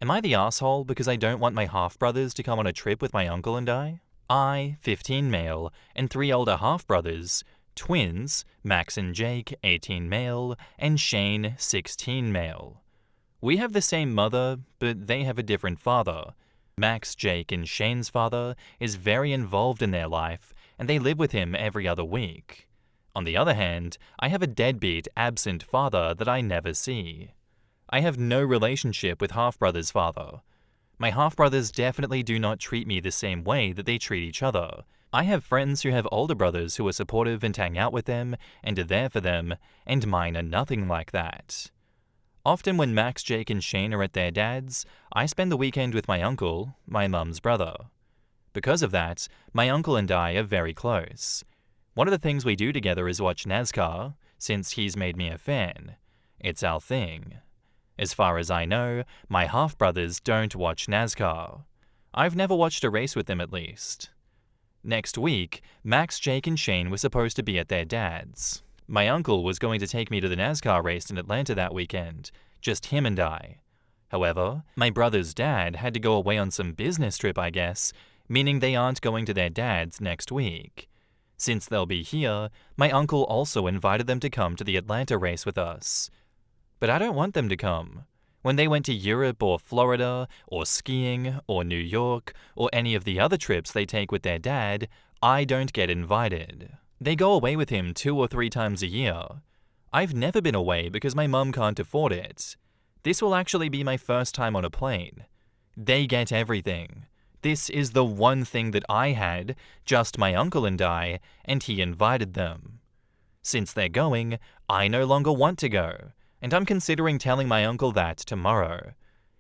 Am I the asshole because I don't want my half-brothers to come on a trip with my uncle and I, 15 male, and 3 older half-brothers, twins, Max and Jake, 18 male, and Shane, 16 male. We have the same mother, but they have a different father. Max, Jake, and Shane's father is very involved in their life, and they live with him every other week. On the other hand, I have a deadbeat, absent father that I never see. I have no relationship with half-brother's father. My half-brothers definitely do not treat me the same way that they treat each other. I have friends who have older brothers who are supportive and hang out with them and are there for them, and mine are nothing like that. Often when Max, Jake, and Shane are at their dad's, I spend the weekend with my uncle, my mum's brother. Because of that, my uncle and I are very close. One of the things we do together is watch NASCAR, since he's made me a fan. It's our thing. As far as I know, my half-brothers don't watch NASCAR. I've never watched a race with them at least. Next week, Max, Jake, and Shane were supposed to be at their dad's. My uncle was going to take me to the NASCAR race in Atlanta that weekend, just him and I. However, my brother's dad had to go away on some business trip, I guess, meaning they aren't going to their dad's next week. Since they'll be here, my uncle also invited them to come to the Atlanta race with us. But I don't want them to come. When they went to Europe or Florida or skiing or New York or any of the other trips they take with their dad, I don't get invited. They go away with him 2 or 3 times a year. I've never been away because my mum can't afford it. This will actually be my first time on a plane. They get everything. This is the one thing that I had, just my uncle and I, and he invited them. Since they're going, I no longer want to go, and I'm considering telling my uncle that tomorrow.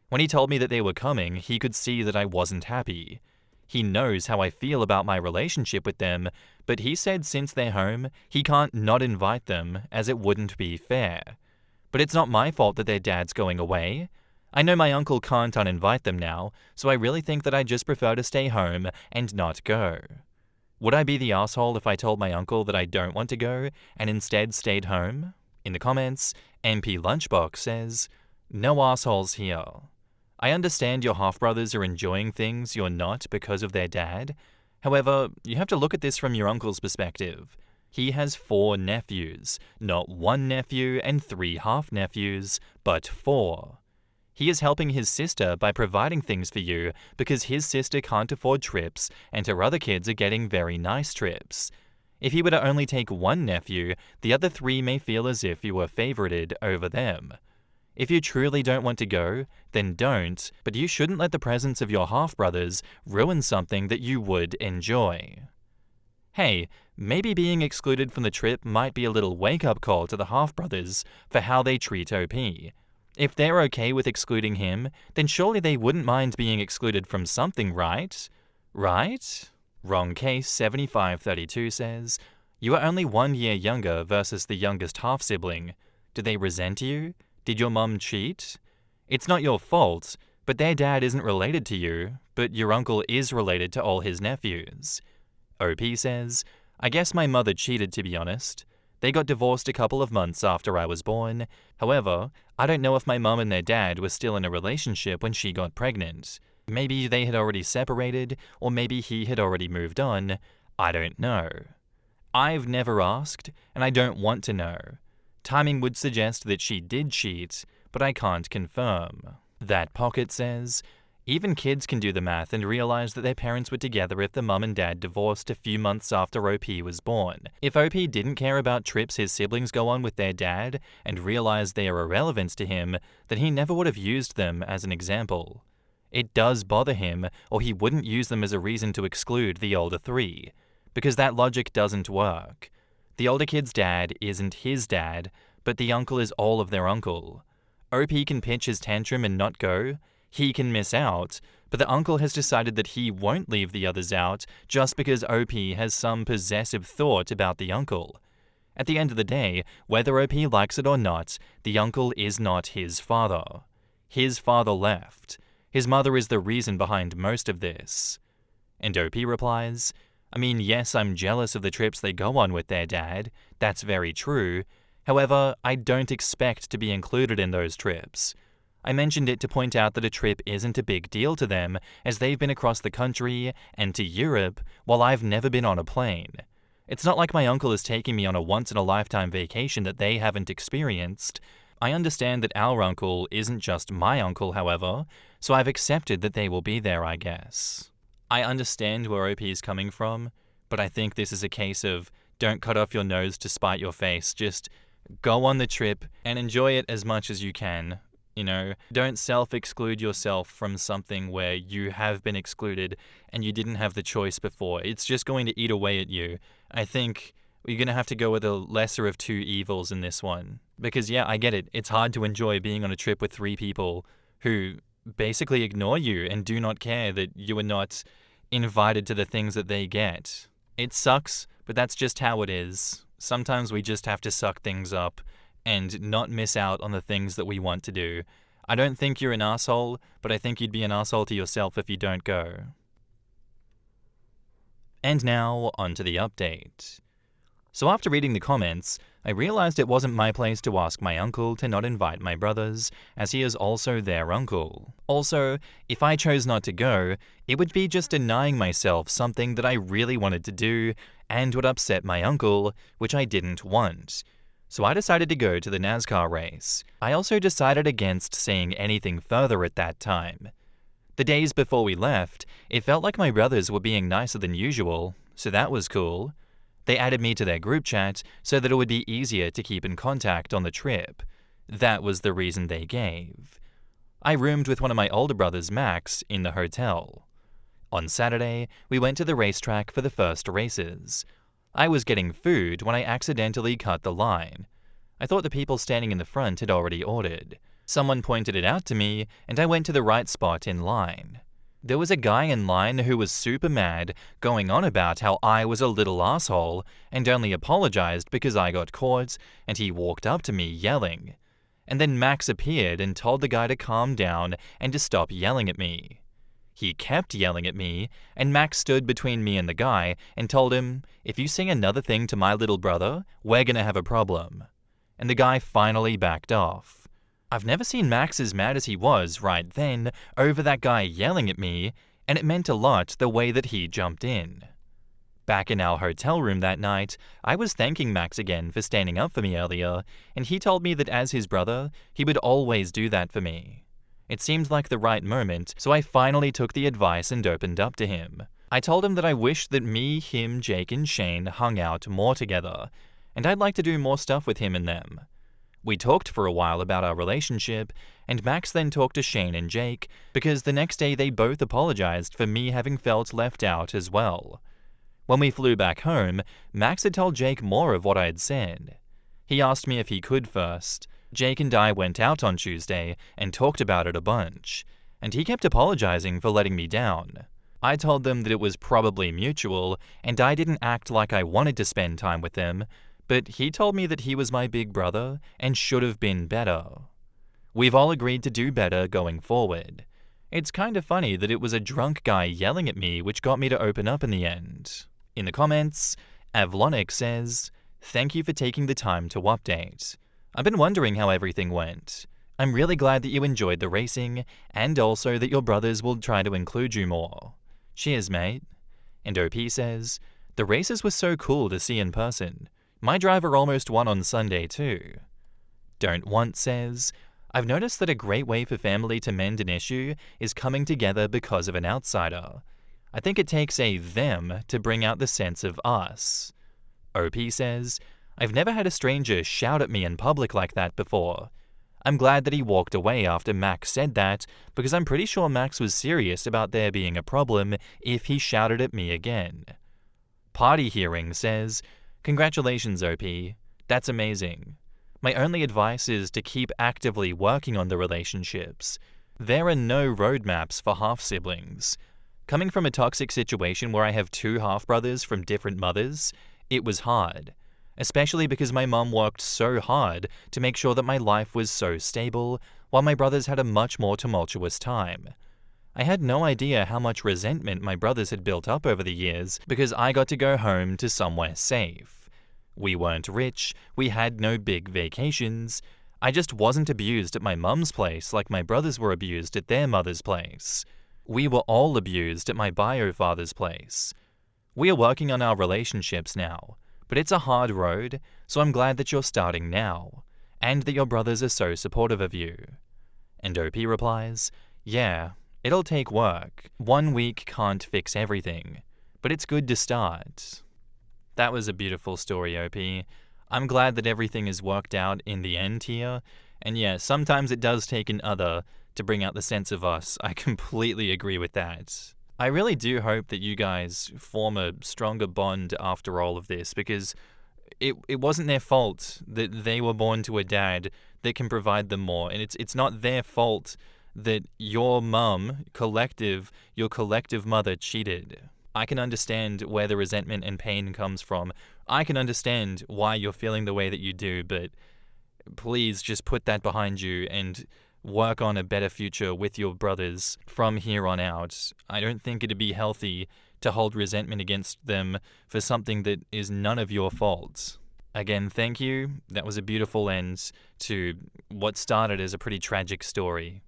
When he told me that they were coming, he could see that I wasn't happy. He knows how I feel about my relationship with them, but he said since they're home, he can't not invite them as it wouldn't be fair. But it's not my fault that their dad's going away. I know my uncle can't uninvite them now, so I really think that I just prefer to stay home and not go. Would I be the asshole if I told my uncle that I don't want to go and instead stayed home? In the comments, MP Lunchbox says, "No assholes here. I understand your half-brothers are enjoying things you're not because of their dad. However, you have to look at this from your uncle's perspective. He has 4 nephews, not 1 nephew and 3 half-nephews, but 4. He is helping his sister by providing things for you because his sister can't afford trips and her other kids are getting very nice trips. If he were to only take 1 nephew, the other 3 may feel as if you were favorited over them. If you truly don't want to go, then don't, but you shouldn't let the presence of your half-brothers ruin something that you would enjoy." Hey, maybe being excluded from the trip might be a little wake-up call to the half-brothers for how they treat OP. If they're okay with excluding him, then surely they wouldn't mind being excluded from something, right? Right? Wrong Case 7532 says, "You are only 1 year younger versus the youngest half-sibling. Do they resent you? Did your mum cheat? It's not your fault, but their dad isn't related to you, but your uncle is related to all his nephews." OP says, "I guess my mother cheated, to be honest. They got divorced a couple of months after I was born. However, I don't know if my mum and their dad were still in a relationship when she got pregnant. Maybe they had already separated, or maybe he had already moved on. I don't know. I've never asked, and I don't want to know. Timing would suggest that she did cheat, but I can't confirm." That Pocket says, "Even kids can do the math and realize that their parents were together if the mum and dad divorced a few months after OP was born. If OP didn't care about trips his siblings go on with their dad and realized they are irrelevant to him, then he never would have used them as an example. It does bother him, or he wouldn't use them as a reason to exclude the older 3, because that logic doesn't work. The older kid's dad isn't his dad, but the uncle is all of their uncle. OP can pitch his tantrum and not go. He can miss out, but the uncle has decided that he won't leave the others out just because OP has some possessive thought about the uncle. At the end of the day, whether OP likes it or not, the uncle is not his father. His father left. His mother is the reason behind most of this." And OP replies, "I mean, yes, I'm jealous of the trips they go on with their dad. That's very true. However, I don't expect to be included in those trips. I mentioned it to point out that a trip isn't a big deal to them, as they've been across the country and to Europe while I've never been on a plane. It's not like my uncle is taking me on a once-in-a-lifetime vacation that they haven't experienced. I understand that our uncle isn't just my uncle, however, so I've accepted that they will be there, I guess. I understand where OP is coming from, but I think this is a case of don't cut off your nose to spite your face. Just go on the trip and enjoy it as much as you can. Don't self-exclude yourself from something where you have been excluded and you didn't have the choice before. It's just going to eat away at you. I think you're going to have to go with a lesser of two evils in this one. Because yeah, I get it. It's hard to enjoy being on a trip with 3 people who basically ignore you and do not care that you are not invited to the things that they get. It sucks, but that's just how it is. Sometimes we just have to suck things up and not miss out on the things that we want to do. I don't think you're an asshole, but I think you'd be an asshole to yourself if you don't go. And now, on to the update. So after reading the comments, I realized it wasn't my place to ask my uncle to not invite my brothers, as he is also their uncle. Also, if I chose not to go, it would be just denying myself something that I really wanted to do and would upset my uncle, which I didn't want. So I decided to go to the NASCAR race. I also decided against saying anything further at that time. The days before we left, it felt like my brothers were being nicer than usual, so that was cool. They added me to their group chat so that it would be easier to keep in contact on the trip. That was the reason they gave. I roomed with one of my older brothers, Max, in the hotel. On Saturday, we went to the racetrack for the first races. I was getting food when I accidentally cut the line. I thought the people standing in the front had already ordered. Someone pointed it out to me, and I went to the right spot in line. There was a guy in line who was super mad, going on about how I was a little asshole, and only apologized because I got caught, and he walked up to me yelling. And then Max appeared and told the guy to calm down and to stop yelling at me. He kept yelling at me, and Max stood between me and the guy and told him, "If you say another thing to my little brother, we're gonna have a problem." And the guy finally backed off. I've never seen Max as mad as he was right then over that guy yelling at me, and it meant a lot the way that he jumped in. Back in our hotel room that night, I was thanking Max again for standing up for me earlier, and he told me that as his brother, he would always do that for me. It seemed like the right moment, so I finally took the advice and opened up to him. I told him that I wished that me, him, Jake, and Shane hung out more together, and I'd like to do more stuff with him and them. We talked for a while about our relationship, and Max then talked to Shane and Jake, because the next day they both apologized for me having felt left out as well. When we flew back home, Max had told Jake more of what I had said. He asked me if he could first. Jake and I went out on Tuesday and talked about it a bunch, and he kept apologizing for letting me down. I told them that it was probably mutual, and I didn't act like I wanted to spend time with them, but he told me that he was my big brother and should have been better. We've all agreed to do better going forward. It's kind of funny that it was a drunk guy yelling at me which got me to open up in the end. In the comments, Avlonic says, "Thank you for taking the time to update. I've been wondering how everything went. I'm really glad that you enjoyed the racing, and also that your brothers will try to include you more. Cheers, mate." And OP says, "The races were so cool to see in person. My driver almost won on Sunday too." Don't Want says, "I've noticed that a great way for family to mend an issue is coming together because of an outsider. I think it takes a them to bring out the sense of us." OP says, "I've never had a stranger shout at me in public like that before. I'm glad that he walked away after Max said that, because I'm pretty sure Max was serious about there being a problem if he shouted at me again." Party Hearing says, "Congratulations, OP. That's amazing. My only advice is to keep actively working on the relationships. There are no roadmaps for half-siblings. Coming from a toxic situation where I have 2 half-brothers from different mothers, it was hard. Especially because my mum worked so hard to make sure that my life was so stable, while my brothers had a much more tumultuous time. I had no idea how much resentment my brothers had built up over the years because I got to go home to somewhere safe. We weren't rich, we had no big vacations. I just wasn't abused at my mum's place like my brothers were abused at their mother's place. We were all abused at my bio father's place. We are working on our relationships now, but it's a hard road, so I'm glad that you're starting now, and that your brothers are so supportive of you. And OP replies, yeah, it'll take work. 1 week can't fix everything, but it's good to start. That was a beautiful story, OP. I'm glad that everything is worked out in the end here, and yeah, sometimes it does take an other to bring out the sense of us. I completely agree with that. I really do hope that you guys form a stronger bond after all of this, because it wasn't their fault that they were born to a dad that can provide them more, and it's not their fault that your mum, your collective mother cheated. I can understand where the resentment and pain comes from. I can understand why you're feeling the way that you do, but please just put that behind you and work on a better future with your brothers from here on out. I don't think it'd be healthy to hold resentment against them for something that is none of your fault. Again, thank you. That was a beautiful end to what started as a pretty tragic story.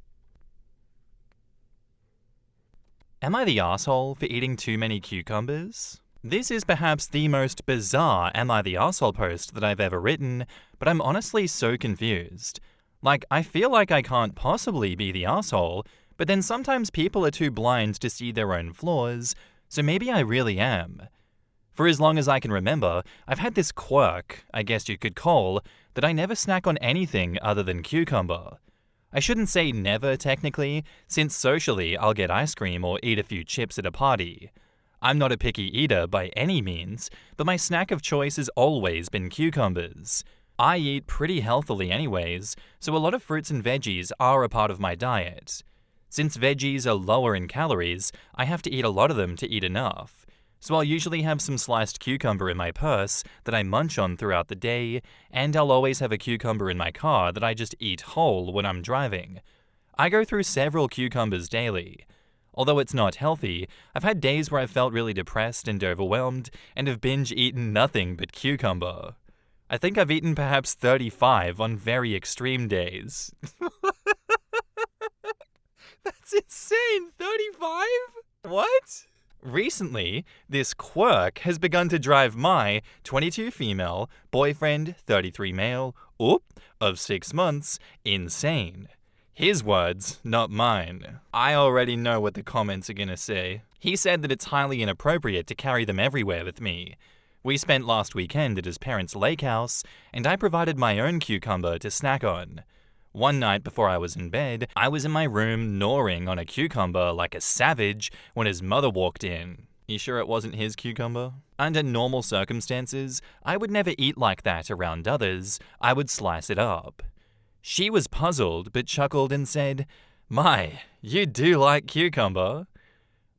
Am I the asshole for eating too many cucumbers? This is perhaps the most bizarre Am I the Asshole post that I've ever written, but I'm honestly so confused. Like, I feel like I can't possibly be the asshole, but then sometimes people are too blind to see their own flaws, so maybe I really am. For as long as I can remember, I've had this quirk, I guess you could call, that I never snack on anything other than cucumber. I shouldn't say never, technically, since socially I'll get ice cream or eat a few chips at a party. I'm not a picky eater by any means, but my snack of choice has always been cucumbers. I eat pretty healthily anyways, so a lot of fruits and veggies are a part of my diet. Since veggies are lower in calories, I have to eat a lot of them to eat enough. So I'll usually have some sliced cucumber in my purse that I munch on throughout the day, and I'll always have a cucumber in my car that I just eat whole when I'm driving. I go through several cucumbers daily. Although it's not healthy, I've had days where I've felt really depressed and overwhelmed, and have binge-eaten nothing but cucumber. I think I've eaten perhaps 35 on very extreme days. That's insane! 35? What? Recently, this quirk has begun to drive my 22 female, boyfriend, 33 male, of 6 months, insane. His words, not mine. I already know what the comments are gonna say. He said that it's highly inappropriate to carry them everywhere with me. We spent last weekend at his parents' lake house, and I provided my own cucumber to snack on. One night before I was in bed, I was in my room gnawing on a cucumber like a savage when his mother walked in. You sure it wasn't his cucumber? Under normal circumstances, I would never eat like that around others. I would slice it up. She was puzzled but chuckled and said, "My, you do like cucumber."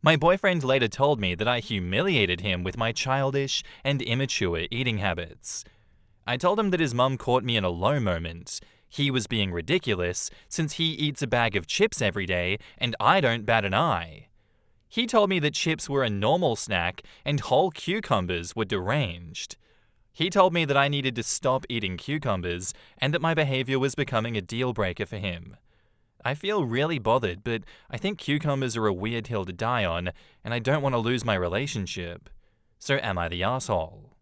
My boyfriend later told me that I humiliated him with my childish and immature eating habits. I told him that his mum caught me in a low moment. He was being ridiculous since he eats a bag of chips every day and I don't bat an eye. He told me that chips were a normal snack and whole cucumbers were deranged. He told me that I needed to stop eating cucumbers and that my behavior was becoming a deal breaker for him. I feel really bothered, but I think cucumbers are a weird hill to die on, and I don't want to lose my relationship. So am I the asshole?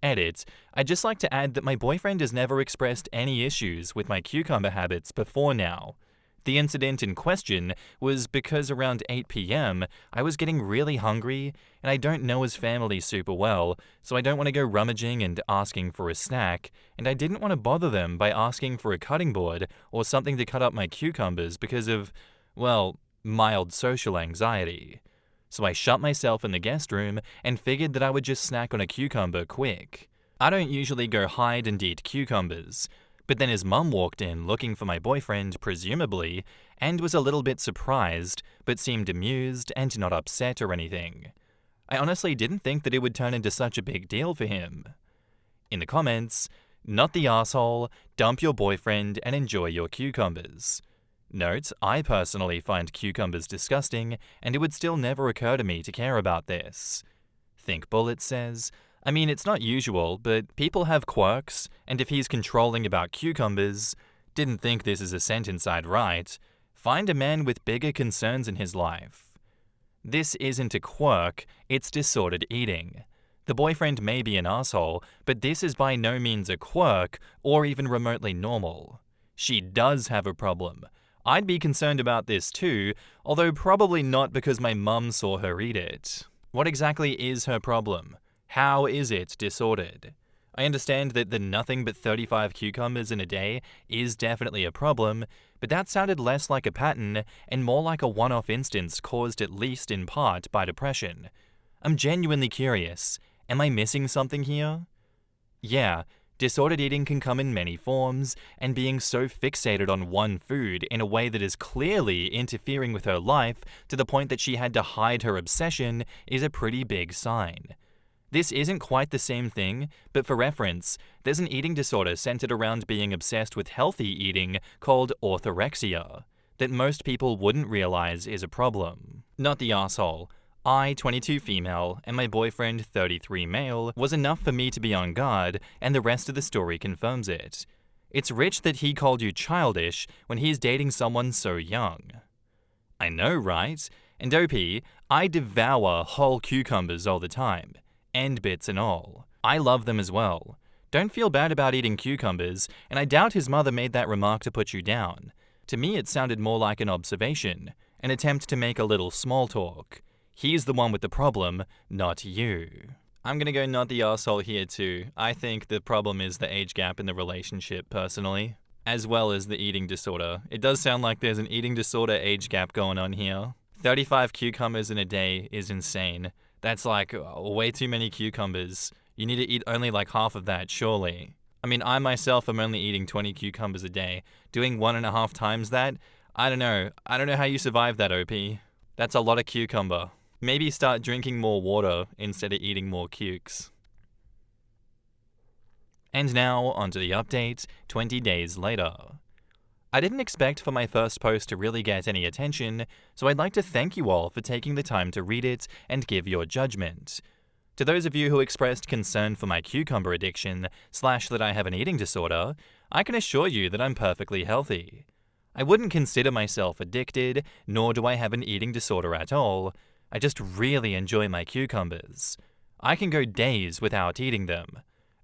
Edit. I'd just like to add that my boyfriend has never expressed any issues with my cucumber habits before now. The incident in question was because around 8 p.m. I was getting really hungry, and I don't know his family super well, so I don't want to go rummaging and asking for a snack, and I didn't want to bother them by asking for a cutting board or something to cut up my cucumbers because of, well, mild social anxiety. So I shut myself in the guest room and figured that I would just snack on a cucumber quick. I don't usually go hide and eat cucumbers. But then his mum walked in looking for my boyfriend, presumably, and was a little bit surprised, but seemed amused and not upset or anything. I honestly didn't think that it would turn into such a big deal for him. In the comments, not the asshole, dump your boyfriend and enjoy your cucumbers. Note, I personally find cucumbers disgusting, and it would still never occur to me to care about this. Think Bullet says, I mean, it's not usual, but people have quirks, and if he's controlling about cucumbers, Didn't think this is a sentence I'd write. Find a man with bigger concerns in his life. This isn't a quirk, it's disordered eating. The boyfriend may be an asshole, but this is by no means a quirk or even remotely normal. She does have a problem. I'd be concerned about this too, although probably not because my mum saw her eat it. What exactly is her problem? How is it disordered? I understand that the nothing but 35 cucumbers in a day is definitely a problem, but that sounded less like a pattern and more like a one-off instance caused at least in part by depression. I'm genuinely curious. Am I missing something here? Yeah, disordered eating can come in many forms, and being so fixated on one food in a way that is clearly interfering with her life to the point that she had to hide her obsession is a pretty big sign. This isn't quite the same thing, but for reference, there's an eating disorder centered around being obsessed with healthy eating called orthorexia, that most people wouldn't realize is a problem. Not the asshole. I, 22 female, and my boyfriend, 33 male, was enough for me to be on guard, and the rest of the story confirms it. It's rich that he called you childish when he's dating someone so young. I know, right? And OP, I devour whole cucumbers all the time. End bits and all. I love them as well. Don't feel bad about eating cucumbers, and I doubt his mother made that remark to put you down. To me it sounded more like an observation, an attempt to make a little small talk. He's the one with the problem, not you. I'm gonna go not the asshole here too. I think the problem is the age gap in the relationship personally, as well as the eating disorder. It does sound like there's an eating disorder age gap going on here. 35 cucumbers in a day is insane. That's like way too many cucumbers. You need to eat only like half of that, surely. I mean, I myself am only eating 20 cucumbers a day. Doing 1.5 times that? I don't know. I don't know how you survive that, OP. That's a lot of cucumber. Maybe start drinking more water instead of eating more cukes. And now, onto the update, 20 days later. I didn't expect for my first post to really get any attention, so I'd like to thank you all for taking the time to read it and give your judgment. To those of you who expressed concern for my cucumber addiction / that I have an eating disorder, I can assure you that I'm perfectly healthy. I wouldn't consider myself addicted, nor do I have an eating disorder at all. I just really enjoy my cucumbers. I can go days without eating them.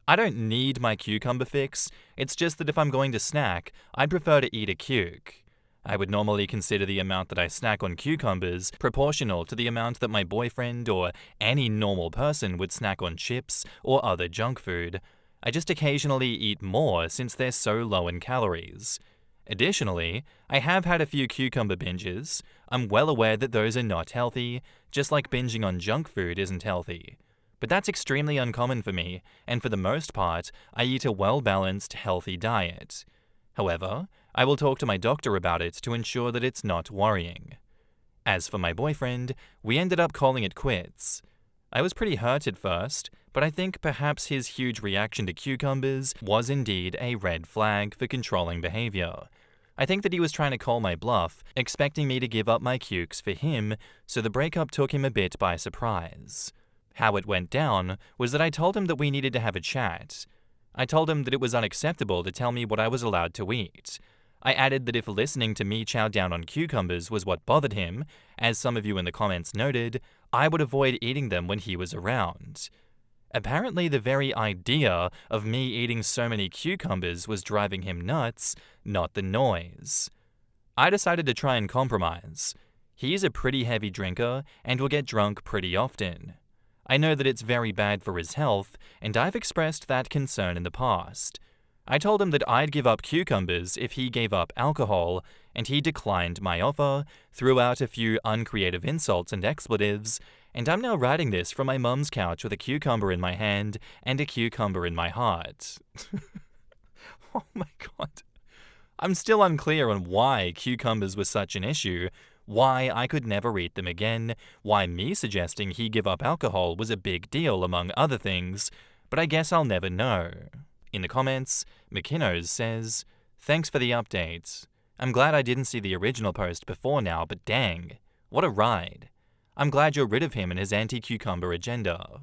I don't need my cucumber fix, it's just that if I'm going to snack, I'd prefer to eat a cuke. I would normally consider the amount that I snack on cucumbers proportional to the amount that my boyfriend or any normal person would snack on chips or other junk food. I just occasionally eat more since they're so low in calories. Additionally, I have had a few cucumber binges. I'm well aware that those are not healthy, just like binging on junk food isn't healthy. But that's extremely uncommon for me, and for the most part, I eat a well-balanced, healthy diet. However, I will talk to my doctor about it to ensure that it's not worrying. As for my boyfriend, we ended up calling it quits. I was pretty hurt at first, but I think perhaps his huge reaction to cucumbers was indeed a red flag for controlling behavior. I think that he was trying to call my bluff, expecting me to give up my cukes for him, so the breakup took him a bit by surprise. How it went down was that I told him that we needed to have a chat. I told him that it was unacceptable to tell me what I was allowed to eat. I added that if listening to me chow down on cucumbers was what bothered him, as some of you in the comments noted, I would avoid eating them when he was around. Apparently, the very idea of me eating so many cucumbers was driving him nuts, not the noise. I decided to try and compromise. He's a pretty heavy drinker and will get drunk pretty often. I know that it's very bad for his health, and I've expressed that concern in the past. I told him that I'd give up cucumbers if he gave up alcohol, and he declined my offer, threw out a few uncreative insults and expletives, and I'm now writing this from my mum's couch with a cucumber in my hand and a cucumber in my heart. Oh my god. I'm still unclear on why cucumbers were such an issue, why I could never eat them again, why me suggesting he give up alcohol was a big deal among other things, but I guess I'll never know. In the comments, McKinnos says, "Thanks for the update. I'm glad I didn't see the original post before now, but dang, what a ride. I'm glad you're rid of him and his anti-cucumber agenda.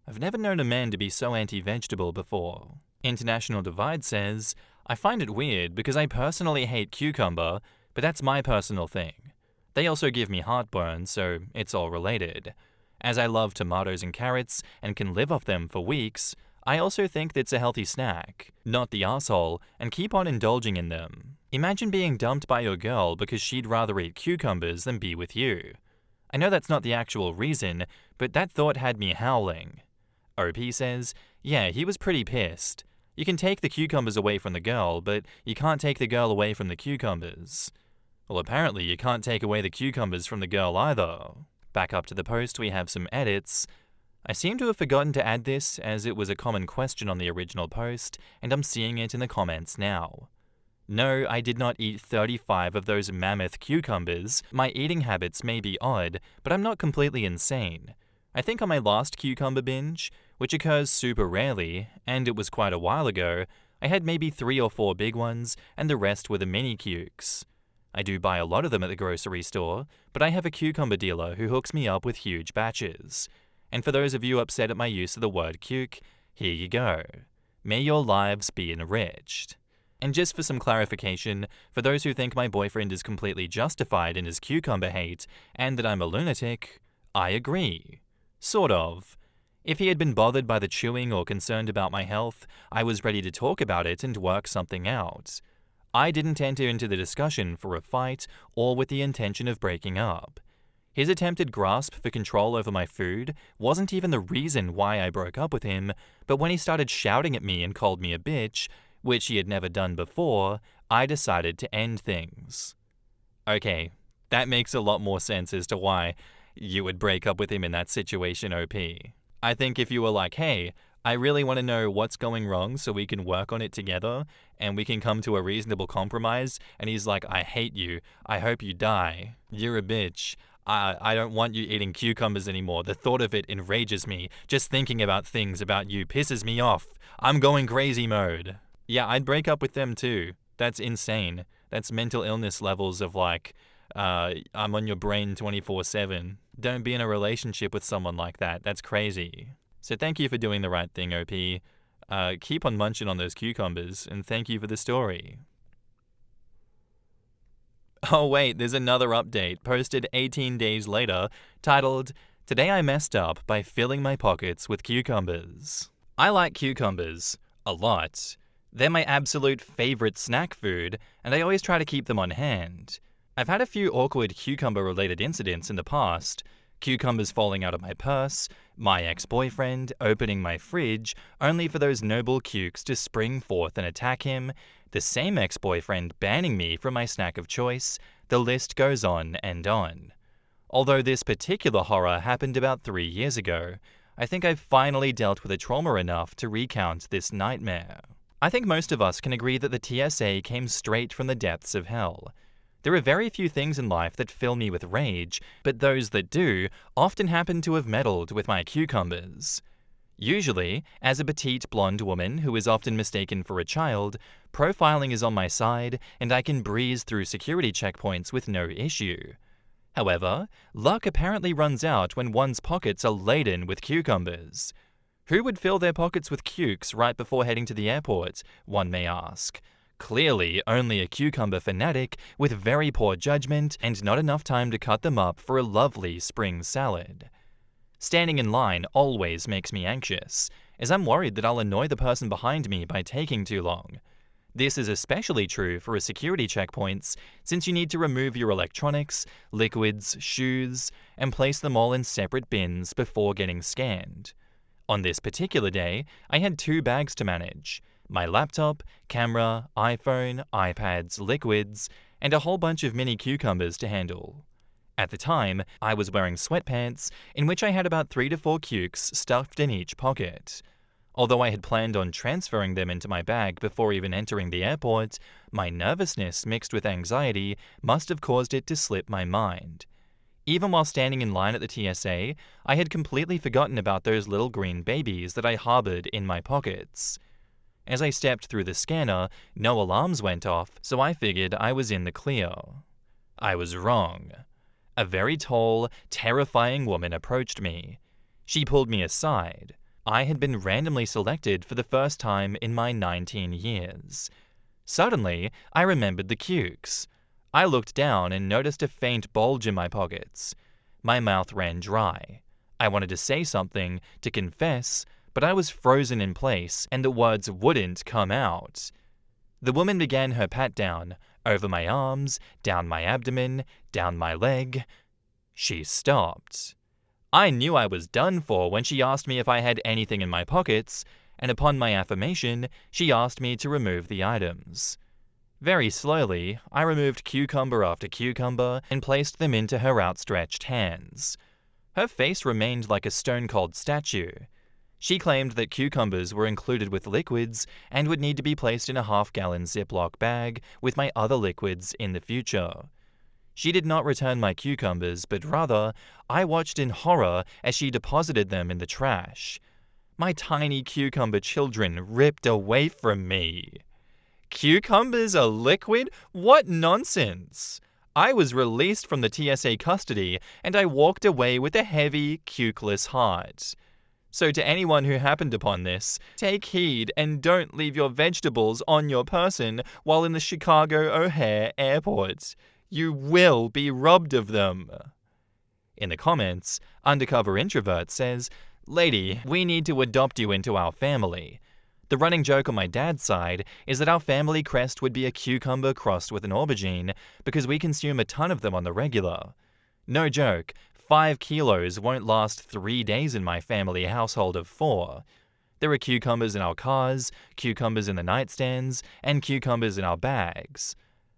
I've never known a man to be so anti-vegetable before." International Divide says, I find it weird because I personally hate cucumber, but that's my personal thing. They also give me heartburn, so it's all related. As I love tomatoes and carrots and can live off them for weeks, I also think it's a healthy snack, not the asshole, and keep on indulging in them. Imagine being dumped by your girl because she'd rather eat cucumbers than be with you. I know that's not the actual reason, but that thought had me howling. OP says, yeah, he was pretty pissed. You can take the cucumbers away from the girl, but you can't take the girl away from the cucumbers. Well, apparently you can't take away the cucumbers from the girl either. Back up to the post, we have some edits. I seem to have forgotten to add this as it was a common question on the original post, and I'm seeing it in the comments now. No, I did not eat 35 of those mammoth cucumbers. My eating habits may be odd, but I'm not completely insane. I think on my last cucumber binge, which occurs super rarely, and it was quite a while ago, I had maybe 3 or 4 big ones, and the rest were the mini cukes. I do buy a lot of them at the grocery store, but I have a cucumber dealer who hooks me up with huge batches. And for those of you upset at my use of the word cuke, here you go. May your lives be enriched. And just for some clarification, for those who think my boyfriend is completely justified in his cucumber hate and that I'm a lunatic, I agree. Sort of. If he had been bothered by the chewing or concerned about my health, I was ready to talk about it and work something out. I didn't enter into the discussion for a fight or with the intention of breaking up. His attempted grasp for control over my food wasn't even the reason why I broke up with him, but when he started shouting at me and called me a bitch, which he had never done before, I decided to end things. Okay, that makes a lot more sense as to why you would break up with him in that situation, OP. I think if you were like, hey, I really want to know what's going wrong so we can work on it together and we can come to a reasonable compromise, and he's like, I hate you, I hope you die, you're a bitch, I don't want you eating cucumbers anymore, the thought of it enrages me, just thinking about things about you pisses me off, I'm going crazy mode. Yeah, I'd break up with them too. That's insane. That's mental illness levels of like, I'm on your brain 24/7. Don't be in a relationship with someone like that. That's crazy. So thank you for doing the right thing, OP. Keep on munching on those cucumbers, and thank you for the story. Oh wait, there's another update, posted 18 days later, titled, Today I messed up by filling my pockets with cucumbers. I like cucumbers. A lot. They're my absolute favorite snack food, and I always try to keep them on hand. I've had a few awkward cucumber-related incidents in the past. Cucumbers falling out of my purse, my ex-boyfriend opening my fridge only for those noble cukes to spring forth and attack him, the same ex-boyfriend banning me from my snack of choice, the list goes on and on. Although this particular horror happened about 3 years ago, I think I've finally dealt with a trauma enough to recount this nightmare. I think most of us can agree that the TSA came straight from the depths of hell. There are very few things in life that fill me with rage, but those that do often happen to have meddled with my cucumbers. Usually, as a petite blonde woman who is often mistaken for a child, profiling is on my side and I can breeze through security checkpoints with no issue. However, luck apparently runs out when one's pockets are laden with cucumbers. Who would fill their pockets with cukes right before heading to the airport, one may ask? Clearly only a cucumber fanatic with very poor judgment and not enough time to cut them up for a lovely spring salad. Standing in line always makes me anxious, as I'm worried that I'll annoy the person behind me by taking too long. This is especially true for a security checkpoints, since you need to remove your electronics, liquids, shoes, and place them all in separate bins before getting scanned. On this particular day, I had 2 bags to manage. My laptop, camera, iPhone, iPads, liquids, and a whole bunch of mini cucumbers to handle. At the time, I was wearing sweatpants, in which I had about 3 to 4 cukes stuffed in each pocket. Although I had planned on transferring them into my bag before even entering the airport, my nervousness mixed with anxiety must have caused it to slip my mind. Even while standing in line at the TSA, I had completely forgotten about those little green babies that I harbored in my pockets. As I stepped through the scanner, no alarms went off, so I figured I was in the clear. I was wrong. A very tall, terrifying woman approached me. She pulled me aside. I had been randomly selected for the first time in my 19 years. Suddenly, I remembered the cukes. I looked down and noticed a faint bulge in my pockets. My mouth ran dry. I wanted to say something, to confess, but I was frozen in place and the words wouldn't come out. The woman began her pat-down, over my arms, down my abdomen, down my leg. She stopped. I knew I was done for when she asked me if I had anything in my pockets, and upon my affirmation, she asked me to remove the items. Very slowly, I removed cucumber after cucumber and placed them into her outstretched hands. Her face remained like a stone-cold statue. She claimed that cucumbers were included with liquids and would need to be placed in a half-gallon Ziploc bag with my other liquids in the future. She did not return my cucumbers, but rather, I watched in horror as she deposited them in the trash. My tiny cucumber children ripped away from me. Cucumbers are liquid? What nonsense! I was released from the TSA custody and I walked away with a heavy, cukeless heart. So to anyone who happened upon this, take heed and don't leave your vegetables on your person while in the Chicago O'Hare Airport. You will be robbed of them. In the comments, Undercover Introvert says, "Lady, we need to adopt you into our family. The running joke on my dad's side is that our family crest would be a cucumber crossed with an aubergine because we consume a ton of them on the regular. No joke, 5 kilos won't last 3 days in my family household of 4. There are cucumbers in our cars, cucumbers in the nightstands, and cucumbers in our bags.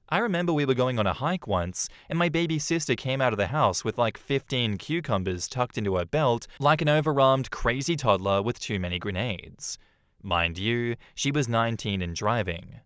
I remember we were going on a hike once, and my baby sister came out of the house with like 15 cucumbers tucked into her belt like an overarmed crazy toddler with too many grenades. Mind you, she was 19 and driving.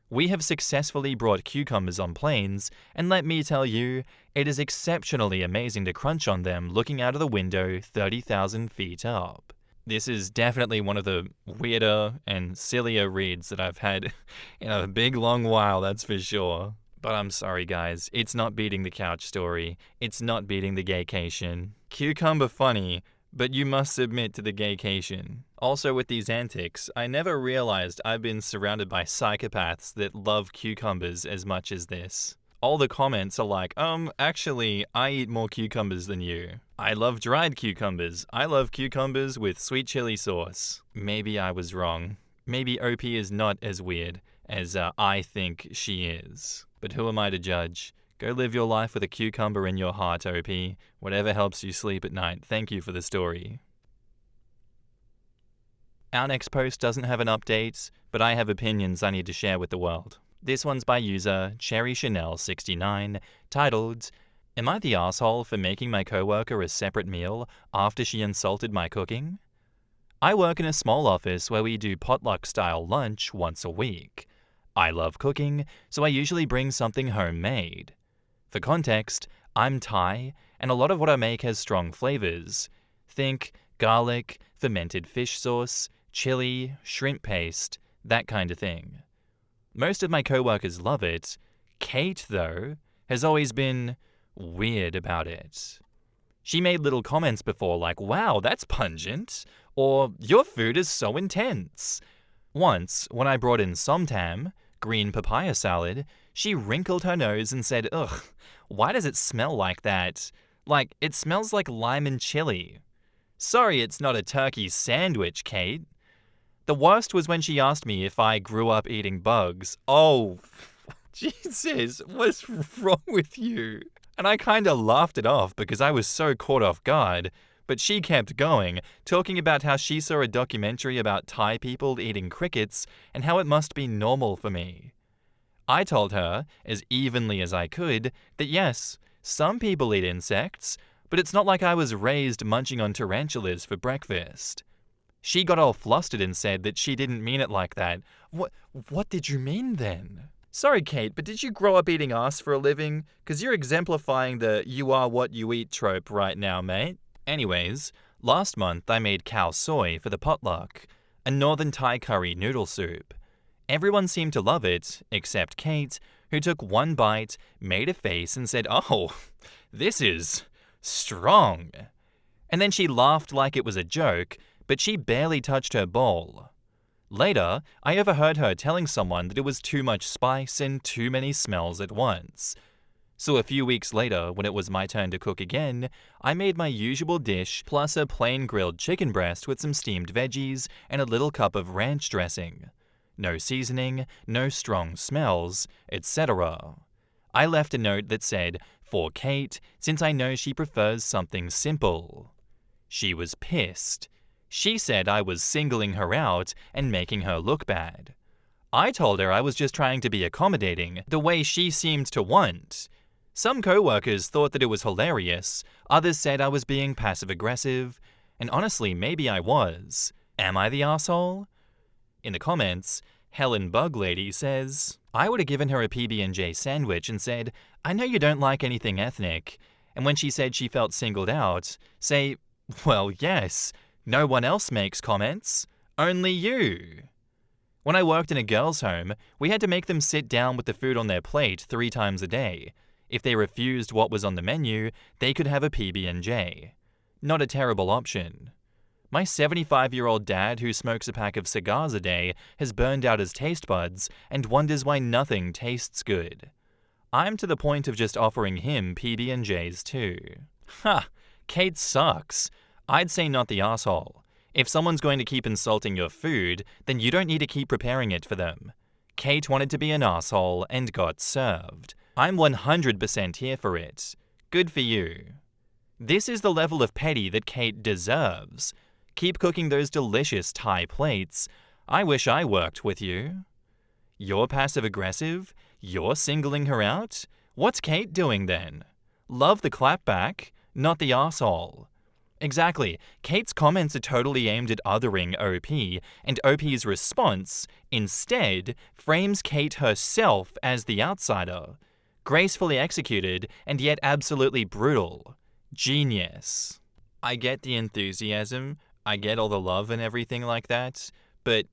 We have successfully brought cucumbers on planes, and let me tell you, it is exceptionally amazing to crunch on them looking out of the window 30,000 feet up." This is definitely one of the weirder and sillier reads that I've had in a big long while, that's for sure. But I'm sorry guys, it's not beating the couch story. It's not beating the gaycation. Cucumber funny, but you must submit to the gaycation. Also with these antics, I never realized I've been surrounded by psychopaths that love cucumbers as much as this. All the comments are like, actually, I eat more cucumbers than you. I love dried cucumbers. I love cucumbers with sweet chili sauce. Maybe I was wrong. Maybe OP is not as weird as I think she is. But who am I to judge? Go live your life with a cucumber in your heart, OP. Whatever helps you sleep at night. Thank you for the story. Our next post doesn't have an update, but I have opinions I need to share with the world. This one's by user CherryChanel69, titled, "Am I the asshole for making my coworker a separate meal after she insulted my cooking? I work in a small office where we do potluck-style lunch once a week. I love cooking, so I usually bring something homemade. For context, I'm Thai, and a lot of what I make has strong flavors. Think garlic, fermented fish sauce, chili, shrimp paste, that kind of thing. Most of my coworkers love it. Kate, though, has always been weird about it. She made little comments before like, 'Wow, that's pungent,' or 'Your food is so intense.' Once, when I brought in somtam, green papaya salad, she wrinkled her nose and said, 'Ugh, why does it smell like that? Like, it smells like lime and chili.' Sorry it's not a turkey sandwich, Kate." The worst was when she asked me if I grew up eating bugs. Oh, Jesus, what's wrong with you? And I kinda laughed it off because I was so caught off guard, but she kept going, talking about how she saw a documentary about Thai people eating crickets and how it must be normal for me. I told her, as evenly as I could, that yes, some people eat insects, but it's not like I was raised munching on tarantulas for breakfast. She got all flustered and said that she didn't mean it like that. What did you mean then? Sorry, Kate, but did you grow up eating ass for a living? 'Cause you're exemplifying the "you are what you eat" trope right now, mate. Anyways, last month I made cow soy for the potluck, a northern Thai curry noodle soup. Everyone seemed to love it, except Kate, who took one bite, made a face and said, "Oh, this is strong." And then she laughed like it was a joke, but she barely touched her bowl. Later, I overheard her telling someone that it was too much spice and too many smells at once. So a few weeks later, when it was my turn to cook again, I made my usual dish plus a plain grilled chicken breast with some steamed veggies and a little cup of ranch dressing. No seasoning, no strong smells, etc. I left a note that said, "For Kate, since I know she prefers something simple." She was pissed. She said I was singling her out and making her look bad. I told her I was just trying to be accommodating, the way she seemed to want. Some co-workers thought that it was hilarious, others said I was being passive-aggressive, and honestly, maybe I was. Am I the asshole? In the comments, Helen Bug Lady says, I would have given her a PB&J sandwich and said, I know you don't like anything ethnic, and when she said she felt singled out, say, well, yes, no one else makes comments, only you. When I worked in a girls' home, we had to make them sit down with the food on their plate 3 times a day. If they refused what was on the menu, they could have a PB&J. Not a terrible option. My 75-year-old dad who smokes a pack of cigars a day has burned out his taste buds and wonders why nothing tastes good. I'm to the point of just offering him PB&Js too. Ha! Kate sucks. I'd say not the asshole. If someone's going to keep insulting your food, then you don't need to keep preparing it for them. Kate wanted to be an asshole and got served. I'm 100% here for it. Good for you. This is the level of petty that Kate deserves. Keep cooking those delicious Thai plates. I wish I worked with you. You're passive-aggressive? You're singling her out? What's Kate doing then? Love the clapback, not the arsehole. Exactly, Kate's comments are totally aimed at othering OP, and OP's response, instead, frames Kate herself as the outsider. Gracefully executed, and yet absolutely brutal. Genius. I get the enthusiasm, I get all the love and everything like that, but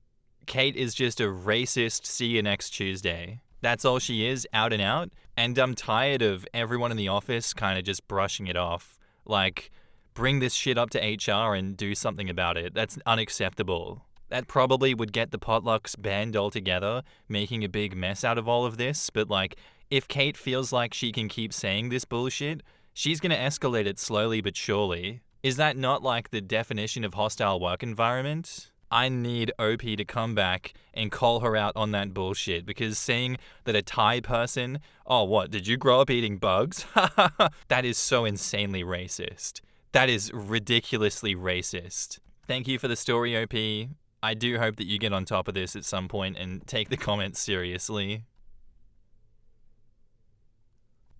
Kate is just a racist see you next Tuesday. That's all she is, out and out, and I'm tired of everyone in the office kind of just brushing it off. Like, bring this shit up to HR and do something about it. That's unacceptable. That probably would get the potlucks banned altogether, making a big mess out of all of this, but like, if Kate feels like she can keep saying this bullshit, she's gonna escalate it slowly but surely. Is that not like the definition of hostile work environment? I need OP to come back and call her out on that bullshit, because saying that a Thai person, oh what, did you grow up eating bugs? That is so insanely racist. That is ridiculously racist. Thank you for the story, OP. I do hope that you get on top of this at some point and take the comments seriously.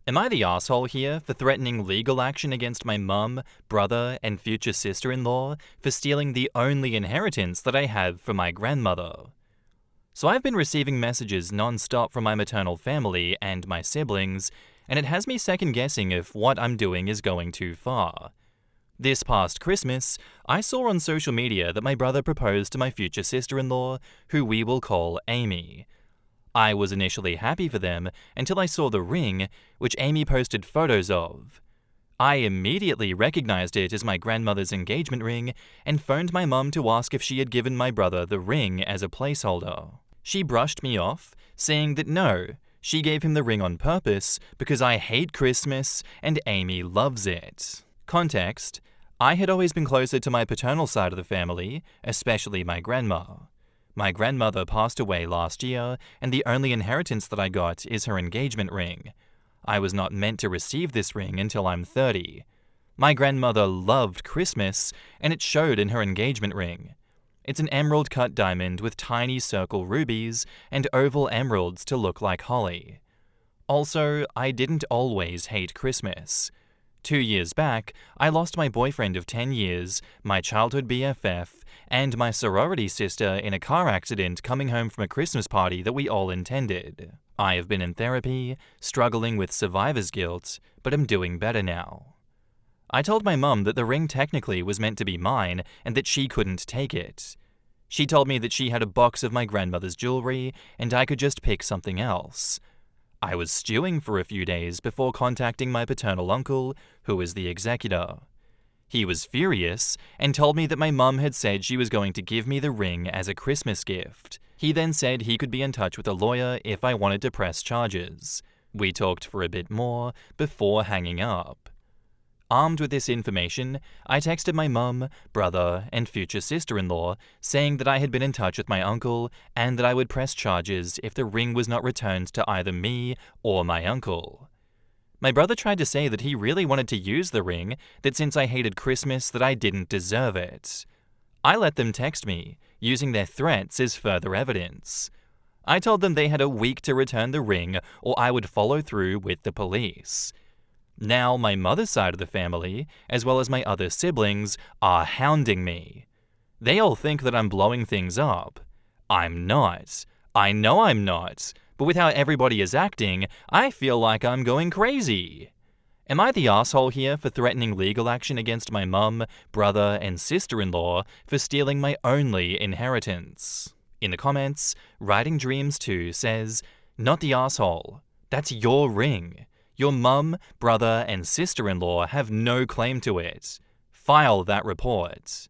Am I the asshole here for threatening legal action against my mum, brother, and future sister-in-law for stealing the only inheritance that I have from my grandmother? So I've been receiving messages non-stop from my maternal family and my siblings, and it has me second-guessing if what I'm doing is going too far. This past Christmas, I saw on social media that my brother proposed to my future sister-in-law, who we will call Amy. I was initially happy for them until I saw the ring, which Amy posted photos of. I immediately recognized it as my grandmother's engagement ring and phoned my mum to ask if she had given my brother the ring as a placeholder. She brushed me off, saying that no, she gave him the ring on purpose because I hate Christmas and Amy loves it. Context: I had always been closer to my paternal side of the family, especially my grandma. My grandmother passed away last year, and the only inheritance that I got is her engagement ring. I was not meant to receive this ring until I'm 30. My grandmother loved Christmas, and it showed in her engagement ring. It's an emerald-cut diamond with tiny circle rubies and oval emeralds to look like holly. Also, I didn't always hate Christmas. 2 years back, I lost my boyfriend of 10 years, my childhood BFF, and my sorority sister in a car accident coming home from a Christmas party that we all attended. I have been in therapy, struggling with survivor's guilt, but am doing better now. I told my mum that the ring technically was meant to be mine and that she couldn't take it. She told me that she had a box of my grandmother's jewelry and I could just pick something else. I was stewing for a few days before contacting my paternal uncle, who is the executor. He was furious and told me that my mum had said she was going to give me the ring as a Christmas gift. He then said he could be in touch with a lawyer if I wanted to press charges. We talked for a bit more before hanging up. Armed with this information, I texted my mum, brother, and future sister-in-law saying that I had been in touch with my uncle and that I would press charges if the ring was not returned to either me or my uncle. My brother tried to say that he really wanted to use the ring, that since I hated Christmas that I didn't deserve it. I let them text me, using their threats as further evidence. I told them they had a week to return the ring or I would follow through with the police. Now my mother's side of the family, as well as my other siblings, are hounding me. They all think that I'm blowing things up. I'm not. I know I'm not. But with how everybody is acting, I feel like I'm going crazy. Am I the asshole here for threatening legal action against my mum, brother, and sister-in-law for stealing my only inheritance? In the comments, Writing Dreams 2 says, "Not the asshole. That's your ring. Your mum, brother, and sister-in-law have no claim to it. File that report."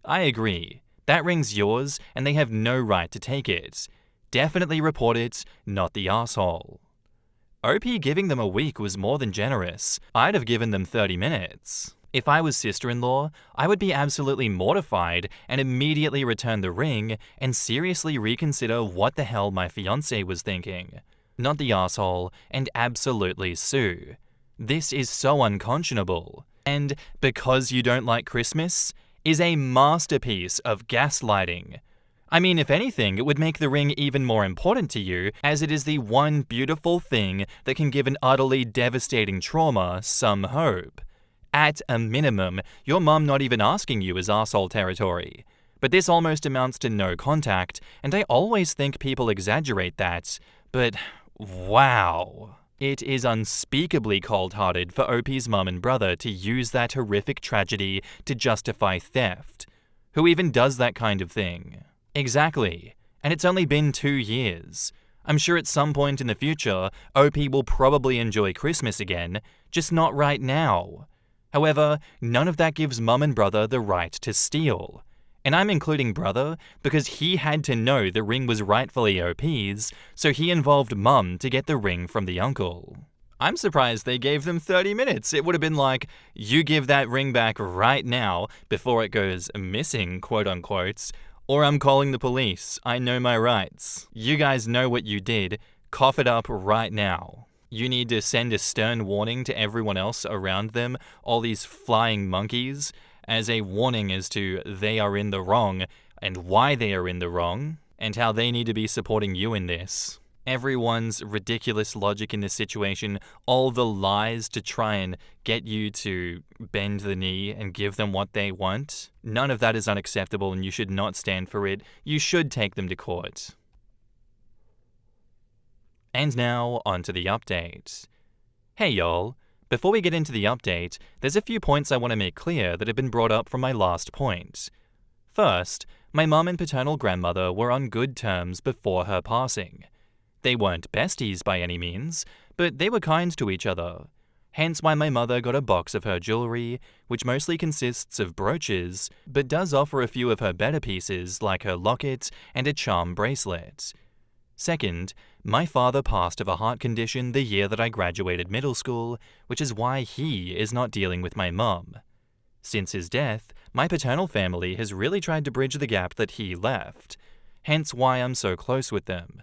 I agree. That ring's yours, and they have no right to take it. Definitely report it, not the asshole. OP giving them a week was more than generous. I'd have given them 30 minutes. If I was sister-in-law, I would be absolutely mortified and immediately return the ring and seriously reconsider what the hell my fiancé was thinking. Not the asshole, and absolutely sue. This is so unconscionable. And because you don't like Christmas is a masterpiece of gaslighting. I mean, if anything, it would make the ring even more important to you, as it is the one beautiful thing that can give an utterly devastating trauma some hope. At a minimum, your mum not even asking you is arsehole territory. But this almost amounts to no contact, and I always think people exaggerate that. But wow. It is unspeakably cold-hearted for OP's mum and brother to use that horrific tragedy to justify theft. Who even does that kind of thing? Exactly. And it's only been 2 years. I'm sure at some point in the future, OP will probably enjoy Christmas again, just not right now. However, none of that gives mum and brother the right to steal. And I'm including brother because he had to know the ring was rightfully OP's, so he involved mum to get the ring from the uncle. I'm surprised they gave them 30 minutes. It would have been like, you give that ring back right now before it goes missing, quote unquote, or I'm calling the police. I know my rights. You guys know what you did. Cough it up right now. You need to send a stern warning to everyone else around them, all these flying monkeys, as a warning as to they are in the wrong and why they are in the wrong and how they need to be supporting you in this. Everyone's ridiculous logic in this situation, all the lies to try and get you to bend the knee and give them what they want, none of that is unacceptable and you should not stand for it. You should take them to court. And now, on to the update. Hey y'all, before we get into the update, there's a few points I want to make clear that have been brought up from my last point. First, my mum and paternal grandmother were on good terms before her passing. They weren't besties by any means, but they were kind to each other. Hence why my mother got a box of her jewelry, which mostly consists of brooches, but does offer a few of her better pieces like her locket and a charm bracelet. Second, my father passed of a heart condition the year that I graduated middle school, which is why he is not dealing with my mum. Since his death, my paternal family has really tried to bridge the gap that he left, hence why I'm so close with them.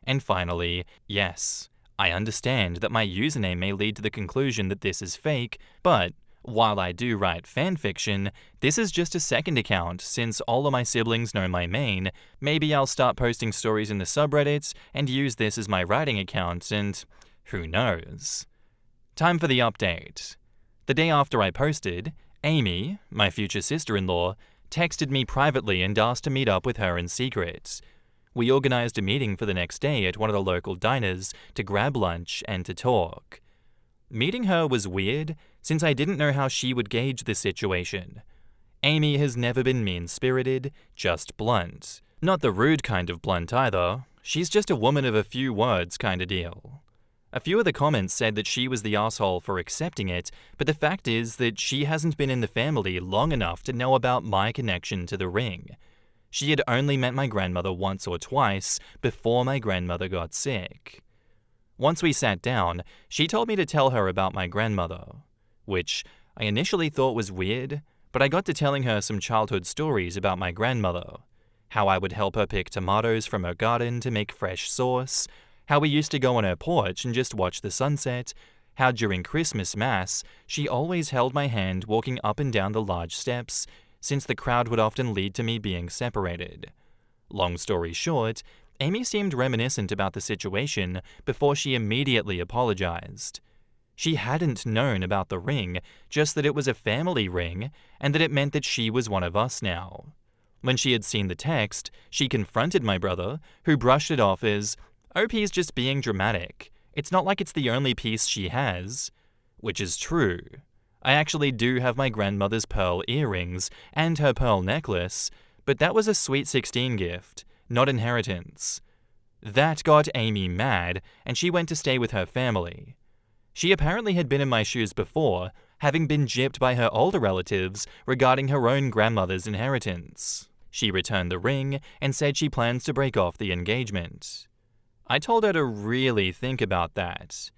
And finally, yes, I understand that my username may lead to the conclusion that this is fake, but while I do write fanfiction, this is just a second account since all of my siblings know my main. Maybe I'll start posting stories in the subreddits and use this as my writing account, and who knows. Time for the update. The day after I posted, Amy, my future sister-in-law, texted me privately and asked to meet up with her in secret. We organized a meeting for the next day at one of the local diners to grab lunch and to talk. Meeting her was weird, since I didn't know how she would gauge the situation. Amy has never been mean-spirited, just blunt. Not the rude kind of blunt either. She's just a woman of a few words kind of deal. A few of the comments said that she was the asshole for accepting it, but the fact is that she hasn't been in the family long enough to know about my connection to the ring. She had only met my grandmother once or twice before my grandmother got sick. Once we sat down, she told me to tell her about my grandmother, which I initially thought was weird, but I got to telling her some childhood stories about my grandmother. How I would help her pick tomatoes from her garden to make fresh sauce, how we used to go on her porch and just watch the sunset, how during Christmas Mass, she always held my hand walking up and down the large steps, since the crowd would often lead to me being separated. Long story short, Amy seemed reminiscent about the situation before she immediately apologized. She hadn't known about the ring, just that it was a family ring, and that it meant that she was one of us now. When she had seen the text, she confronted my brother, who brushed it off as, "OP's just being dramatic. It's not like it's the only piece she has." Which is true. I actually do have my grandmother's pearl earrings and her pearl necklace, but that was a Sweet 16 gift, not inheritance. That got Amy mad, and she went to stay with her family. She apparently had been in my shoes before, having been gypped by her older relatives regarding her own grandmother's inheritance. She returned the ring and said she plans to break off the engagement. I told her to really think about that.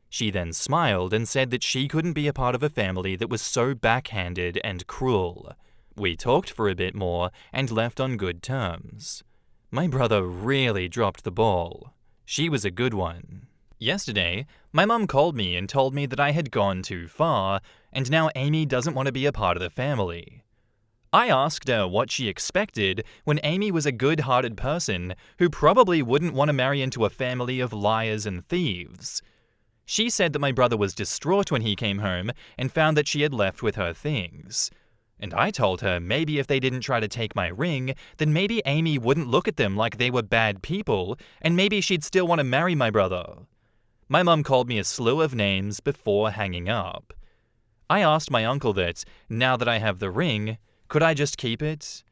She then smiled and said that she couldn't be a part of a family that was so backhanded and cruel. We talked for a bit more and left on good terms. My brother really dropped the ball. She was a good one. Yesterday, my mum called me and told me that I had gone too far, and now Amy doesn't want to be a part of the family. I asked her what she expected when Amy was a good-hearted person who probably wouldn't want to marry into a family of liars and thieves. She said that my brother was distraught when he came home and found that she had left with her things. And I told her maybe if they didn't try to take my ring, then maybe Amy wouldn't look at them like they were bad people, and maybe she'd still want to marry my brother. My mum called me a slew of names before hanging up. I asked my uncle that, now that I have the ring, could I just keep it?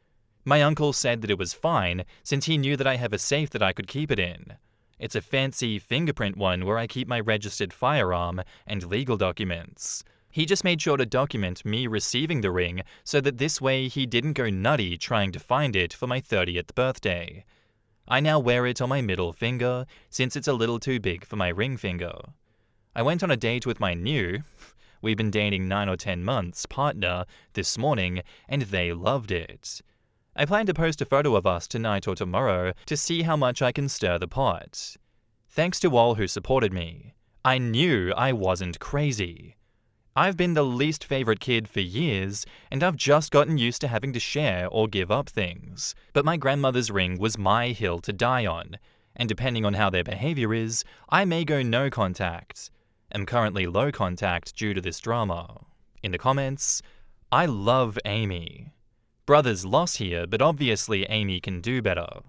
My uncle said that it was fine, since he knew that I have a safe that I could keep it in. It's a fancy fingerprint one where I keep my registered firearm and legal documents. He just made sure to document me receiving the ring so that this way he didn't go nutty trying to find it for my 30th birthday. I now wear it on my middle finger, since it's a little too big for my ring finger. I went on a date with my we've been dating 9 or 10 months, partner this morning, and they loved it. I plan to post a photo of us tonight or tomorrow to see how much I can stir the pot. Thanks to all who supported me. I knew I wasn't crazy. I've been the least favorite kid for years, and I've just gotten used to having to share or give up things. But my grandmother's ring was my hill to die on, and depending on how their behavior is, I may go no contact. I'm currently low contact due to this drama. In the comments, I love Amy. Brother's loss here, but obviously Amy can do better.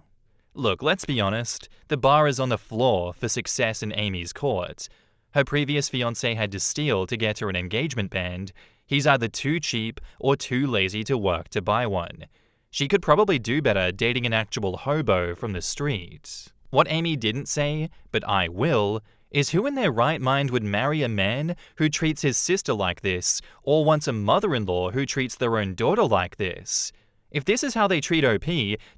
Look, let's be honest, the bar is on the floor for success in Amy's court. Her previous fiancé had to steal to get her an engagement band. He's either too cheap or too lazy to work to buy one. She could probably do better dating an actual hobo from the street. What Amy didn't say, but I will, is who in their right mind would marry a man who treats his sister like this, or wants a mother-in-law who treats their own daughter like this? If this is how they treat OP,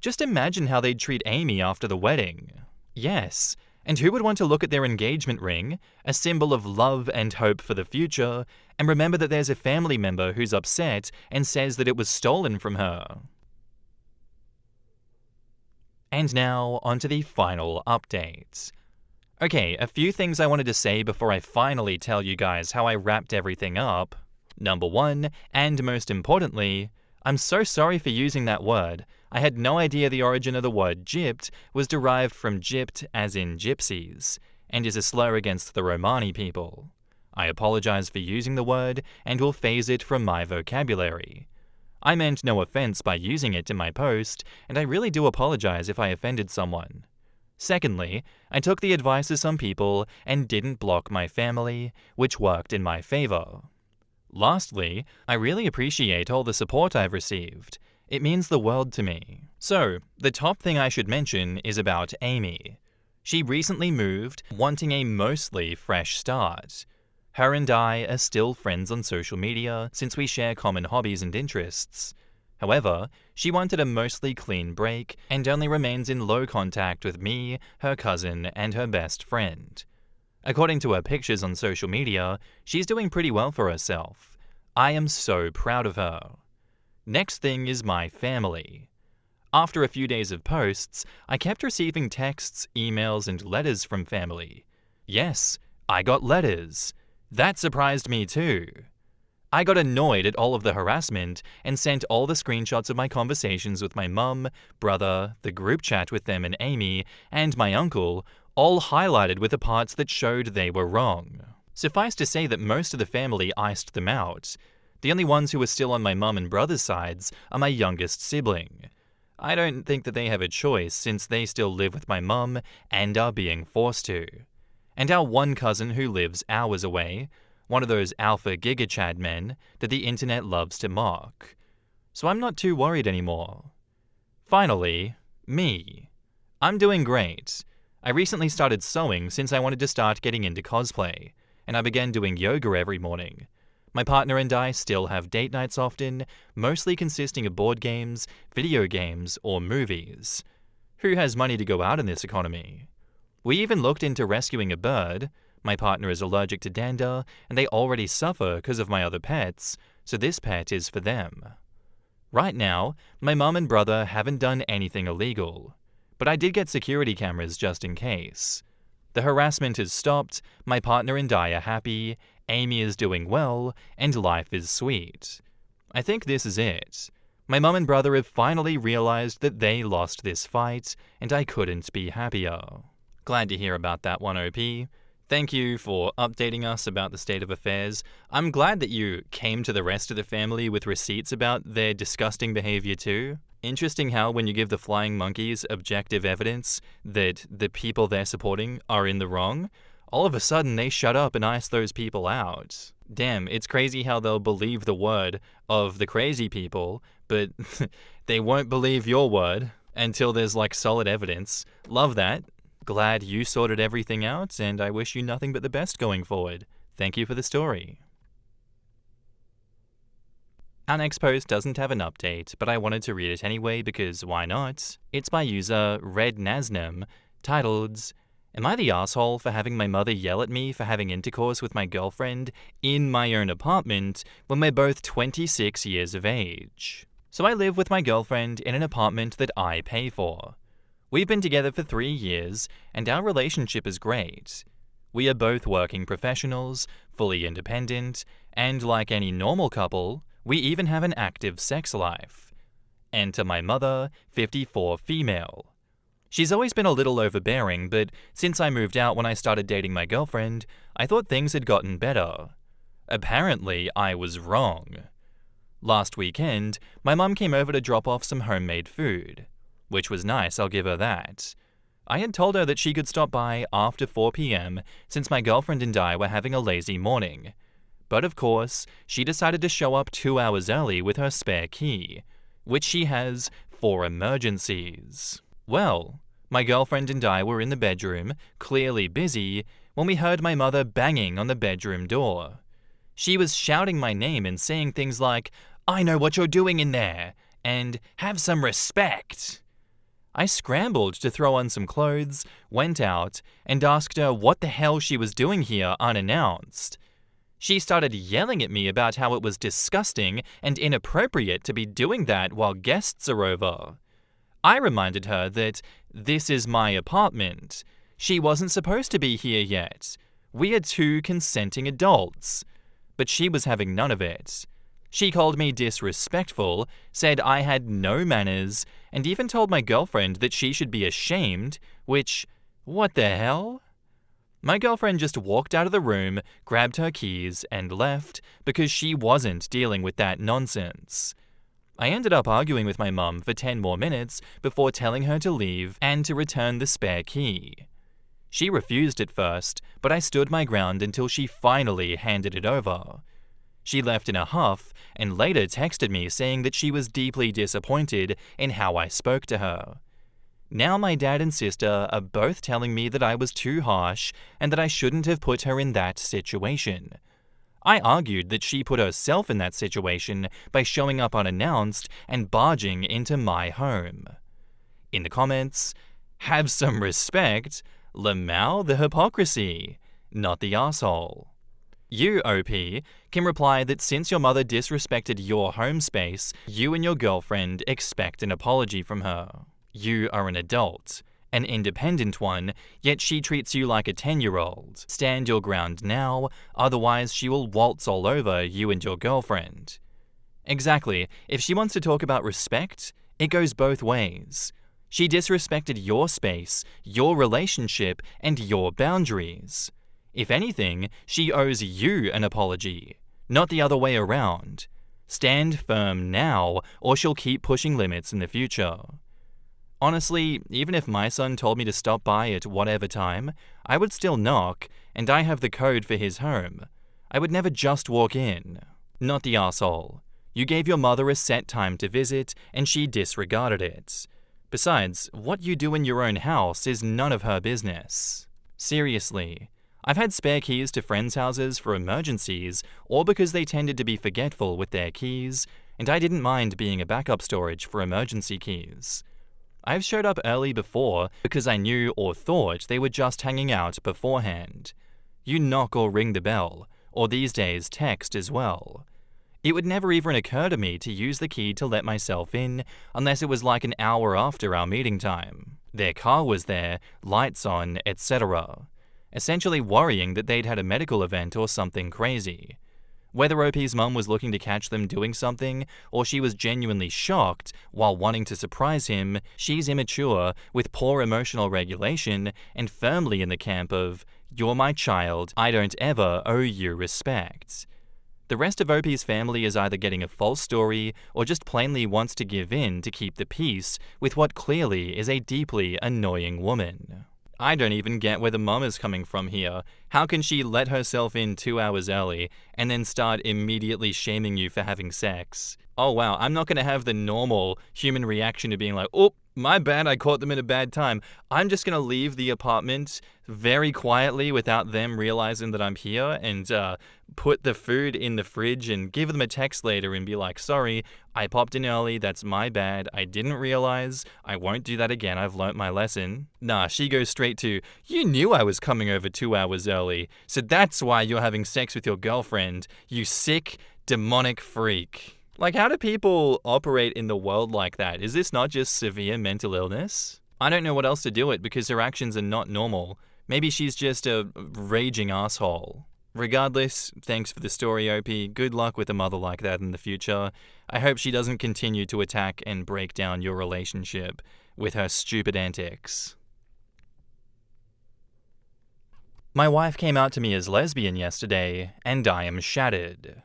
just imagine how they'd treat Amy after the wedding. Yes. And who would want to look at their engagement ring, a symbol of love and hope for the future, and remember that there's a family member who's upset and says that it was stolen from her? And now, onto the final update. Okay, a few things I wanted to say before I finally tell you guys how I wrapped everything up. Number 1, and most importantly, I'm so sorry for using that word. I had no idea the origin of the word gypped was derived from gypped as in gypsies, and is a slur against the Romani people. I apologize for using the word and will phase it from my vocabulary. I meant no offense by using it in my post, and I really do apologize if I offended someone. Secondly, I took the advice of some people and didn't block my family, which worked in my favor. Lastly, I really appreciate all the support I've received. It means the world to me. So, the top thing I should mention is about Amy. She recently moved, wanting a mostly fresh start. Her and I are still friends on social media since we share common hobbies and interests. However, she wanted a mostly clean break and only remains in low contact with me, her cousin, and her best friend. According to her pictures on social media, she's doing pretty well for herself. I am so proud of her. Next thing is my family. After a few days of posts, I kept receiving texts, emails, and letters from family. Yes, I got letters. That surprised me too. I got annoyed at all of the harassment and sent all the screenshots of my conversations with my mum, brother, the group chat with them and Amy, and my uncle, all highlighted with the parts that showed they were wrong. Suffice to say that most of the family iced them out. The only ones who are still on my mum and brother's sides are my youngest sibling. I don't think that they have a choice since they still live with my mum and are being forced to. And our one cousin who lives hours away, one of those alpha giga-chad men that the internet loves to mock. So I'm not too worried anymore. Finally, me. I'm doing great. I recently started sewing since I wanted to start getting into cosplay, and I began doing yoga every morning. My partner and I still have date nights often, mostly consisting of board games, video games, or movies. Who has money to go out in this economy? We even looked into rescuing a bird. My partner is allergic to dander, and they already suffer because of my other pets, so this pet is for them. Right now, my mum and brother haven't done anything illegal, but I did get security cameras just in case. The harassment has stopped, my partner and I are happy, Amy is doing well, and life is sweet. I think this is it. My mum and brother have finally realized that they lost this fight, and I couldn't be happier. Glad to hear about that one, OP. Thank you for updating us about the state of affairs. I'm glad that you came to the rest of the family with receipts about their disgusting behavior too. Interesting how when you give the flying monkeys objective evidence that the people they're supporting are in the wrong, all of a sudden they shut up and ice those people out. Damn, it's crazy how they'll believe the word of the crazy people, but they won't believe your word until there's like solid evidence. Love that. Glad you sorted everything out, and I wish you nothing but the best going forward. Thank you for the story. Our next post doesn't have an update, but I wanted to read it anyway because why not? It's by user Red Nasnam, titled, "Am I the asshole for having my mother yell at me for having intercourse with my girlfriend in my own apartment when we're both 26 years of age? So I live with my girlfriend in an apartment that I pay for. We've been together for 3 years, and our relationship is great. We are both working professionals, fully independent, and like any normal couple, we even have an active sex life. Enter my mother, 54 female. She's always been a little overbearing, but since I moved out when I started dating my girlfriend, I thought things had gotten better. Apparently, I was wrong. Last weekend, my mum came over to drop off some homemade food. Which was nice, I'll give her that. I had told her that she could stop by after 4 p.m. since my girlfriend and I were having a lazy morning. But of course, she decided to show up 2 hours early with her spare key, which she has for emergencies. Well, my girlfriend and I were in the bedroom, clearly busy, when we heard my mother banging on the bedroom door. She was shouting my name and saying things like, "I know what you're doing in there," and "have some respect." I scrambled to throw on some clothes, went out, and asked her what the hell she was doing here unannounced. She started yelling at me about how it was disgusting and inappropriate to be doing that while guests are over. I reminded her that this is my apartment. She wasn't supposed to be here yet. We are 2 consenting adults. But she was having none of it. She called me disrespectful, said I had no manners, and even told my girlfriend that she should be ashamed, which, what the hell? My girlfriend just walked out of the room, grabbed her keys, and left because she wasn't dealing with that nonsense. I ended up arguing with my mum for 10 more minutes before telling her to leave and to return the spare key. She refused at first, but I stood my ground until she finally handed it over. She left in a huff and later texted me saying that she was deeply disappointed in how I spoke to her. Now my dad and sister are both telling me that I was too harsh and that I shouldn't have put her in that situation. I argued that she put herself in that situation by showing up unannounced and barging into my home. In the comments, have some respect, Lamau the hypocrisy, not the asshole. You, OP, can reply that since your mother disrespected your home space, you and your girlfriend expect an apology from her. You are an adult, an independent one, yet she treats you like a 10-year-old. Stand your ground now, otherwise she will waltz all over you and your girlfriend. Exactly, if she wants to talk about respect, it goes both ways. She disrespected your space, your relationship, and your boundaries. If anything, she owes you an apology, not the other way around. Stand firm now, or she'll keep pushing limits in the future. Honestly, even if my son told me to stop by at whatever time, I would still knock, and I have the code for his home. I would never just walk in. Not the arsehole. You gave your mother a set time to visit, and she disregarded it. Besides, what you do in your own house is none of her business. Seriously. I've had spare keys to friends' houses for emergencies, or because they tended to be forgetful with their keys, and I didn't mind being a backup storage for emergency keys. I've showed up early before because I knew or thought they were just hanging out beforehand. You knock or ring the bell, or these days text as well. It would never even occur to me to use the key to let myself in unless it was like an hour after our meeting time. Their car was there, lights on, etc. Essentially worrying that they'd had a medical event or something crazy. Whether OP's mum was looking to catch them doing something, or she was genuinely shocked while wanting to surprise him, she's immature, with poor emotional regulation, and firmly in the camp of, "You're my child, I don't ever owe you respect." The rest of OP's family is either getting a false story, or just plainly wants to give in to keep the peace with what clearly is a deeply annoying woman. I don't even get where the mum is coming from here. How can she let herself in 2 hours early and then start immediately shaming you for having sex? Oh wow, I'm not going to have the normal human reaction to being like, "Oh, my bad, I caught them at a bad time." I'm just going to leave the apartment very quietly without them realizing that I'm here and put the food in the fridge and give them a text later and be like, "Sorry, I popped in early, that's my bad, I didn't realize, I won't do that again, I've learnt my lesson." Nah, she goes straight to, "You knew I was coming over 2 hours early, so that's why you're having sex with your girlfriend, you sick, demonic freak." Like, how do people operate in the world like that? Is this not just severe mental illness? I don't know what else to do it because her actions are not normal. Maybe she's just a raging asshole. Regardless, thanks for the story, OP. Good luck with a mother like that in the future. I hope she doesn't continue to attack and break down your relationship with her stupid antics. My wife came out to me as lesbian yesterday, and I am shattered.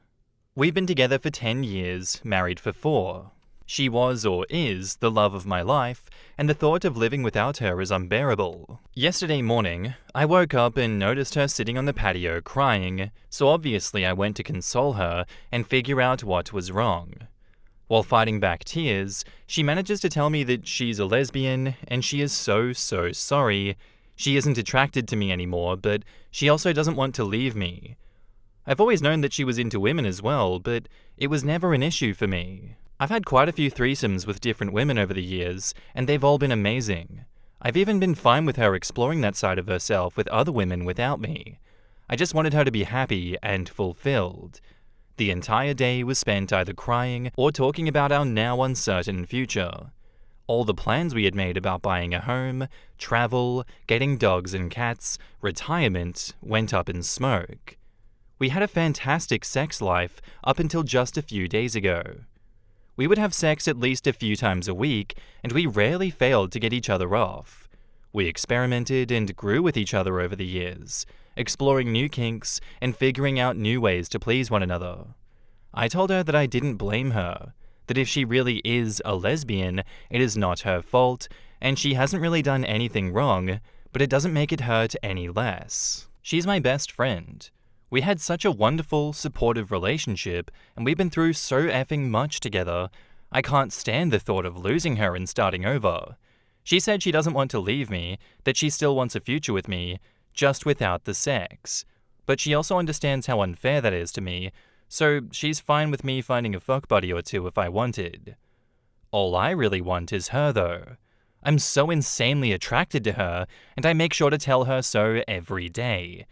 We've been together for 10 years, married for 4. She was or is the love of my life, and the thought of living without her is unbearable. Yesterday morning, I woke up and noticed her sitting on the patio crying, so obviously I went to console her and figure out what was wrong. While fighting back tears, she manages to tell me that she's a lesbian and she is so sorry. She isn't attracted to me anymore, but she also doesn't want to leave me. I've always known that she was into women as well, but it was never an issue for me. I've had quite a few threesomes with different women over the years, and they've all been amazing. I've even been fine with her exploring that side of herself with other women without me. I just wanted her to be happy and fulfilled. The entire day was spent either crying or talking about our now uncertain future. All the plans we had made about buying a home, travel, getting dogs and cats, retirement, went up in smoke. We had a fantastic sex life up until just a few days ago. We would have sex at least a few times a week, and we rarely failed to get each other off. We experimented and grew with each other over the years, exploring new kinks and figuring out new ways to please one another. I told her that I didn't blame her, that if she really is a lesbian, it is not her fault, and she hasn't really done anything wrong, but it doesn't make it hurt any less. She's my best friend. We had such a wonderful, supportive relationship, and we've been through so effing much together. I can't stand the thought of losing her and starting over. She said she doesn't want to leave me, that she still wants a future with me, just without the sex. But she also understands how unfair that is to me, so she's fine with me finding a fuck buddy or two if I wanted. All I really want is her though. I'm so insanely attracted to her, and I make sure to tell her so every day.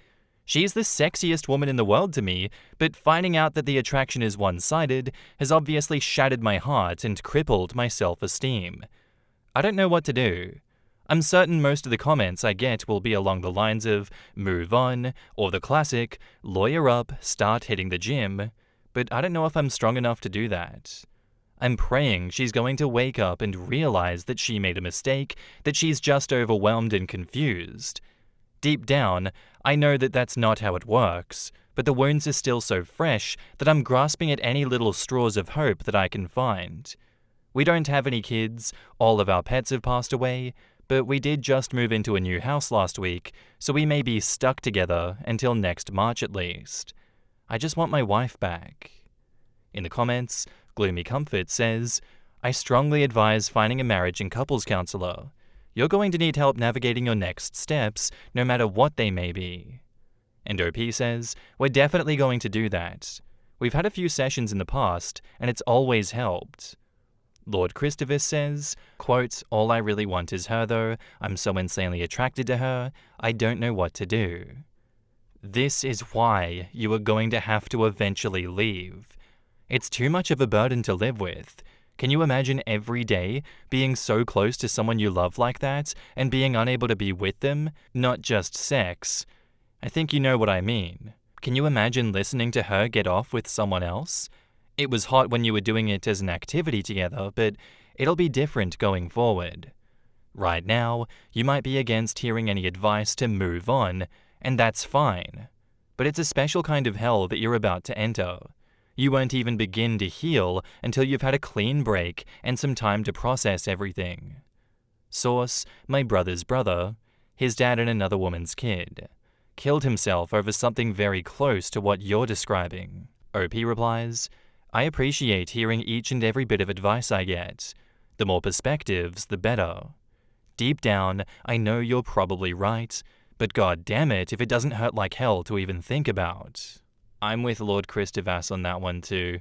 She's the sexiest woman in the world to me, but finding out that the attraction is one-sided has obviously shattered my heart and crippled my self-esteem. I don't know what to do. I'm certain most of the comments I get will be along the lines of move on, or the classic lawyer up, start hitting the gym, but I don't know if I'm strong enough to do that. I'm praying she's going to wake up and realize that she made a mistake, that she's just overwhelmed and confused. Deep down, I know that that's not how it works, but the wounds are still so fresh that I'm grasping at any little straws of hope that I can find. We don't have any kids, all of our pets have passed away, but we did just move into a new house last week, so we may be stuck together until next March at least. I just want my wife back. In the comments, Gloomy Comfort says, I strongly advise finding a marriage and couples counselor. You're going to need help navigating your next steps, no matter what they may be. And OP says, we're definitely going to do that. We've had a few sessions in the past, and it's always helped. Lord Christopher says, quote, all I really want is her though, I'm so insanely attracted to her, I don't know what to do. This is why you are going to have to eventually leave. It's too much of a burden to live with. Can you imagine every day being so close to someone you love like that and being unable to be with them, not just sex? I think you know what I mean. Can you imagine listening to her get off with someone else? It was hot when you were doing it as an activity together, but it'll be different going forward. Right now, you might be against hearing any advice to move on, and that's fine. But it's a special kind of hell that you're about to enter. You won't even begin to heal until you've had a clean break and some time to process everything. Source, my brother's brother, his dad and another woman's kid, killed himself over something very close to what you're describing. OP replies, I appreciate hearing each and every bit of advice I get. The more perspectives, the better. Deep down, I know you're probably right, but god damn it if it doesn't hurt like hell to even think about. I'm with Lord Christovas on that one too.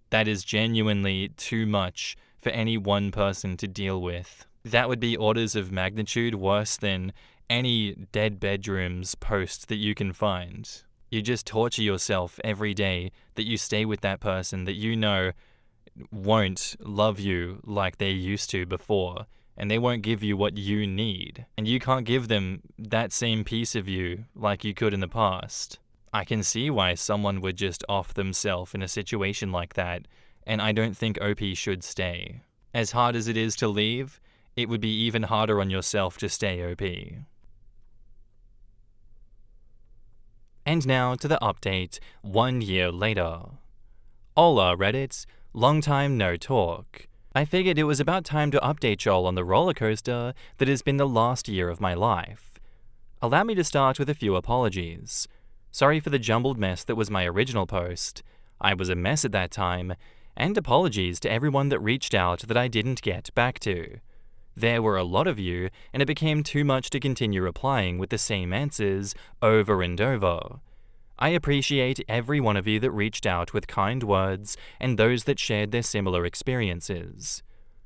That is genuinely too much for any one person to deal with. That would be orders of magnitude worse than any dead bedrooms post that you can find. You just torture yourself every day that you stay with that person that you know won't love you like they used to before, and they won't give you what you need, and you can't give them that same piece of you like you could in the past. I can see why someone would just off themselves in a situation like that, and I don't think OP should stay. As hard as it is to leave, it would be even harder on yourself to stay OP. And now to the update 1 year later. Hola Reddit, long time no talk. I figured it was about time to update y'all on the roller coaster that has been the last year of my life. Allow me to start with a few apologies. Sorry for the jumbled mess that was my original post. I was a mess at that time, and apologies to everyone that reached out that I didn't get back to. There were a lot of you, and it became too much to continue replying with the same answers over and over. I appreciate every one of you that reached out with kind words and those that shared their similar experiences.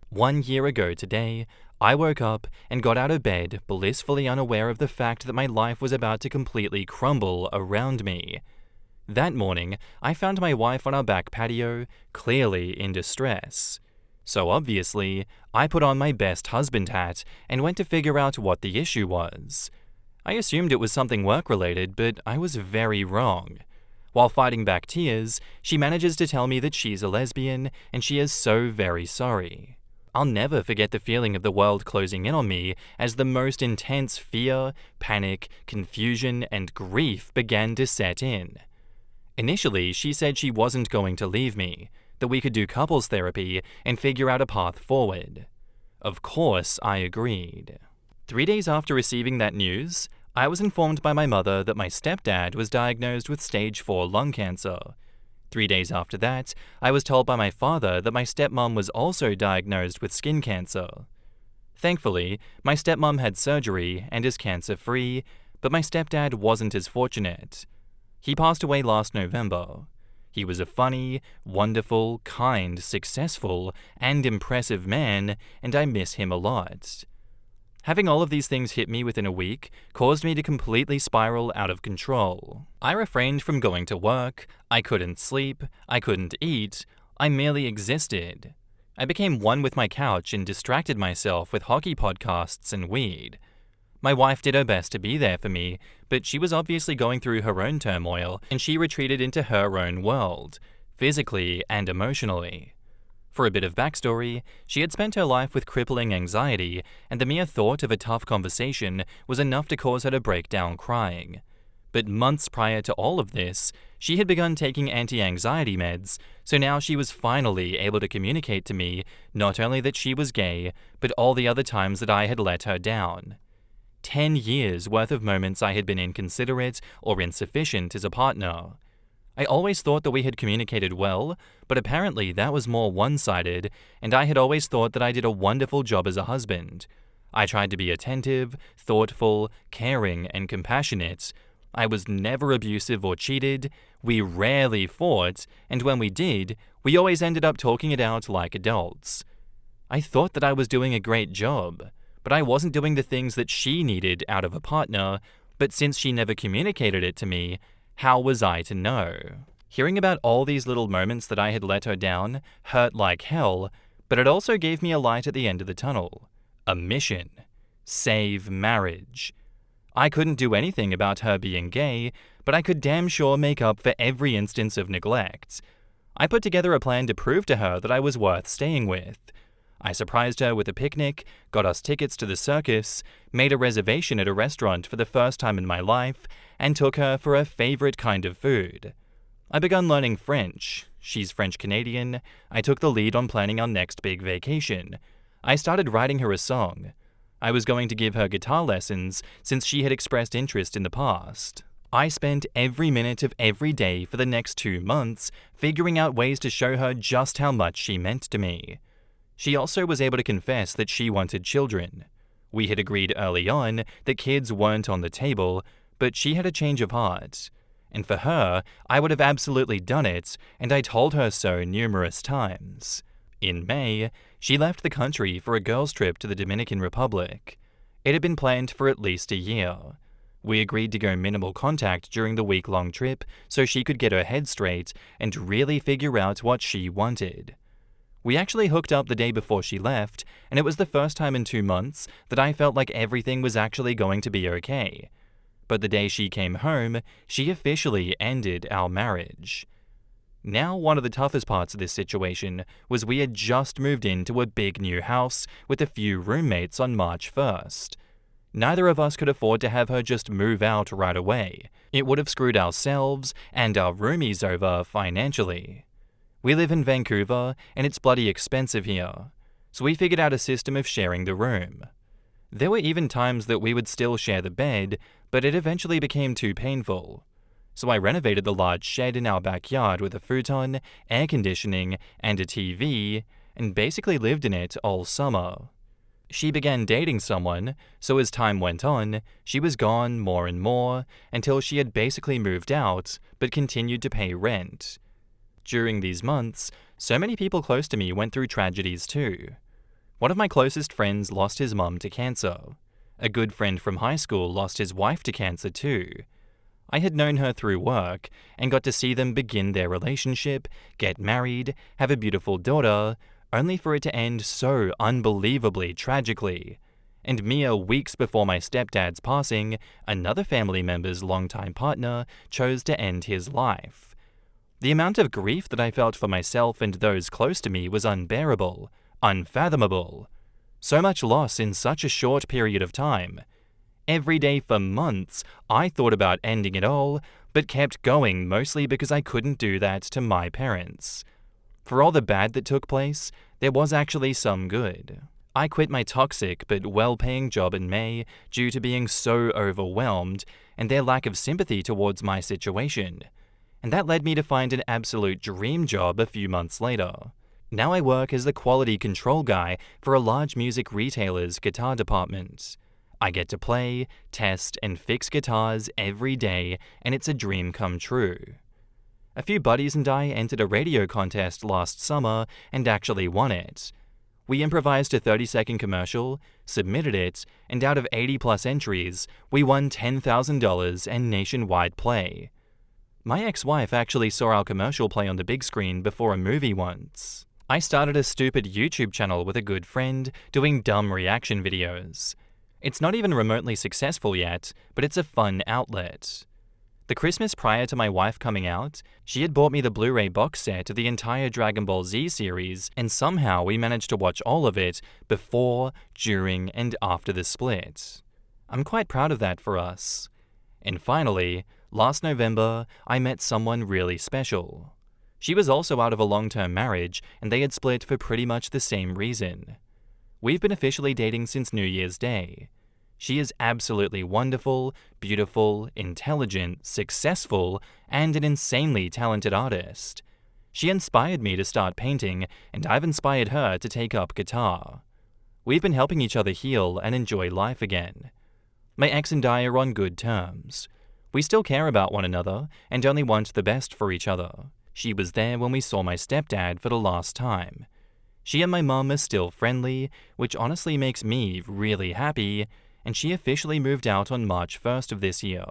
1 year ago today, I woke up and got out of bed blissfully unaware of the fact that my life was about to completely crumble around me. That morning, I found my wife on our back patio, clearly in distress. So obviously, I put on my best husband hat and went to figure out what the issue was. I assumed it was something work-related, but I was very wrong. While fighting back tears, she manages to tell me that she's a lesbian and she is so very sorry. I'll never forget the feeling of the world closing in on me as the most intense fear, panic, confusion, and grief began to set in. Initially, she said she wasn't going to leave me, that we could do couples therapy and figure out a path forward. Of course, I agreed. 3 days after receiving that news, I was informed by my mother that my stepdad was diagnosed with stage 4 lung cancer. 3 days after that, I was told by my father that my stepmom was also diagnosed with skin cancer. Thankfully, my stepmom had surgery and is cancer-free, but my stepdad wasn't as fortunate. He passed away last November. He was a funny, wonderful, kind, successful, and impressive man, and I miss him a lot. Having all of these things hit me within a week caused me to completely spiral out of control. I refrained from going to work, I couldn't sleep, I couldn't eat, I merely existed. I became one with my couch and distracted myself with hockey podcasts and weed. My wife did her best to be there for me, but she was obviously going through her own turmoil, and she retreated into her own world, physically and emotionally. For a bit of backstory, she had spent her life with crippling anxiety, and the mere thought of a tough conversation was enough to cause her to break down crying. But months prior to all of this, she had begun taking anti-anxiety meds, so now she was finally able to communicate to me not only that she was gay, but all the other times that I had let her down. 10 years worth of moments I had been inconsiderate or insufficient as a partner. I always thought that we had communicated well, but apparently that was more one-sided, and I had always thought that I did a wonderful job as a husband. I tried to be attentive, thoughtful, caring, and compassionate. I was never abusive or cheated, we rarely fought, and when we did, we always ended up talking it out like adults. I thought that I was doing a great job, but I wasn't doing the things that she needed out of a partner, but since she never communicated it to me, how was I to know? Hearing about all these little moments that I had let her down hurt like hell, but it also gave me a light at the end of the tunnel. A mission. Save marriage. I couldn't do anything about her being gay, but I could damn sure make up for every instance of neglect. I put together a plan to prove to her that I was worth staying with. I surprised her with a picnic, got us tickets to the circus, made a reservation at a restaurant for the first time in my life, and took her for her favorite kind of food. I begun learning French. She's French-Canadian. I took the lead on planning our next big vacation. I started writing her a song. I was going to give her guitar lessons since she had expressed interest in the past. I spent every minute of every day for the next 2 months figuring out ways to show her just how much she meant to me. She also was able to confess that she wanted children. We had agreed early on that kids weren't on the table, but she had a change of heart. And for her, I would have absolutely done it, and I told her so numerous times. In May, she left the country for a girls' trip to the Dominican Republic. It had been planned for at least a year. We agreed to go minimal contact during the week-long trip so she could get her head straight and really figure out what she wanted. We actually hooked up the day before she left, and it was the first time in 2 months that I felt like everything was actually going to be okay. But the day she came home, she officially ended our marriage. Now, one of the toughest parts of this situation was we had just moved into a big new house with a few roommates on March 1st. Neither of us could afford to have her just move out right away. It would have screwed ourselves and our roomies over financially. We live in Vancouver, and it's bloody expensive here, so we figured out a system of sharing the room. There were even times that we would still share the bed, but it eventually became too painful. So I renovated the large shed in our backyard with a futon, air conditioning, and a TV, and basically lived in it all summer. She began dating someone, so as time went on, she was gone more and more, until she had basically moved out, but continued to pay rent. During these months, so many people close to me went through tragedies too. One of my closest friends lost his mum to cancer. A good friend from high school lost his wife to cancer too. I had known her through work and got to see them begin their relationship, get married, have a beautiful daughter, only for it to end so unbelievably tragically. And mere weeks before my stepdad's passing, another family member's longtime partner chose to end his life. The amount of grief that I felt for myself and those close to me was unbearable, unfathomable. So much loss in such a short period of time. Every day for months, I thought about ending it all, but kept going mostly because I couldn't do that to my parents. For all the bad that took place, there was actually some good. I quit my toxic but well-paying job in May due to being so overwhelmed and their lack of sympathy towards my situation. And that led me to find an absolute dream job a few months later. Now I work as the quality control guy for a large music retailer's guitar department. I get to play, test, and fix guitars every day, and it's a dream come true. A few buddies and I entered a radio contest last summer and actually won it. We improvised a 30-second commercial, submitted it, and out of 80+ entries, we won $10,000 and nationwide play. My ex-wife actually saw our commercial play on the big screen before a movie once. I started a stupid YouTube channel with a good friend doing dumb reaction videos. It's not even remotely successful yet, but it's a fun outlet. The Christmas prior to my wife coming out, she had bought me the Blu-ray box set of the entire Dragon Ball Z series, and somehow we managed to watch all of it before, during, and after the split. I'm quite proud of that for us. And finally, last November, I met someone really special. She was also out of a long-term marriage, and they had split for pretty much the same reason. We've been officially dating since New Year's Day. She is absolutely wonderful, beautiful, intelligent, successful, and an insanely talented artist. She inspired me to start painting, and I've inspired her to take up guitar. We've been helping each other heal and enjoy life again. My ex and I are on good terms. We still care about one another and only want the best for each other. She was there when we saw my stepdad for the last time. She and my mum are still friendly, which honestly makes me really happy, and she officially moved out on March 1st of this year.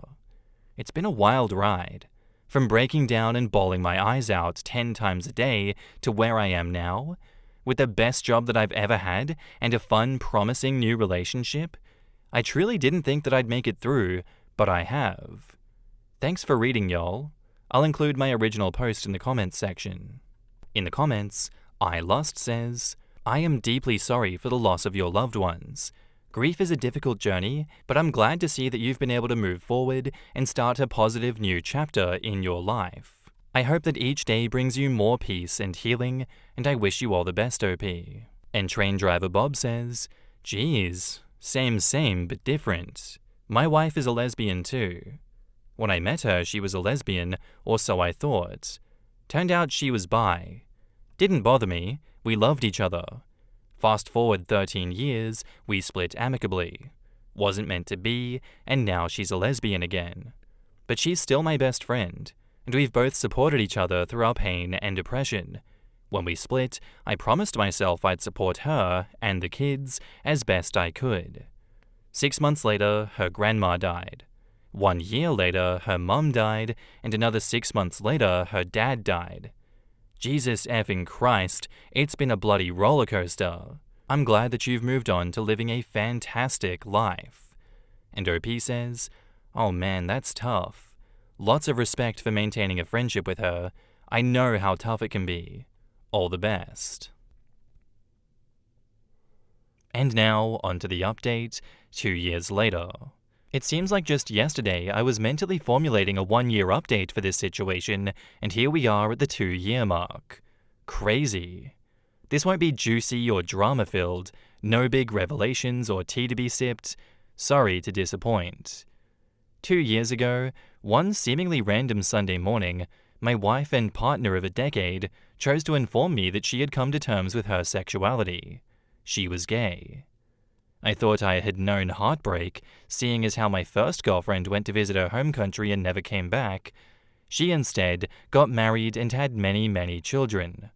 It's been a wild ride. From breaking down and bawling my eyes out 10 times a day to where I am now, with the best job that I've ever had and a fun, promising new relationship. I truly didn't think that I'd make it through, but I have. Thanks for reading, y'all. I'll include my original post in the comments section. In the comments, iLust says, I am deeply sorry for the loss of your loved ones. Grief is a difficult journey, but I'm glad to see that you've been able to move forward and start a positive new chapter in your life. I hope that each day brings you more peace and healing, and I wish you all the best, OP. And Train Driver Bob says, geez, same but different. My wife is a lesbian too. When I met her, she was a lesbian, or so I thought. Turned out she was bi. Didn't bother me, we loved each other. Fast forward 13 years, we split amicably. Wasn't meant to be, and now she's a lesbian again. But she's still my best friend, and we've both supported each other through our pain and depression. When we split, I promised myself I'd support her and the kids as best I could. 6 months later, her grandma died. 1 year later, her mum died, and another 6 months later, her dad died. Jesus effing Christ, it's been a bloody roller coaster. I'm glad that you've moved on to living a fantastic life. And OP says, oh man, that's tough. Lots of respect for maintaining a friendship with her. I know how tough it can be. All the best. And now, onto the update, 2 years later. It seems like just yesterday I was mentally formulating a 1-year update for this situation, and here we are at the 2-year mark. Crazy. This won't be juicy or drama-filled, no big revelations or tea to be sipped. Sorry to disappoint. 2 years ago, one seemingly random Sunday morning, my wife and partner of a decade chose to inform me that she had come to terms with her sexuality. She was gay. I thought I had known heartbreak, seeing as how my first girlfriend went to visit her home country and never came back. She instead got married and had many children.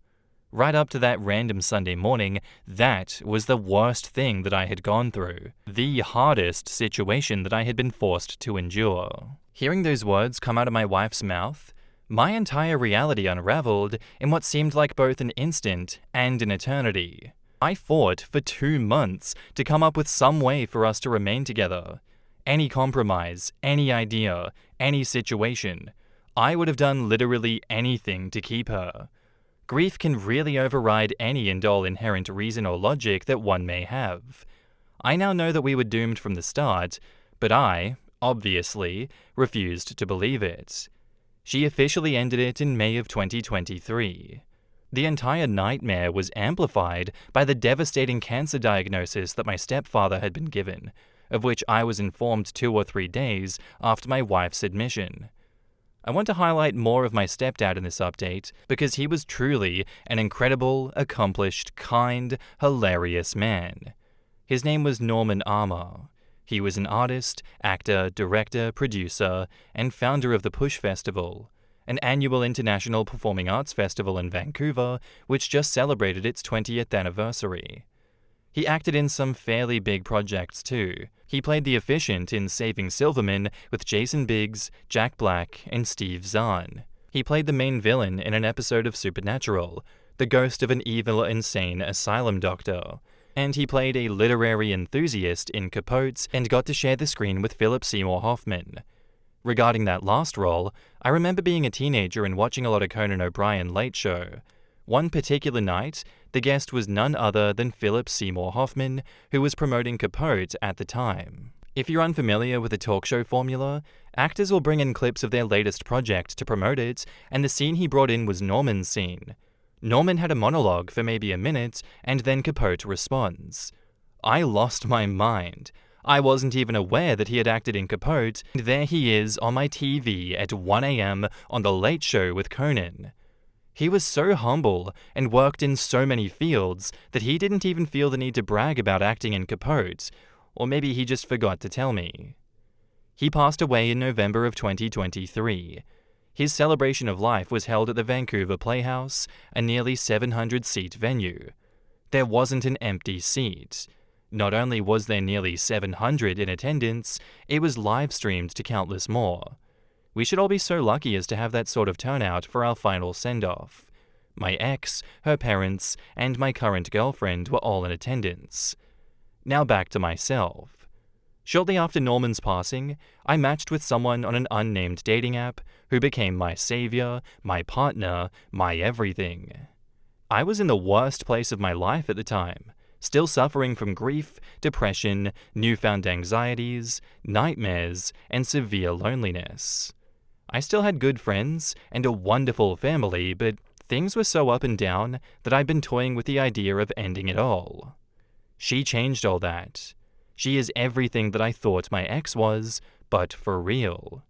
Right up to that random Sunday morning, that was the worst thing that I had gone through. The hardest situation that I had been forced to endure. Hearing those words come out of my wife's mouth, my entire reality unraveled in what seemed like both an instant and an eternity. I fought for 2 months to come up with some way for us to remain together. Any compromise, any idea, any situation. I would have done literally anything to keep her. Grief can really override any and all inherent reason or logic that one may have. I now know that we were doomed from the start, but I, obviously, refused to believe it. She officially ended it in May of 2023. The entire nightmare was amplified by the devastating cancer diagnosis that my stepfather had been given, of which I was informed 2 or 3 days after my wife's admission. I want to highlight more of my stepdad in this update because he was truly an incredible, accomplished, kind, hilarious man. His name was Norman Armour. He was an artist, actor, director, producer, and founder of the Push Festival, an annual international performing arts festival in Vancouver which just celebrated its 20th anniversary. He acted in some fairly big projects too. He played the Efficient in Saving Silverman with Jason Biggs, Jack Black, and Steve Zahn. He played the main villain in an episode of Supernatural, the ghost of an evil, insane asylum doctor. And he played a literary enthusiast in Capote and got to share the screen with Philip Seymour Hoffman. Regarding that last role, I remember being a teenager and watching a lot of Conan O'Brien Late Show. One particular night, the guest was none other than Philip Seymour Hoffman, who was promoting Capote at the time. If you're unfamiliar with the talk show formula, actors will bring in clips of their latest project to promote it, and the scene he brought in was Norman's scene. Norman had a monologue for maybe a minute, and then Capote responds. I lost my mind. I wasn't even aware that he had acted in Capote, and there he is on my TV at 1 a.m. on The Late Show with Conan. He was so humble and worked in so many fields that he didn't even feel the need to brag about acting in Capote, or maybe he just forgot to tell me. He passed away in November of 2023. His celebration of life was held at the Vancouver Playhouse, a nearly 700-seat venue. There wasn't an empty seat. Not only was there nearly 700 in attendance, it was live-streamed to countless more. We should all be so lucky as to have that sort of turnout for our final send-off. My ex, her parents, and my current girlfriend were all in attendance. Now back to myself. Shortly after Norman's passing, I matched with someone on an unnamed dating app who became my savior, my partner, my everything. I was in the worst place of my life at the time, still suffering from grief, depression, newfound anxieties, nightmares, and severe loneliness. I still had good friends and a wonderful family, but things were so up and down that I'd been toying with the idea of ending it all. She changed all that. She is everything that I thought my ex was, but for real.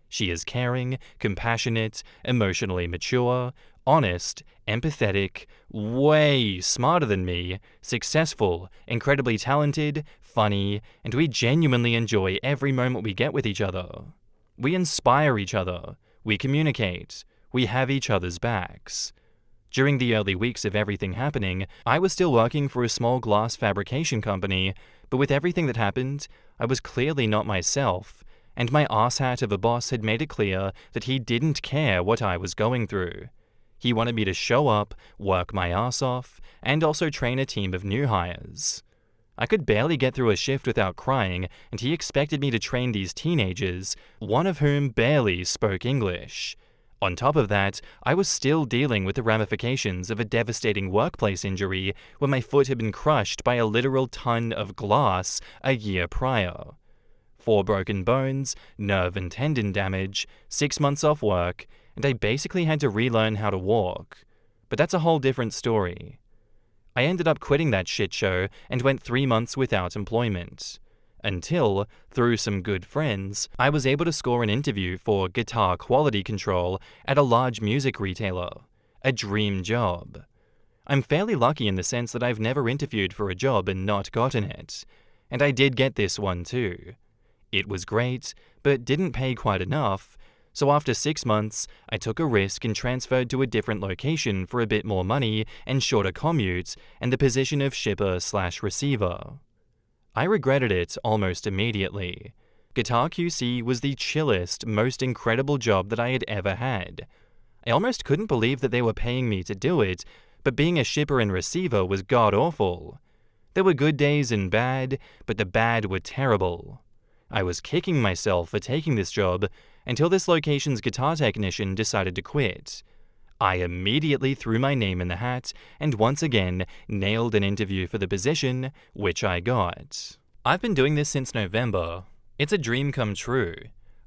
She is caring, compassionate, emotionally mature, honest, empathetic, way smarter than me, successful, incredibly talented, funny, and we genuinely enjoy every moment we get with each other. We inspire each other, we communicate, we have each other's backs. During the early weeks of everything happening, I was still working for a small glass fabrication company, but with everything that happened, I was clearly not myself, and my asshat of a boss had made it clear that he didn't care what I was going through. He wanted me to show up, work my ass off, and also train a team of new hires. I could barely get through a shift without crying, and he expected me to train these teenagers, one of whom barely spoke English. On top of that, I was still dealing with the ramifications of a devastating workplace injury where my foot had been crushed by a literal ton of glass a year prior. 4 broken bones, nerve and tendon damage, 6 months off work, and I basically had to relearn how to walk. But that's a whole different story. I ended up quitting that shit show and went 3 months without employment. Until, through some good friends, I was able to score an interview for guitar quality control at a large music retailer. A dream job. I'm fairly lucky in the sense that I've never interviewed for a job and not gotten it. And I did get this one too. It was great, but didn't pay quite enough, so after 6 months, I took a risk and transferred to a different location for a bit more money and shorter commute and the position of shipper/receiver. I regretted it almost immediately. Guitar QC was the chillest, most incredible job that I had ever had. I almost couldn't believe that they were paying me to do it, but being a shipper and receiver was god-awful. There were good days and bad, but the bad were terrible. I was kicking myself for taking this job until this location's guitar technician decided to quit. I immediately threw my name in the hat and once again nailed an interview for the position, which I got. I've been doing this since November. It's a dream come true.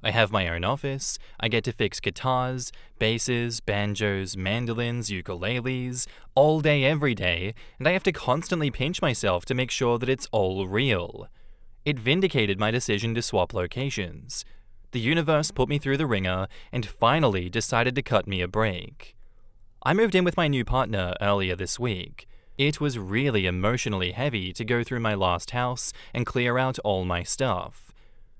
I have my own office, I get to fix guitars, basses, banjos, mandolins, ukuleles, all day every day, and I have to constantly pinch myself to make sure that it's all real. It vindicated my decision to swap locations. The universe put me through the ringer and finally decided to cut me a break. I moved in with my new partner earlier this week. It was really emotionally heavy to go through my last house and clear out all my stuff.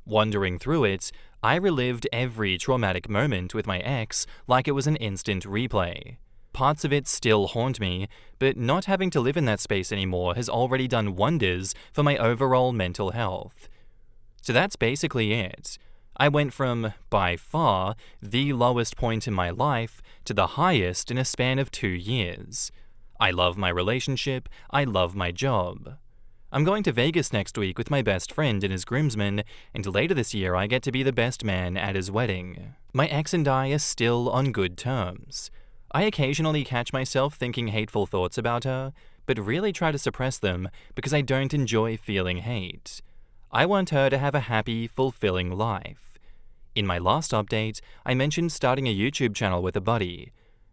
Wandering through it, I relived every traumatic moment with my ex like it was an instant replay. Parts of it still haunt me, but not having to live in that space anymore has already done wonders for my overall mental health. So that's basically it. I went from, by far, the lowest point in my life to the highest in a span of 2 years. I love my relationship, I love my job. I'm going to Vegas next week with my best friend and his groomsmen, and later this year I get to be the best man at his wedding. My ex and I are still on good terms. I occasionally catch myself thinking hateful thoughts about her, but really try to suppress them because I don't enjoy feeling hate. I want her to have a happy, fulfilling life. In my last update, I mentioned starting a YouTube channel with a buddy.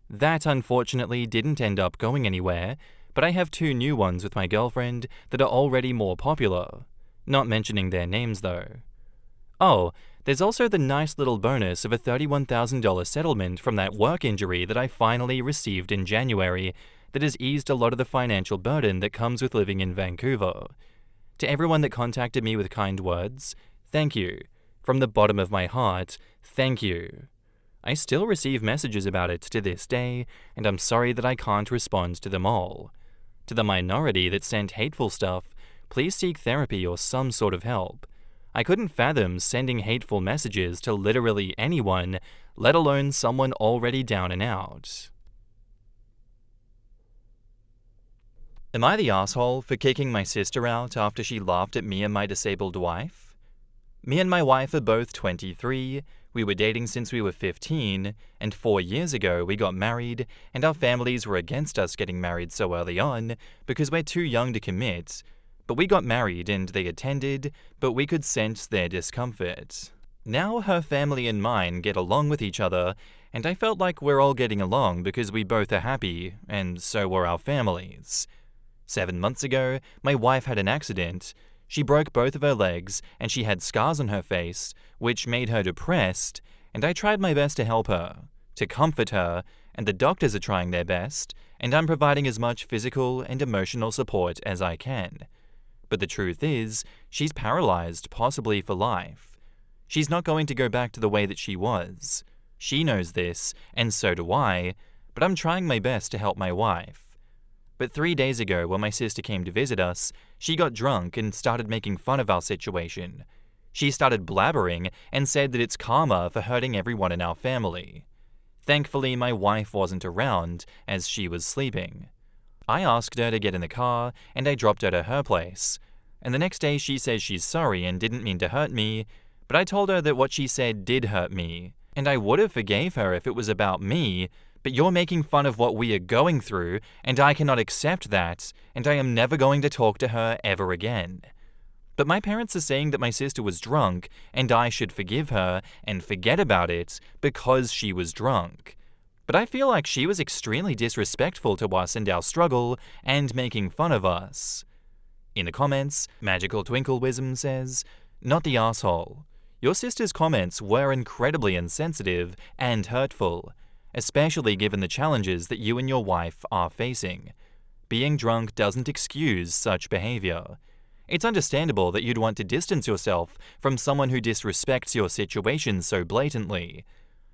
That unfortunately didn't end up going anywhere, but I have 2 new ones with my girlfriend that are already more popular. Not mentioning their names though. Oh, there's also the nice little bonus of a $31,000 settlement from that work injury that I finally received in January that has eased a lot of the financial burden that comes with living in Vancouver. To everyone that contacted me with kind words, thank you. From the bottom of my heart, thank you. I still receive messages about it to this day, and I'm sorry that I can't respond to them all. To the minority that sent hateful stuff, please seek therapy or some sort of help. I couldn't fathom sending hateful messages to literally anyone, let alone someone already down and out. Am I the asshole for kicking my sister out after she laughed at me and my disabled wife? Me and my wife are both 23, we were dating since we were 15, and 4 years ago we got married, and our families were against us getting married so early on because we're too young to commit. But we got married and they attended, but we could sense their discomfort. Now her family and mine get along with each other, and I felt like we're all getting along because we both are happy, and so were our families. 7 months ago, my wife had an accident. She broke both of her legs, and she had scars on her face, which made her depressed, and I tried my best to help her, to comfort her, and the doctors are trying their best, and I'm providing as much physical and emotional support as I can. But the truth is, she's paralyzed, possibly for life. She's not going to go back to the way that she was. She knows this, and so do I, but I'm trying my best to help my wife. But 3 days ago, when my sister came to visit us, she got drunk and started making fun of our situation. She started blabbering and said that it's karma for hurting everyone in our family. Thankfully, my wife wasn't around, as she was sleeping. I asked her to get in the car, and I dropped her to her place. And the next day she says she's sorry and didn't mean to hurt me, but I told her that what she said did hurt me, and I would have forgave her if it was about me, but you're making fun of what we are going through, and I cannot accept that, and I am never going to talk to her ever again. But my parents are saying that my sister was drunk, and I should forgive her and forget about it because she was drunk. But I feel like she was extremely disrespectful to us and our struggle, and making fun of us. In the comments, Magical Twinklewism says, "Not the asshole. Your sister's comments were incredibly insensitive and hurtful, especially given the challenges that you and your wife are facing. Being drunk doesn't excuse such behavior. It's understandable that you'd want to distance yourself from someone who disrespects your situation so blatantly.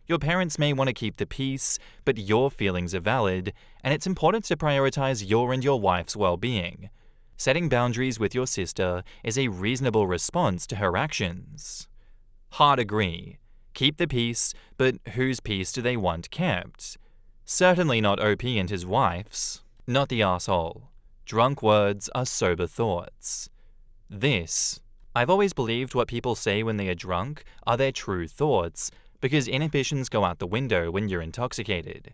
Your parents may want to keep the peace, but your feelings are valid, and it's important to prioritize your and your wife's well-being. Setting boundaries with your sister is a reasonable response to her actions." Hard agree. Keep the peace, but whose peace do they want kept? Certainly not OP and his wife's. Not the asshole. Drunk words are sober thoughts. I've always believed what people say when they are drunk are their true thoughts, because inhibitions go out the window when you're intoxicated.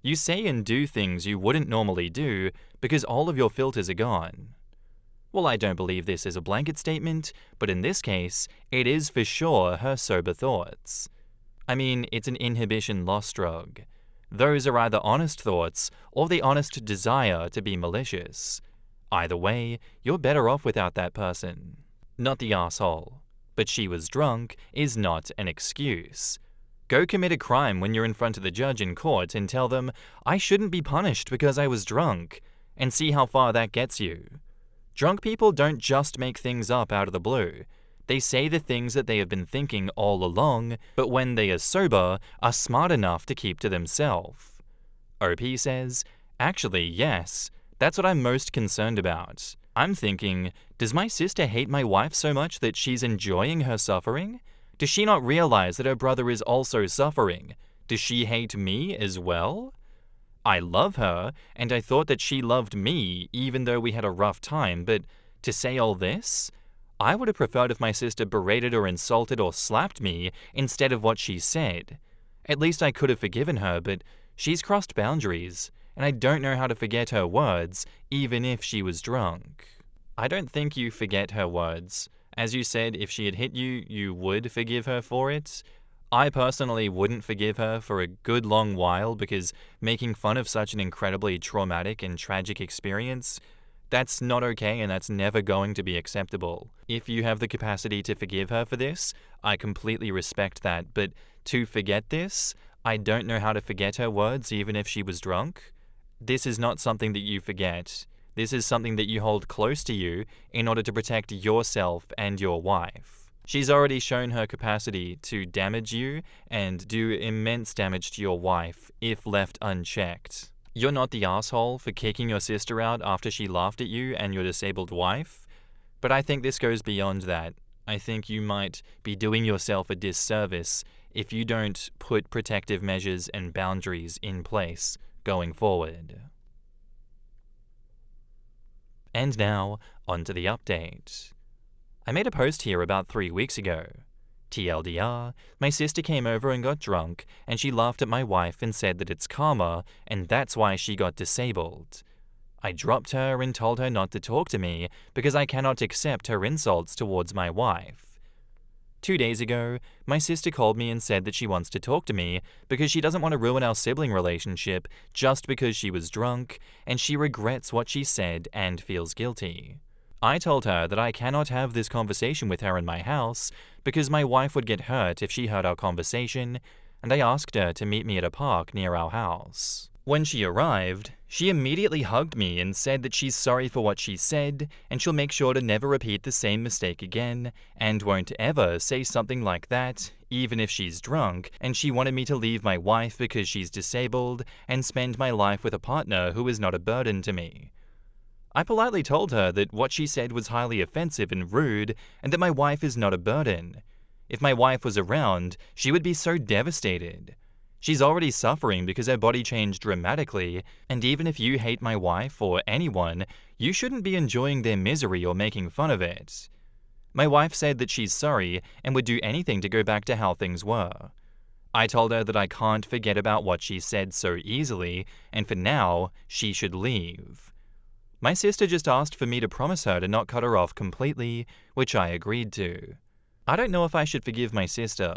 You say and do things you wouldn't normally do because all of your filters are gone. Well, I don't believe this is a blanket statement, but in this case, it is for sure her sober thoughts. I mean, it's an inhibition loss drug. Those are either honest thoughts or the honest desire to be malicious. Either way, you're better off without that person. Not the asshole. but she was drunk is not an excuse. Go commit a crime when you're in front of the judge in court and tell them, "I shouldn't be punished because I was drunk," and see how far that gets you. Drunk people don't just make things up out of the blue. They say the things that they have been thinking all along, but when they are sober, are smart enough to keep to themselves. OP says, "Actually, yes. That's what I'm most concerned about. I'm thinking, does my sister hate my wife so much that she's enjoying her suffering? Does she not realize that her brother is also suffering? Does she hate me as well? I love her, and I thought that she loved me even though we had a rough time, but to say all this? I would have preferred if my sister berated or insulted or slapped me instead of what she said. At least I could have forgiven her, but she's crossed boundaries, and I don't know how to forget her words, even if she was drunk." I don't think you forget her words. As you said, if she had hit you, you would forgive her for it. I personally wouldn't forgive her for a good long while because making fun of such an incredibly traumatic and tragic experience, that's not okay and that's never going to be acceptable. If you have the capacity to forgive her for this, I completely respect that, but to forget this, I don't know how to forget her words even if she was drunk. This is not something that you forget. This is something that you hold close to you in order to protect yourself and your wife. She's already shown her capacity to damage you and do immense damage to your wife if left unchecked. You're not the asshole for kicking your sister out after she laughed at you and your disabled wife, but I think this goes beyond that. I think you might be doing yourself a disservice if you don't put protective measures and boundaries in place going forward. And now, on to the update. I made a post here about 3 weeks ago. TLDR, my sister came over and got drunk, and she laughed at my wife and said that it's karma, and that's why she got disabled. I dropped her and told her not to talk to me because I cannot accept her insults towards my wife. 2 days ago, my sister called me and said that she wants to talk to me because she doesn't want to ruin our sibling relationship just because she was drunk, and she regrets what she said and feels guilty. I told her that I cannot have this conversation with her in my house because my wife would get hurt if she heard our conversation, and I asked her to meet me at a park near our house. When she arrived, she immediately hugged me and said that she's sorry for what she said and she'll make sure to never repeat the same mistake again and won't ever say something like that, even if she's drunk, and she wanted me to leave my wife because she's disabled and spend my life with a partner who is not a burden to me. I politely told her that what she said was highly offensive and rude and that my wife is not a burden. If my wife was around, she would be so devastated. She's already suffering because her body changed dramatically, and even if you hate my wife or anyone, you shouldn't be enjoying their misery or making fun of it. My wife said that she's sorry and would do anything to go back to how things were. I told her that I can't forget about what she said so easily, and for now, she should leave. My sister just asked for me to promise her to not cut her off completely, which I agreed to. I don't know if I should forgive my sister.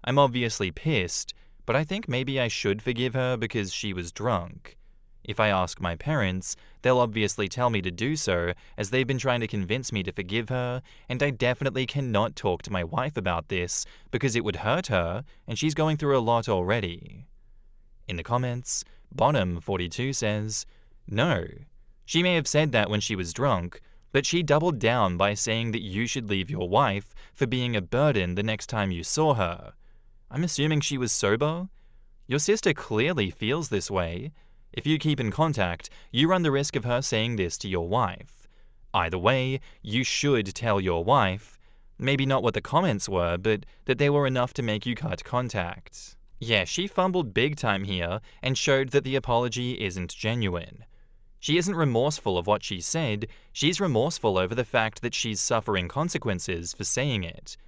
I'm obviously pissed, but I think maybe I should forgive her because she was drunk. If I ask my parents, they'll obviously tell me to do so as they've been trying to convince me to forgive her, and I definitely cannot talk to my wife about this because it would hurt her and she's going through a lot already. In the comments, Bonham42 says, "No. She may have said that when she was drunk, but she doubled down by saying that you should leave your wife for being a burden the next time you saw her. I'm assuming she was sober? Your sister clearly feels this way. If you keep in contact, you run the risk of her saying this to your wife. Either way, you should tell your wife. Maybe not what the comments were, but that they were enough to make you cut contact." Yeah, she fumbled big time here and showed that the apology isn't genuine. She isn't remorseful of what she said, she's remorseful over the fact that she's suffering consequences for saying it.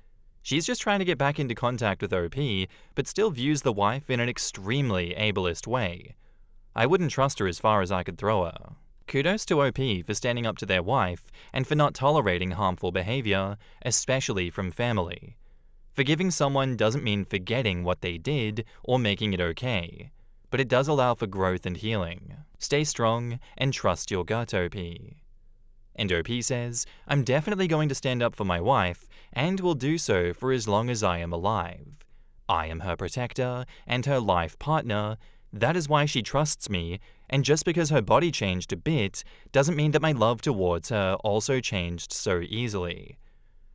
She's just trying to get back into contact with OP, but still views the wife in an extremely ableist way. I wouldn't trust her as far as I could throw her. Kudos to OP for standing up to their wife and for not tolerating harmful behavior, especially from family. Forgiving someone doesn't mean forgetting what they did or making it okay, but it does allow for growth and healing. Stay strong and trust your gut, OP. And OP says, I'm definitely going to stand up for my wife, and will do so for as long as I am alive. I am her protector and her life partner. That is why she trusts me, and just because her body changed a bit doesn't mean that my love towards her also changed so easily.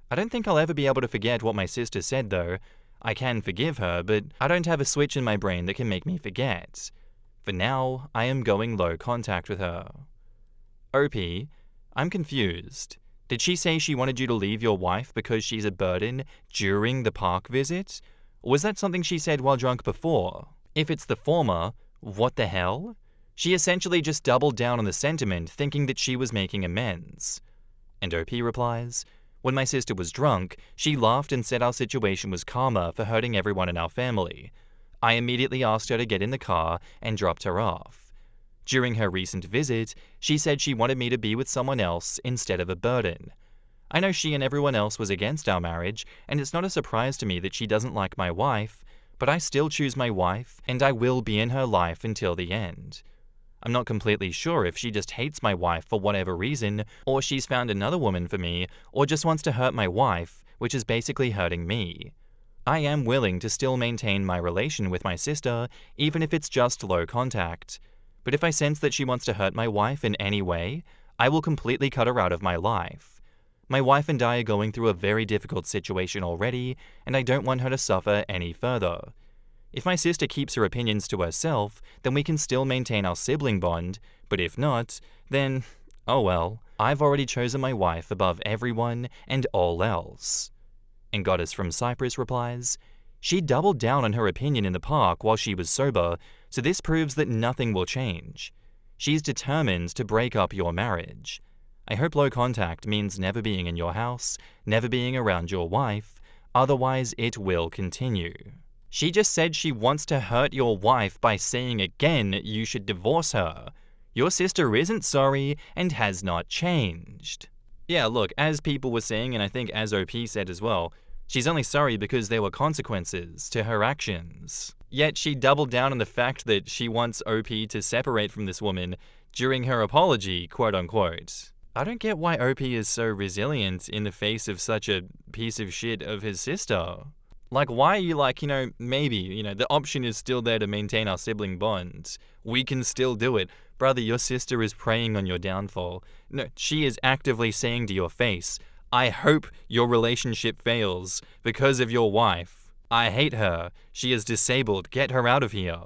I don't think I'll ever be able to forget what my sister said though. I can forgive her, but I don't have a switch in my brain that can make me forget. For now, I am going low contact with her. OP, I'm confused. Did she say she wanted you to leave your wife because she's a burden during the park visit? Or was that something she said while drunk before? If it's the former, what the hell? She essentially just doubled down on the sentiment, thinking that she was making amends. And OP replies, when my sister was drunk, she laughed and said our situation was karma for hurting everyone in our family. I immediately asked her to get in the car and dropped her off. During her recent visit, she said she wanted me to be with someone else instead of a burden. I know she and everyone else was against our marriage, and it's not a surprise to me that she doesn't like my wife, but I still choose my wife, and I will be in her life until the end. I'm not completely sure if she just hates my wife for whatever reason, or she's found another woman for me, or just wants to hurt my wife, which is basically hurting me. I am willing to still maintain my relation with my sister, even if it's just low contact. But if I sense that she wants to hurt my wife in any way, I will completely cut her out of my life. My wife and I are going through a very difficult situation already, and I don't want her to suffer any further. If my sister keeps her opinions to herself, then we can still maintain our sibling bond, but if not, then, oh well, I've already chosen my wife above everyone and all else. And Goddess from Cyprus replies, she doubled down on her opinion in the park while she was sober, so this proves that nothing will change. She's determined to break up your marriage. I hope low contact means never being in your house, never being around your wife, otherwise it will continue. She just said she wants to hurt your wife by saying again you should divorce her. Your sister isn't sorry and has not changed. Yeah, look, as people were saying, and I think as OP said as well, she's only sorry because there were consequences to her actions. Yet she doubled down on the fact that she wants OP to separate from this woman during her apology, quote unquote. I don't get why OP is so resilient in the face of such a piece of shit of his sister. Like, why are you like, maybe, the option is still there to maintain our sibling bond. We can still do it. Brother, your sister is preying on your downfall. No, she is actively saying to your face, I hope your relationship fails because of your wife. I hate her. She is disabled. Get her out of here.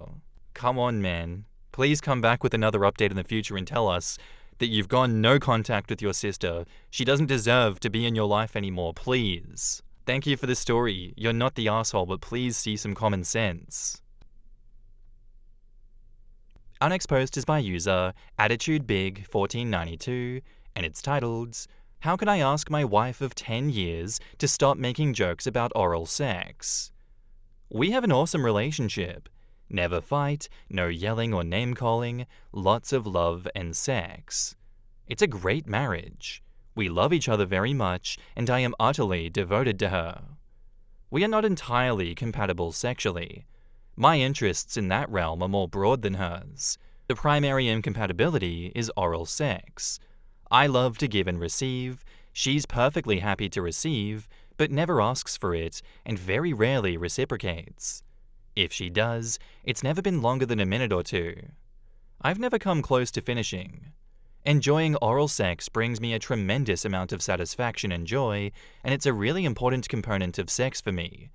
Come on, man. Please come back with another update in the future and tell us that you've gone no contact with your sister. She doesn't deserve to be in your life anymore, please. Thank you for the story. You're not the asshole, but please see some common sense. Our next post is by user AttitudeBig1492, and it's titled, How Can I Ask My Wife of 10 Years to Stop Making Jokes About Oral Sex? We have an awesome relationship. Never fight, no yelling or name-calling, lots of love and sex. It's a great marriage. We love each other very much, and I am utterly devoted to her. We are not entirely compatible sexually. My interests in that realm are more broad than hers. The primary incompatibility is oral sex. I love to give and receive. She's perfectly happy to receive, but never asks for it and very rarely reciprocates. If she does, it's never been longer than a minute or two. I've never come close to finishing. Enjoying oral sex brings me a tremendous amount of satisfaction and joy, and it's a really important component of sex for me.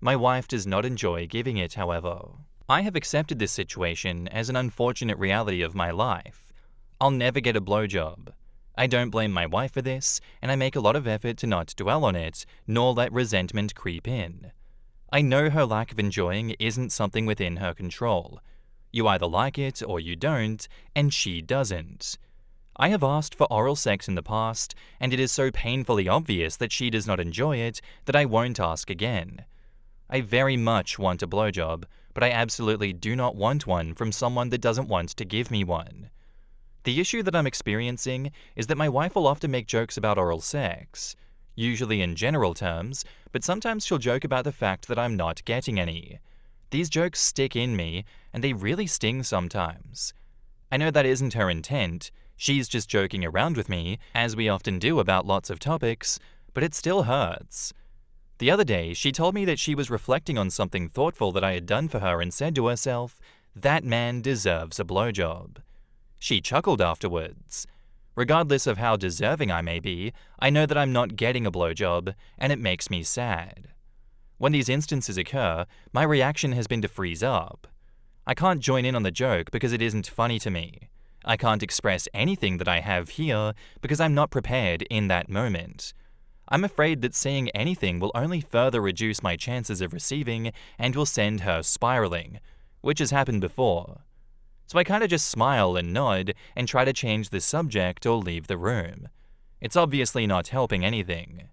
My wife does not enjoy giving it, however. I have accepted this situation as an unfortunate reality of my life. I'll never get a blowjob. I don't blame my wife for this, and I make a lot of effort to not dwell on it, nor let resentment creep in. I know her lack of enjoying isn't something within her control. You either like it or you don't, and she doesn't. I have asked for oral sex in the past, and it is so painfully obvious that she does not enjoy it that I won't ask again. I very much want a blowjob, but I absolutely do not want one from someone that doesn't want to give me one. The issue that I'm experiencing is that my wife will often make jokes about oral sex, usually in general terms, but sometimes she'll joke about the fact that I'm not getting any. These jokes stick in me, and they really sting sometimes. I know that isn't her intent. She's just joking around with me, as we often do about lots of topics, but it still hurts. The other day, she told me that she was reflecting on something thoughtful that I had done for her and said to herself, "That man deserves a blowjob." She chuckled afterwards. Regardless of how deserving I may be, I know that I'm not getting a blowjob, and it makes me sad. When these instances occur, my reaction has been to freeze up. I can't join in on the joke because it isn't funny to me. I can't express anything that I have here because I'm not prepared in that moment. I'm afraid that saying anything will only further reduce my chances of receiving and will send her spiraling, which has happened before. So I kinda just smile and nod and try to change the subject or leave the room. It's obviously not helping anything.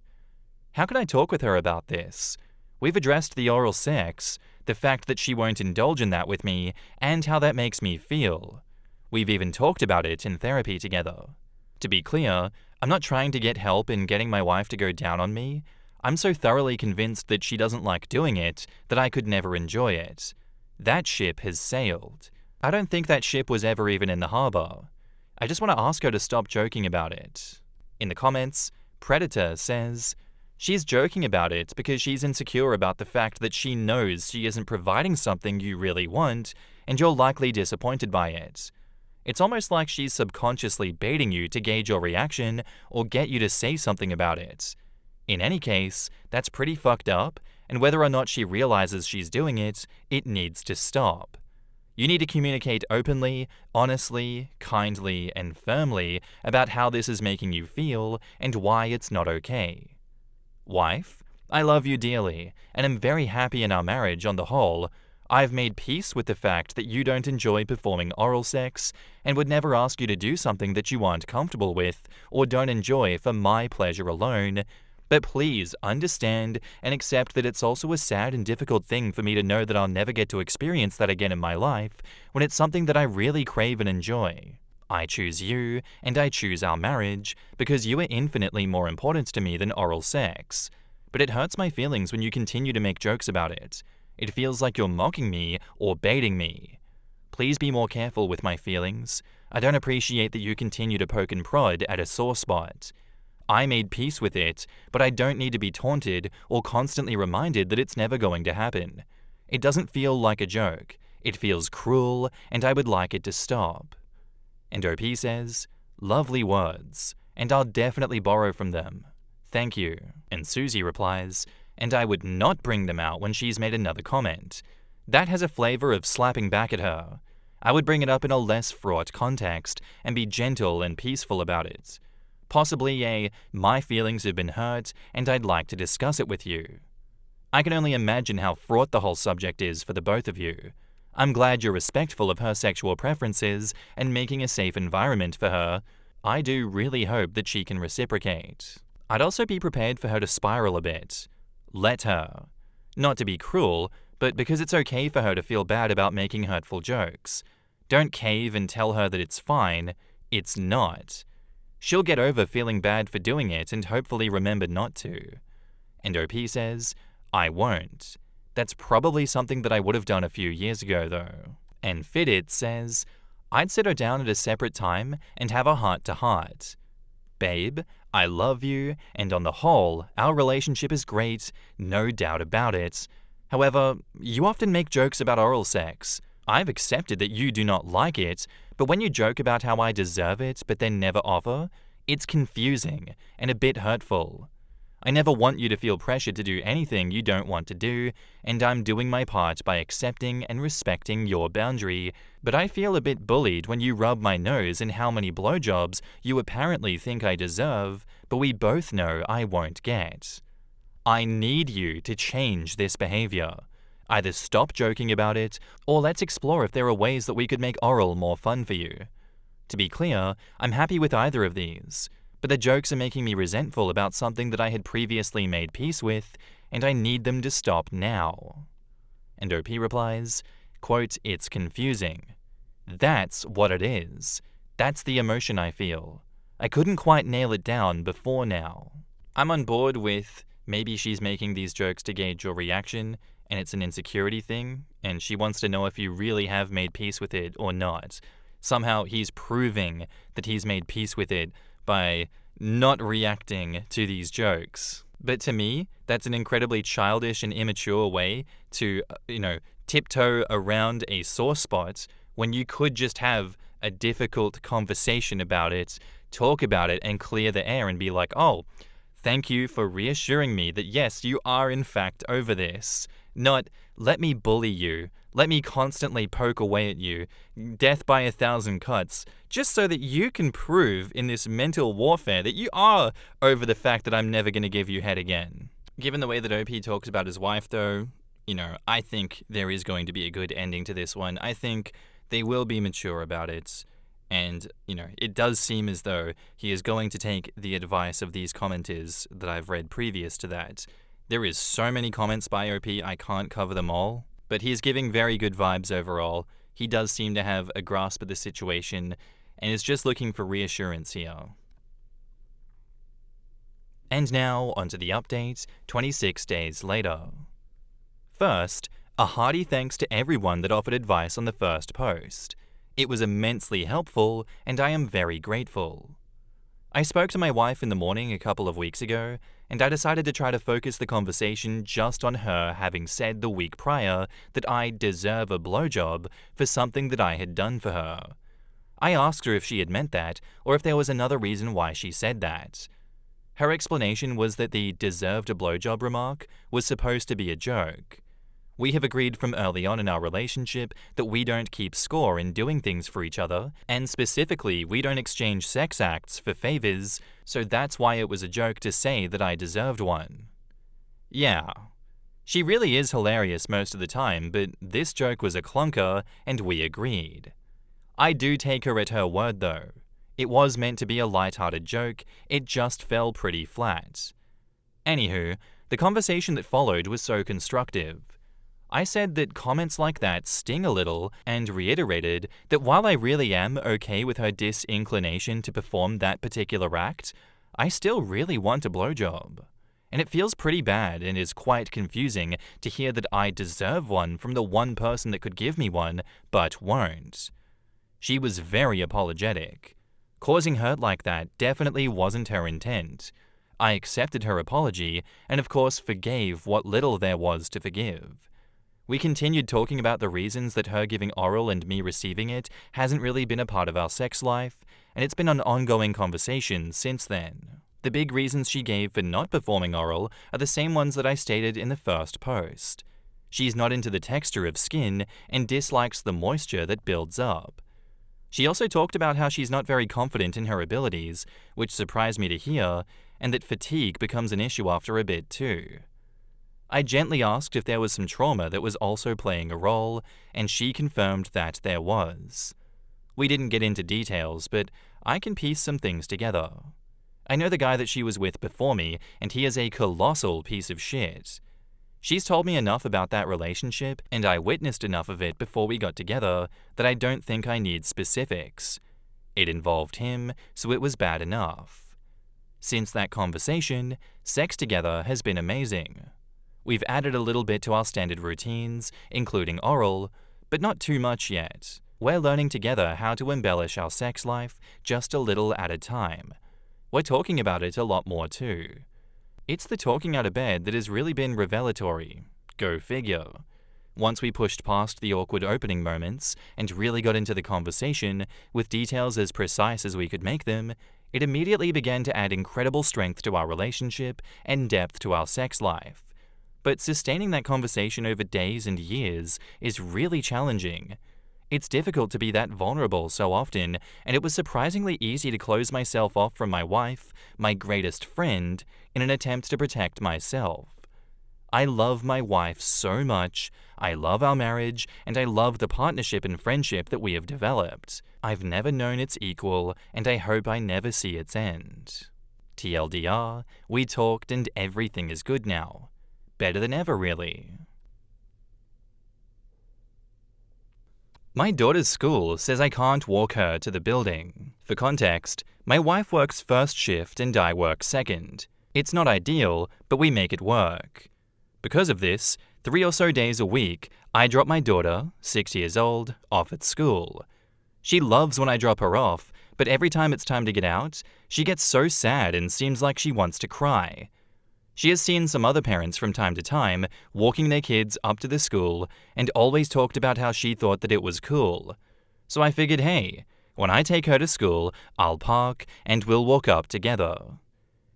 How can I talk with her about this? We've addressed the oral sex, the fact that she won't indulge in that with me, and how that makes me feel. We've even talked about it in therapy together. To be clear, I'm not trying to get help in getting my wife to go down on me. I'm so thoroughly convinced that she doesn't like doing it that I could never enjoy it. That ship has sailed. I don't think that ship was ever even in the harbor. I just want to ask her to stop joking about it. In the comments, Predator says, "She's joking about it because she's insecure about the fact that she knows she isn't providing something you really want, and you're likely disappointed by it. It's almost like she's subconsciously baiting you to gauge your reaction or get you to say something about it. In any case, that's pretty fucked up, and whether or not she realizes she's doing it, it needs to stop. You need to communicate openly, honestly, kindly, and firmly about how this is making you feel and why it's not okay. Wife, I love you dearly, and am very happy in our marriage on the whole. I've made peace with the fact that you don't enjoy performing oral sex and would never ask you to do something that you aren't comfortable with or don't enjoy for my pleasure alone. But please understand and accept that it's also a sad and difficult thing for me to know that I'll never get to experience that again in my life when it's something that I really crave and enjoy. I choose you, and I choose our marriage, because you are infinitely more important to me than oral sex. But it hurts my feelings when you continue to make jokes about it. It feels like you're mocking me or baiting me. Please be more careful with my feelings. I don't appreciate that you continue to poke and prod at a sore spot. I made peace with it, but I don't need to be taunted or constantly reminded that it's never going to happen. It doesn't feel like a joke. It feels cruel, and I would like it to stop." And OP says, "Lovely words, and I'll definitely borrow from them. Thank you." And Susie replies, "And I would not bring them out when she's made another comment. That has a flavor of slapping back at her. I would bring it up in a less fraught context and be gentle and peaceful about it. Possibly my feelings have been hurt and I'd like to discuss it with you." I can only imagine how fraught the whole subject is for the both of you. I'm glad you're respectful of her sexual preferences and making a safe environment for her. I do really hope that she can reciprocate. I'd also be prepared for her to spiral a bit. Let her. Not to be cruel, but because it's okay for her to feel bad about making hurtful jokes. Don't cave and tell her that it's fine. It's not. She'll get over feeling bad for doing it and hopefully remember not to. And OP says, "I won't. That's probably something that I would have done a few years ago though." And Fitted says, "I'd sit her down at a separate time and have a heart-to-heart. Babe, I love you, and on the whole, our relationship is great, no doubt about it. However, you often make jokes about oral sex. I've accepted that you do not like it, but when you joke about how I deserve it but then never offer, it's confusing and a bit hurtful. I never want you to feel pressured to do anything you don't want to do, and I'm doing my part by accepting and respecting your boundary, but I feel a bit bullied when you rub my nose in how many blowjobs you apparently think I deserve, but we both know I won't get. I need you to change this behavior. Either stop joking about it, or let's explore if there are ways that we could make oral more fun for you. To be clear, I'm happy with either of these, but the jokes are making me resentful about something that I had previously made peace with, and I need them to stop now." And OP replies, quote, "It's confusing. That's what it is. That's the emotion I feel. I couldn't quite nail it down before now." I'm on board with maybe she's making these jokes to gauge your reaction, and it's an insecurity thing, and she wants to know if you really have made peace with it or not. Somehow he's proving that he's made peace with it by not reacting to these jokes. But to me, that's an incredibly childish and immature way to, tiptoe around a sore spot when you could just have a difficult conversation about it, talk about it, and clear the air and be like, oh, thank you for reassuring me that yes, you are in fact over this. Not, let me bully you, let me constantly poke away at you, death by 1,000 cuts, just so that you can prove in this mental warfare that you are over the fact that I'm never going to give you head again. Given the way that OP talks about his wife though, I think there is going to be a good ending to this one. I think they will be mature about it. And, it does seem as though he is going to take the advice of these commenters that I've read previous to that. There is so many comments by OP, I can't cover them all. But he is giving very good vibes overall. He does seem to have a grasp of the situation and is just looking for reassurance here. And now, onto the update, 26 days later. First, a hearty thanks to everyone that offered advice on the first post. It was immensely helpful, and I am very grateful. I spoke to my wife in the morning a couple of weeks ago, and I decided to try to focus the conversation just on her having said the week prior that I deserve a blowjob for something that I had done for her. I asked her if she had meant that, or if there was another reason why she said that. Her explanation was that the deserved a blowjob remark was supposed to be a joke. We have agreed from early on in our relationship that we don't keep score in doing things for each other, and specifically, we don't exchange sex acts for favors, so that's why it was a joke to say that I deserved one. Yeah. She really is hilarious most of the time, but this joke was a clunker, and we agreed. I do take her at her word though. It was meant to be a light-hearted joke, it just fell pretty flat. Anywho, the conversation that followed was so constructive. I said that comments like that sting a little and reiterated that while I really am okay with her disinclination to perform that particular act, I still really want a blowjob. And it feels pretty bad and is quite confusing to hear that I deserve one from the one person that could give me one, but won't. She was very apologetic. Causing hurt like that definitely wasn't her intent. I accepted her apology and of course forgave what little there was to forgive. We continued talking about the reasons that her giving oral and me receiving it hasn't really been a part of our sex life, and it's been an ongoing conversation since then. The big reasons she gave for not performing oral are the same ones that I stated in the first post. She's not into the texture of skin and dislikes the moisture that builds up. She also talked about how she's not very confident in her abilities, which surprised me to hear, and that fatigue becomes an issue after a bit too. I gently asked if there was some trauma that was also playing a role, and she confirmed that there was. We didn't get into details, but I can piece some things together. I know the guy that she was with before me, and he is a colossal piece of shit. She's told me enough about that relationship, and I witnessed enough of it before we got together, that I don't think I need specifics. It involved him, so it was bad enough. Since that conversation, sex together has been amazing. We've added a little bit to our standard routines, including oral, but not too much yet. We're learning together how to embellish our sex life just a little at a time. We're talking about it a lot more too. It's the talking out of bed that has really been revelatory. Go figure. Once we pushed past the awkward opening moments and really got into the conversation with details as precise as we could make them, it immediately began to add incredible strength to our relationship and depth to our sex life. But sustaining that conversation over days and years is really challenging. It's difficult to be that vulnerable so often, and it was surprisingly easy to close myself off from my wife, my greatest friend, in an attempt to protect myself. I love my wife so much, I love our marriage, and I love the partnership and friendship that we have developed. I've never known its equal, and I hope I never see its end. TLDR, we talked and everything is good now. Better than ever, really. My daughter's school says I can't walk her to the building. For context, my wife works first shift and I work second. It's not ideal, but we make it work. Because of this, 3 or so days a week, I drop my daughter, 6 years old, off at school. She loves when I drop her off, but every time it's time to get out, she gets so sad and seems like she wants to cry. She has seen some other parents from time to time walking their kids up to the school and always talked about how she thought that it was cool. So I figured, hey, when I take her to school, I'll park and we'll walk up together.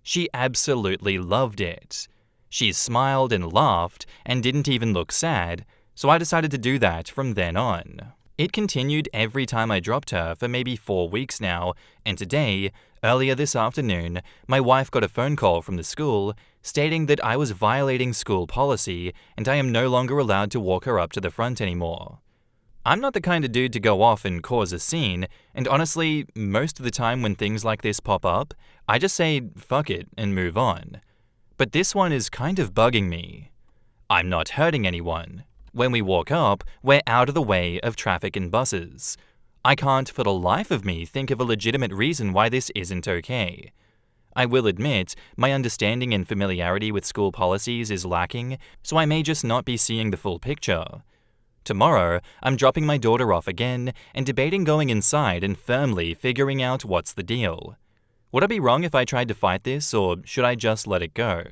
She absolutely loved it. She smiled and laughed and didn't even look sad, so I decided to do that from then on. It continued every time I dropped her for maybe 4 weeks now, and today, earlier this afternoon, my wife got a phone call from the school stating that I was violating school policy and I am no longer allowed to walk her up to the front anymore. I'm not the kind of dude to go off and cause a scene, and honestly, most of the time when things like this pop up, I just say fuck it and move on. But this one is kind of bugging me. I'm not hurting anyone. When we walk up, we're out of the way of traffic and buses. I can't for the life of me think of a legitimate reason why this isn't okay. I will admit, my understanding and familiarity with school policies is lacking, so I may just not be seeing the full picture. Tomorrow, I'm dropping my daughter off again and debating going inside and firmly figuring out what's the deal. Would I be wrong if I tried to fight this, or should I just let it go?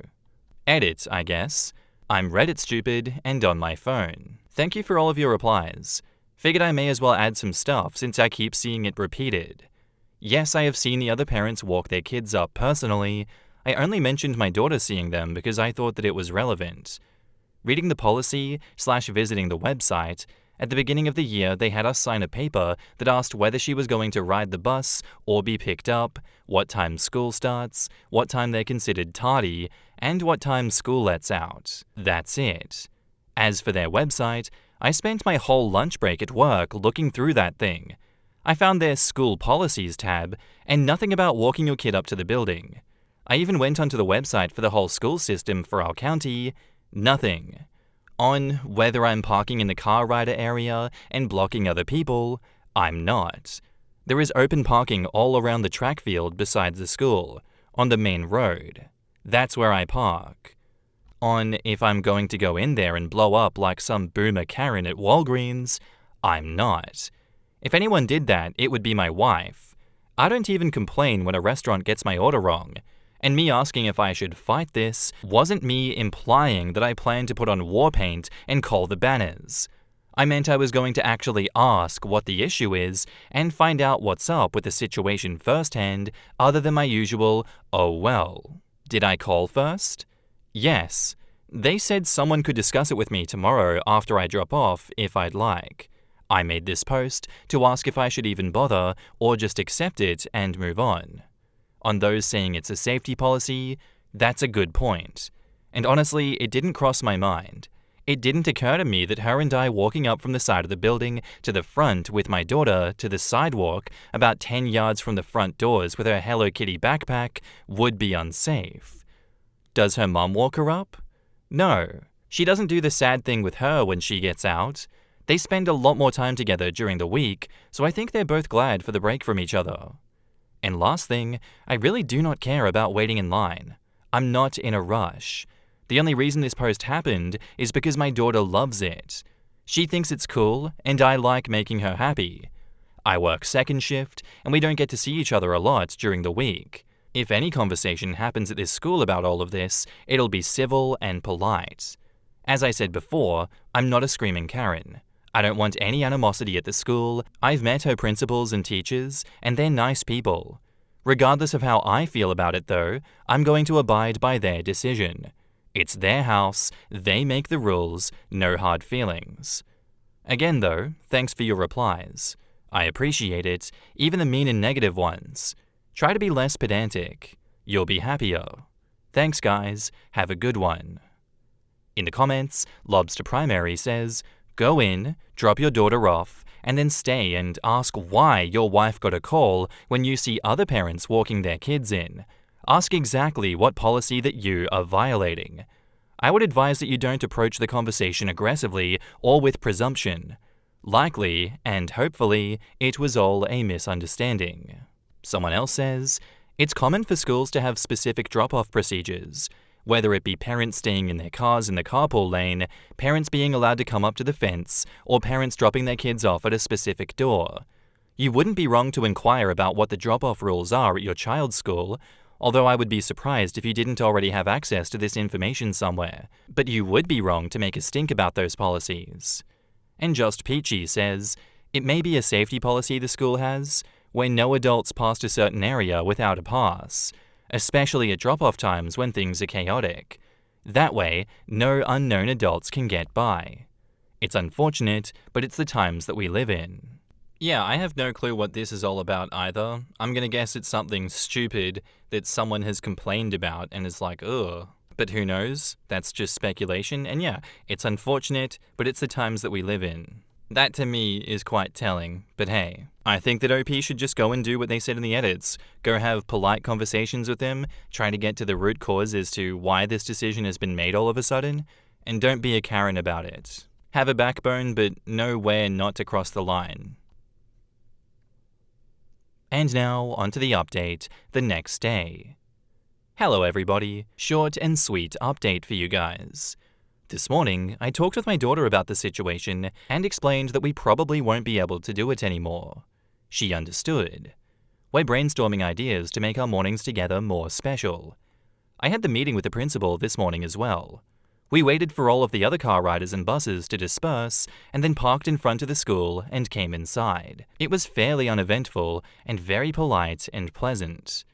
Edit, I guess. I'm Reddit stupid and on my phone. Thank you for all of your replies. Figured I may as well add some stuff since I keep seeing it repeated. Yes, I have seen the other parents walk their kids up personally. I only mentioned my daughter seeing them because I thought that it was relevant. Reading the policy/visiting the website, at the beginning of the year they had us sign a paper that asked whether she was going to ride the bus or be picked up, what time school starts, what time they're considered tardy, and what time school lets out. That's it. As for their website, I spent my whole lunch break at work looking through that thing. I found their School Policies tab, and nothing about walking your kid up to the building. I even went onto the website for the whole school system for our county. Nothing. On whether I'm parking in the car rider area and blocking other people, I'm not. There is open parking all around the track field besides the school, on the main road. That's where I park. On if I'm going to go in there and blow up like some boomer Karen at Walgreens, I'm not. If anyone did that, it would be my wife. I don't even complain when a restaurant gets my order wrong. And me asking if I should fight this wasn't me implying that I plan to put on war paint and call the banners. I meant I was going to actually ask what the issue is and find out what's up with the situation firsthand, other than my usual, oh well. Did I call first? Yes. They said someone could discuss it with me tomorrow after I drop off if I'd like. I made this post to ask if I should even bother or just accept it and move on. On those saying it's a safety policy, that's a good point. And honestly, it didn't cross my mind. It didn't occur to me that her and I walking up from the side of the building to the front with my daughter to the sidewalk about 10 yards from the front doors with her Hello Kitty backpack would be unsafe. Does her mum walk her up? No. She doesn't do the sad thing with her when she gets out. They spend a lot more time together during the week, so I think they're both glad for the break from each other. And last thing, I really do not care about waiting in line. I'm not in a rush. The only reason this post happened is because my daughter loves it. She thinks it's cool, and I like making her happy. I work second shift, and we don't get to see each other a lot during the week. If any conversation happens at this school about all of this, it'll be civil and polite. As I said before, I'm not a screaming Karen. I don't want any animosity at the school. I've met her principals and teachers, and they're nice people. Regardless of how I feel about it though, I'm going to abide by their decision. It's their house, they make the rules, no hard feelings. Again though, thanks for your replies. I appreciate it, even the mean and negative ones. Try to be less pedantic. You'll be happier. Thanks guys, have a good one. In the comments, Lobster Primary says, go in, drop your daughter off, and then stay and ask why your wife got a call when you see other parents walking their kids in. Ask exactly what policy that you are violating. I would advise that you don't approach the conversation aggressively or with presumption. Likely, and hopefully, it was all a misunderstanding. Someone else says, it's common for schools to have specific drop-off procedures. Whether it be parents staying in their cars in the carpool lane, parents being allowed to come up to the fence, or parents dropping their kids off at a specific door. You wouldn't be wrong to inquire about what the drop-off rules are at your child's school, although I would be surprised if you didn't already have access to this information somewhere. But you would be wrong to make a stink about those policies. And Just Peachy says, it may be a safety policy the school has, where no adults past a certain area without a pass, especially at drop-off times when things are chaotic. That way, no unknown adults can get by. It's unfortunate, but it's the times that we live in. Yeah, I have no clue what this is all about either. I'm gonna guess it's something stupid that someone has complained about and is like, ugh. But who knows? That's just speculation, and yeah, it's unfortunate, but it's the times that we live in. That to me is quite telling, but hey. I think that OP should just go and do what they said in the edits. Go have polite conversations with them, try to get to the root cause as to why this decision has been made all of a sudden, and don't be a Karen about it. Have a backbone, but know where not to cross the line. And now, onto the update the next day. Hello everybody, short and sweet update for you guys. This morning, I talked with my daughter about the situation and explained that we probably won't be able to do it anymore. She understood. We're brainstorming ideas to make our mornings together more special. I had the meeting with the principal this morning as well. We waited for all of the other car riders and buses to disperse, and then parked in front of the school and came inside. It was fairly uneventful and very polite and pleasant.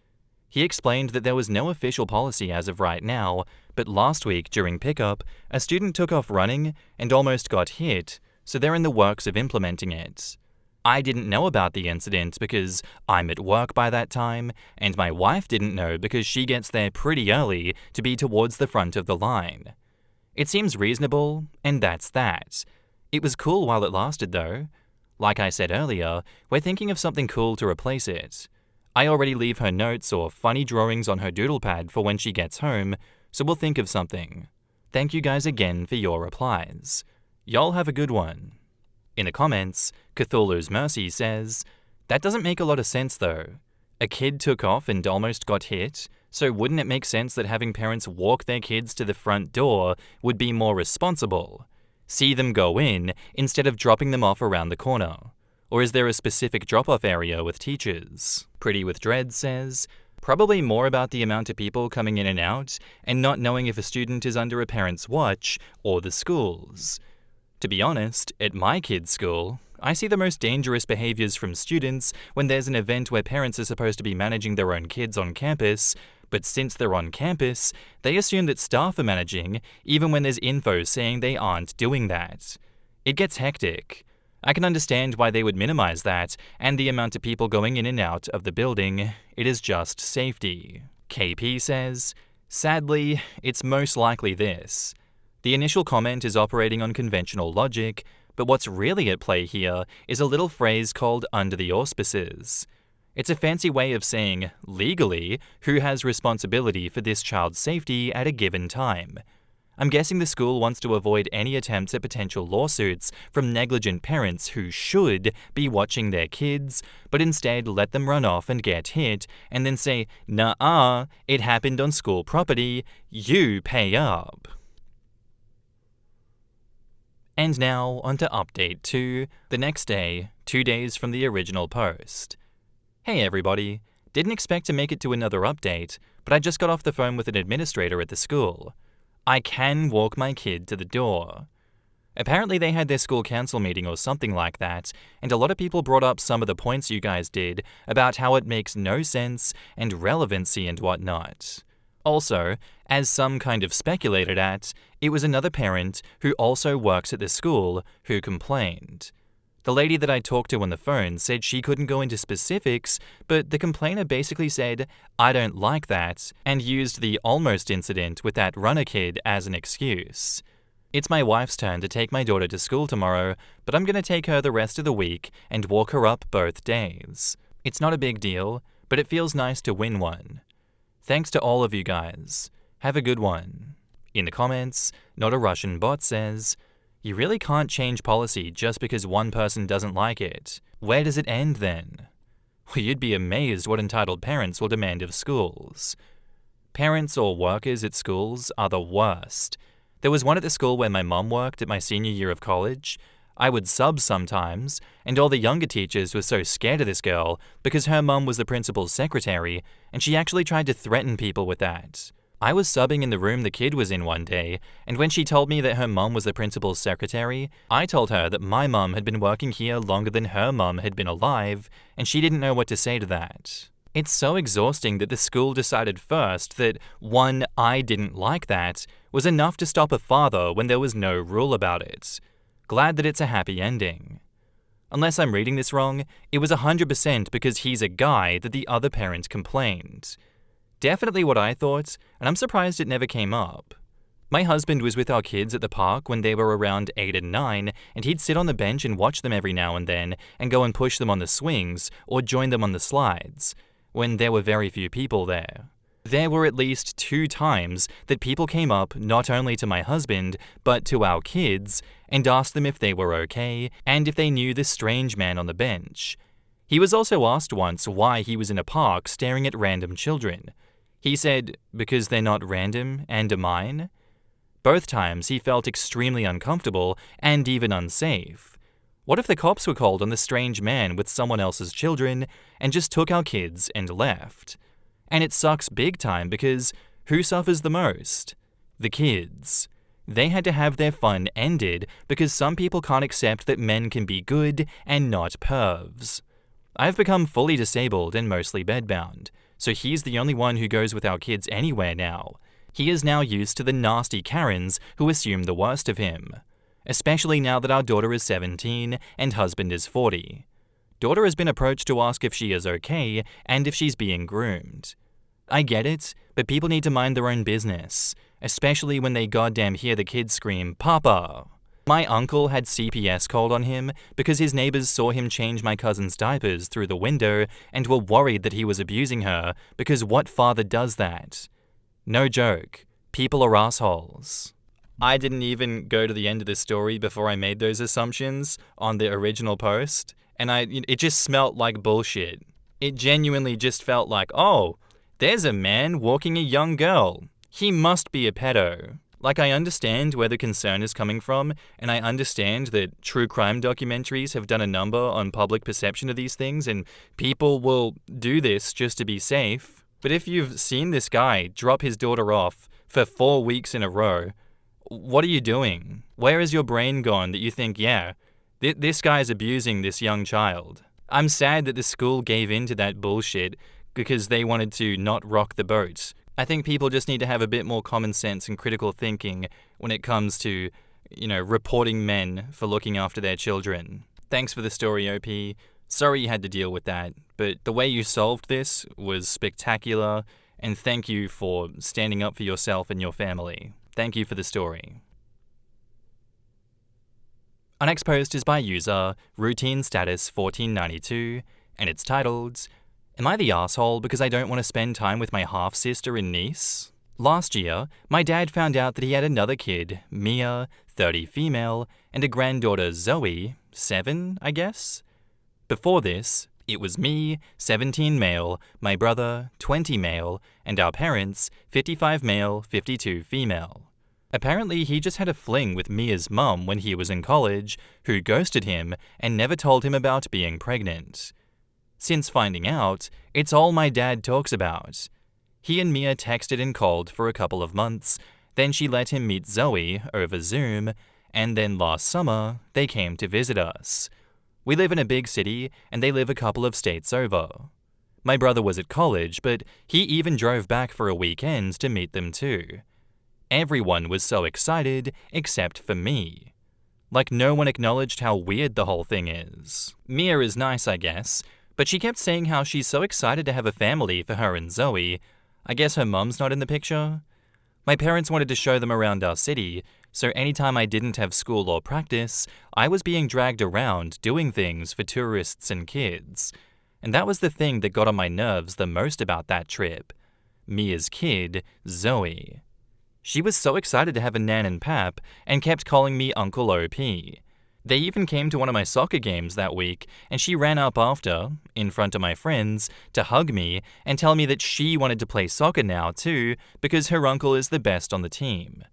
He explained that there was no official policy as of right now, but last week during pickup, a student took off running and almost got hit, so they're in the works of implementing it. I didn't know about the incident because I'm at work by that time, and my wife didn't know because she gets there pretty early to be towards the front of the line. It seems reasonable, and that's that. It was cool while it lasted though. Like I said earlier, we're thinking of something cool to replace it. I already leave her notes or funny drawings on her doodle pad for when she gets home, so we'll think of something. Thank you guys again for your replies. Y'all have a good one. In the comments, Cthulhu's Mercy says, that doesn't make a lot of sense though. A kid took off and almost got hit, so wouldn't it make sense that having parents walk their kids to the front door would be more responsible? See them go in instead of dropping them off around the corner. Or is there a specific drop-off area with teachers? Pretty with Dread says, probably more about the amount of people coming in and out and not knowing if a student is under a parent's watch or the school's. To be honest, at my kid's school, I see the most dangerous behaviors from students when there's an event where parents are supposed to be managing their own kids on campus, but since they're on campus, they assume that staff are managing even when there's info saying they aren't doing that. It gets hectic. I can understand why they would minimize that and the amount of people going in and out of the building. It is just safety. KP says, sadly, it's most likely this. The initial comment is operating on conventional logic, but what's really at play here is a little phrase called under the auspices. It's a fancy way of saying, legally, who has responsibility for this child's safety at a given time. I'm guessing the school wants to avoid any attempts at potential lawsuits from negligent parents who should be watching their kids, but instead let them run off and get hit, and then say, "Nuh-uh, it happened on school property, you pay up." And now, on to update 2, the next day, 2 days from the original post. Hey everybody, didn't expect to make it to another update, but I just got off the phone with an administrator at the school. I can walk my kid to the door. Apparently they had their school council meeting or something like that, and a lot of people brought up some of the points you guys did about how it makes no sense and relevancy and whatnot. Also, as some kind of speculated at, it was another parent who also works at the school who complained. The lady that I talked to on the phone said she couldn't go into specifics, but the complainer basically said, "I don't like that," and used the almost incident with that runner kid as an excuse. It's my wife's turn to take my daughter to school tomorrow, but I'm gonna take her the rest of the week and walk her up both days. It's not a big deal, but it feels nice to win one. Thanks to all of you guys. Have a good one. In the comments, Not a Russian Bot says, you really can't change policy just because one person doesn't like it. Where does it end then? Well, you'd be amazed what entitled parents will demand of schools. Parents or workers at schools are the worst. There was one at the school where my mum worked at my senior year of college. I would sub sometimes, and all the younger teachers were so scared of this girl because her mum was the principal's secretary, and she actually tried to threaten people with that. I was subbing in the room the kid was in one day, and when she told me that her mum was the principal's secretary, I told her that my mum had been working here longer than her mum had been alive, and she didn't know what to say to that. It's so exhausting that the school decided first that, one, I didn't like that, was enough to stop a father when there was no rule about it. Glad that it's a happy ending. Unless I'm reading this wrong, it was 100% because he's a guy that the other parent complained. Definitely what I thought, and I'm surprised it never came up. My husband was with our kids at the park when they were around 8 and 9, and he'd sit on the bench and watch them every now and then and go and push them on the swings or join them on the slides, when there were very few people there. There were at least 2 times that people came up not only to my husband, but to our kids, and asked them if they were okay, and if they knew the strange man on the bench. He was also asked once why he was in a park staring at random children. He said, because they're not random and are mine. Both times he felt extremely uncomfortable and even unsafe. What if the cops were called on the strange man with someone else's children and just took our kids and left? And it sucks big time because who suffers the most? The kids. They had to have their fun ended because some people can't accept that men can be good and not pervs. I've become fully disabled and mostly bedbound, so he's the only one who goes with our kids anywhere now. He is now used to the nasty Karens who assume the worst of him. Especially now that our daughter is 17 and husband is 40. Daughter has been approached to ask if she is okay and if she's being groomed. I get it, but people need to mind their own business, especially when they goddamn hear the kids scream, "Papa!" My uncle had CPS called on him because his neighbors saw him change my cousin's diapers through the window and were worried that he was abusing her because what father does that? No joke, people are assholes. I didn't even go to the end of the story before I made those assumptions on the original post, and it just smelt like bullshit. It genuinely just felt like, oh, there's a man walking a young girl. He must be a pedo. Like, I understand where the concern is coming from, and I understand that true crime documentaries have done a number on public perception of these things, and people will do this just to be safe. But if you've seen this guy drop his daughter off for 4 weeks in a row, what are you doing? Where has your brain gone that you think, yeah, this guy's abusing this young child? I'm sad that the school gave in to that bullshit because they wanted to not rock the boat. I think people just need to have a bit more common sense and critical thinking when it comes to, reporting men for looking after their children. Thanks for the story, OP. Sorry you had to deal with that, but the way you solved this was spectacular, and thank you for standing up for yourself and your family. Thank you for the story. Our next post is by user Routine Status 1492, and it's titled, "Am I the asshole because I don't want to spend time with my half-sister and niece?" Last year, my dad found out that he had another kid, Mia, 30 female, and a granddaughter, Zoe, 7, I guess? Before this, it was me, 17 male, my brother, 20 male, and our parents, 55 male, 52 female. Apparently, he just had a fling with Mia's mum when he was in college, who ghosted him and never told him about being pregnant. Since finding out, it's all my dad talks about. He and Mia texted and called for a couple of months, then she let him meet Zoe over Zoom, and then last summer, they came to visit us. We live in a big city, and they live a couple of states over. My brother was at college, but he even drove back for a weekend to meet them too. Everyone was so excited, except for me. Like, no one acknowledged how weird the whole thing is. Mia is nice, I guess, but she kept saying how she's so excited to have a family for her and Zoe. I guess her mum's not in the picture? My parents wanted to show them around our city, so anytime I didn't have school or practice, I was being dragged around doing things for tourists and kids. And that was the thing that got on my nerves the most about that trip. Mia's kid, Zoe. She was so excited to have a nan and pap and kept calling me Uncle OP. They even came to one of my soccer games that week, and she ran up after, in front of my friends, to hug me and tell me that she wanted to play soccer now too because her uncle is the best on the team.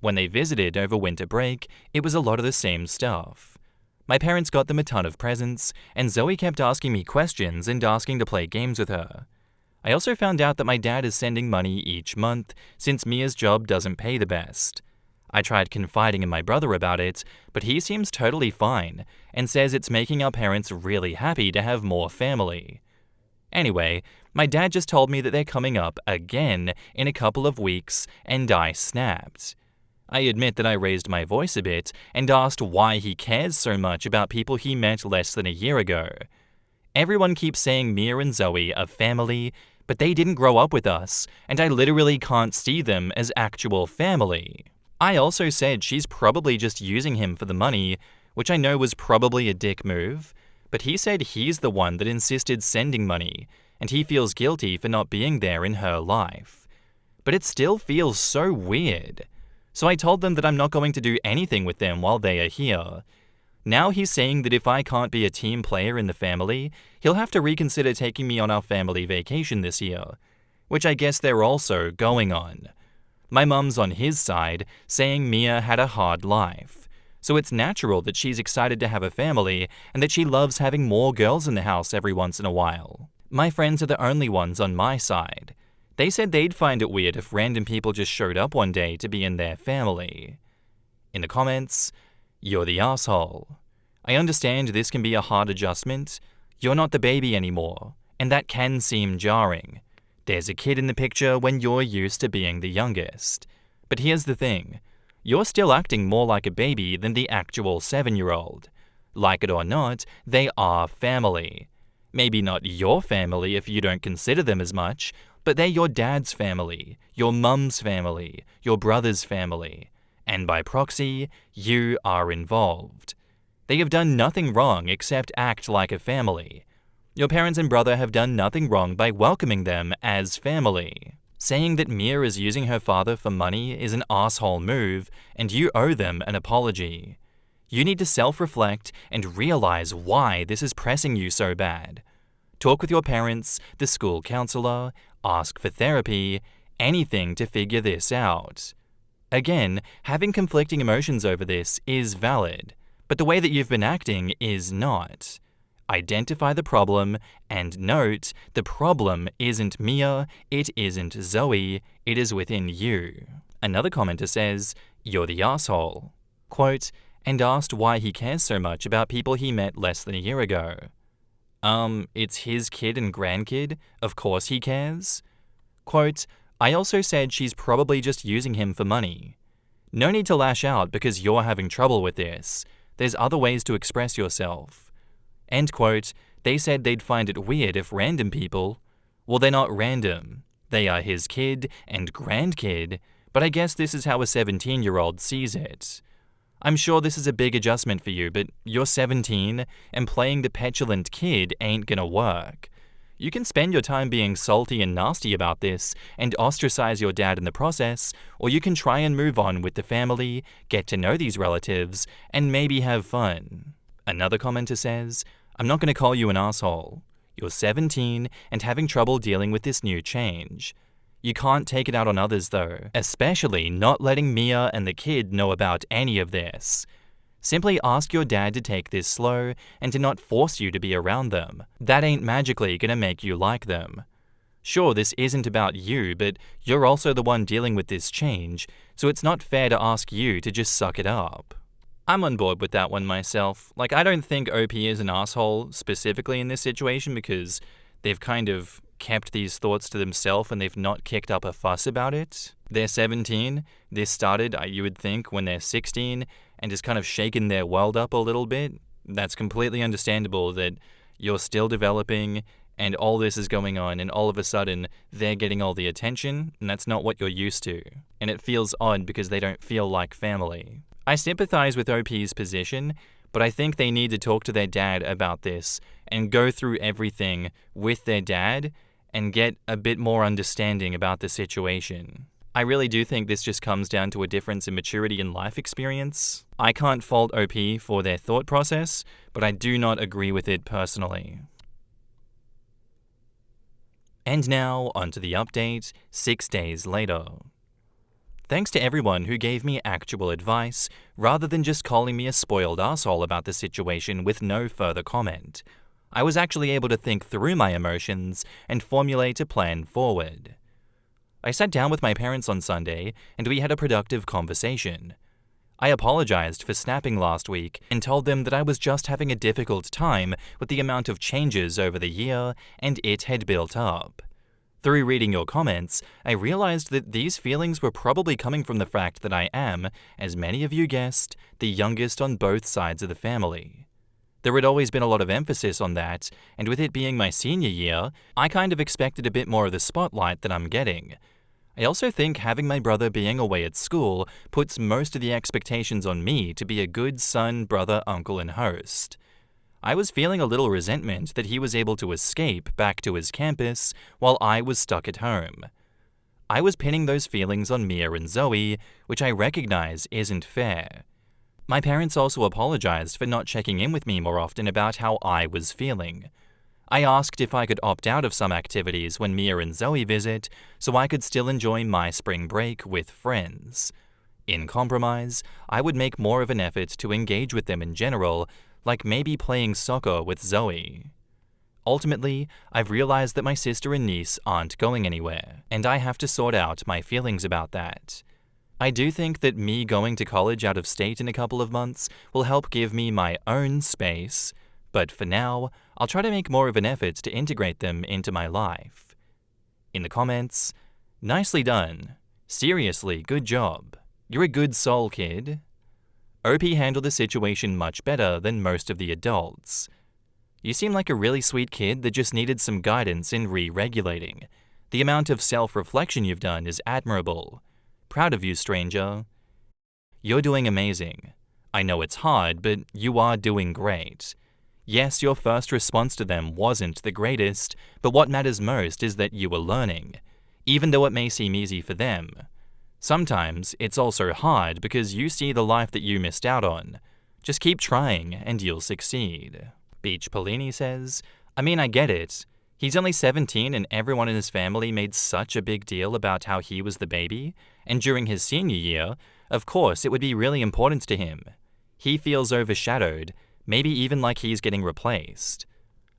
When they visited over winter break, it was a lot of the same stuff. My parents got them a ton of presents, and Zoe kept asking me questions and asking to play games with her. I also found out that my dad is sending money each month since Mia's job doesn't pay the best. I tried confiding in my brother about it, but he seems totally fine and says it's making our parents really happy to have more family. Anyway, my dad just told me that they're coming up again in a couple of weeks, and I snapped. I admit that I raised my voice a bit and asked why he cares so much about people he met less than a year ago. Everyone keeps saying Mia and Zoe are family, but they didn't grow up with us, and I literally can't see them as actual family. I also said she's probably just using him for the money, which I know was probably a dick move, but he said he's the one that insisted sending money, and he feels guilty for not being there in her life. But it still feels so weird. So I told them that I'm not going to do anything with them while they are here. Now he's saying that if I can't be a team player in the family, he'll have to reconsider taking me on our family vacation this year, which I guess they're also going on. My mum's on his side, saying Mia had a hard life, so it's natural that she's excited to have a family and that she loves having more girls in the house every once in a while. My friends are the only ones on my side. They said they'd find it weird if random people just showed up one day to be in their family. In the comments, "You're the asshole. I understand this can be a hard adjustment. You're not the baby anymore, and that can seem jarring. There's a kid in the picture when you're used to being the youngest. But here's the thing. You're still acting more like a baby than the actual 7-year-old. Like it or not, they are family. Maybe not your family if you don't consider them as much, but they're your dad's family, your mum's family, your brother's family. And by proxy, you are involved. They have done nothing wrong except act like a family. Your parents and brother have done nothing wrong by welcoming them as family. Saying that Mia is using her father for money is an asshole move, and you owe them an apology. You need to self-reflect and realize why this is pressing you so bad. Talk with your parents, the school counselor, ask for therapy, anything to figure this out. Again, having conflicting emotions over this is valid, but the way that you've been acting is not. Identify the problem, and note, the problem isn't Mia, it isn't Zoe, it is within you. Another commenter says, "You're the asshole." Quote, "and asked why he cares so much about people he met less than a year ago." It's his kid and grandkid, of course he cares. Quote, "I also said she's probably just using him for money. No need to lash out because you're having trouble with this. There's other ways to express yourself." End quote, "They said they'd find it weird if random people..." Well, they're not random. They are his kid and grandkid, but I guess this is how a 17-year-old sees it. I'm sure this is a big adjustment for you, but you're 17, and playing the petulant kid ain't gonna work. You can spend your time being salty and nasty about this and ostracize your dad in the process, or you can try and move on with the family, get to know these relatives, and maybe have fun. Another commenter says, "I'm not gonna call you an asshole. You're 17 and having trouble dealing with this new change. You can't take it out on others though, especially not letting Mia and the kid know about any of this. Simply ask your dad to take this slow and to not force you to be around them. That ain't magically gonna make you like them. Sure, this isn't about you, but you're also the one dealing with this change, so it's not fair to ask you to just suck it up." I'm on board with that one myself. I don't think OP is an asshole specifically in this situation because they've kind of kept these thoughts to themselves and they've not kicked up a fuss about it. They're 17. This started, you would think, when they're 16 and just kind of shaken their world up a little bit. That's completely understandable that you're still developing and all this is going on and all of a sudden they're getting all the attention and that's not what you're used to. And it feels odd because they don't feel like family. I sympathize with OP's position, but I think they need to talk to their dad about this and go through everything with their dad and get a bit more understanding about the situation. I really do think this just comes down to a difference in maturity and life experience. I can't fault OP for their thought process, but I do not agree with it personally. And now, onto the update 6 days later. Thanks to everyone who gave me actual advice, rather than just calling me a spoiled asshole about the situation with no further comment. I was actually able to think through my emotions and formulate a plan forward. I sat down with my parents on Sunday, and we had a productive conversation. I apologized for snapping last week and told them that I was just having a difficult time with the amount of changes over the year, and it had built up. Through reading your comments, I realized that these feelings were probably coming from the fact that I am, as many of you guessed, the youngest on both sides of the family. There had always been a lot of emphasis on that, and with it being my senior year, I kind of expected a bit more of the spotlight than I'm getting. I also think having my brother being away at school puts most of the expectations on me to be a good son, brother, uncle, and host. I was feeling a little resentment that he was able to escape back to his campus while I was stuck at home. I was pinning those feelings on Mia and Zoe, which I recognize isn't fair. My parents also apologized for not checking in with me more often about how I was feeling. I asked if I could opt out of some activities when Mia and Zoe visit so I could still enjoy my spring break with friends. In compromise, I would make more of an effort to engage with them in general, like maybe playing soccer with Zoe. Ultimately, I've realized that my sister and niece aren't going anywhere, and I have to sort out my feelings about that. I do think that me going to college out of state in a couple of months will help give me my own space, but for now, I'll try to make more of an effort to integrate them into my life. In the comments, nicely done. Seriously, good job. You're a good soul, kid. OP handled the situation much better than most of the adults. You seem like a really sweet kid that just needed some guidance in re-regulating. The amount of self-reflection you've done is admirable. Proud of you, stranger. You're doing amazing. I know it's hard, but you are doing great. Yes, your first response to them wasn't the greatest, but what matters most is that you were learning, even though it may seem easy for them. Sometimes it's also hard because you see the life that you missed out on. Just keep trying and you'll succeed. Beach Polini says, I mean, I get it. He's only 17 and everyone in his family made such a big deal about how he was the baby, and during his senior year, of course it would be really important to him. He feels overshadowed, maybe even like he's getting replaced.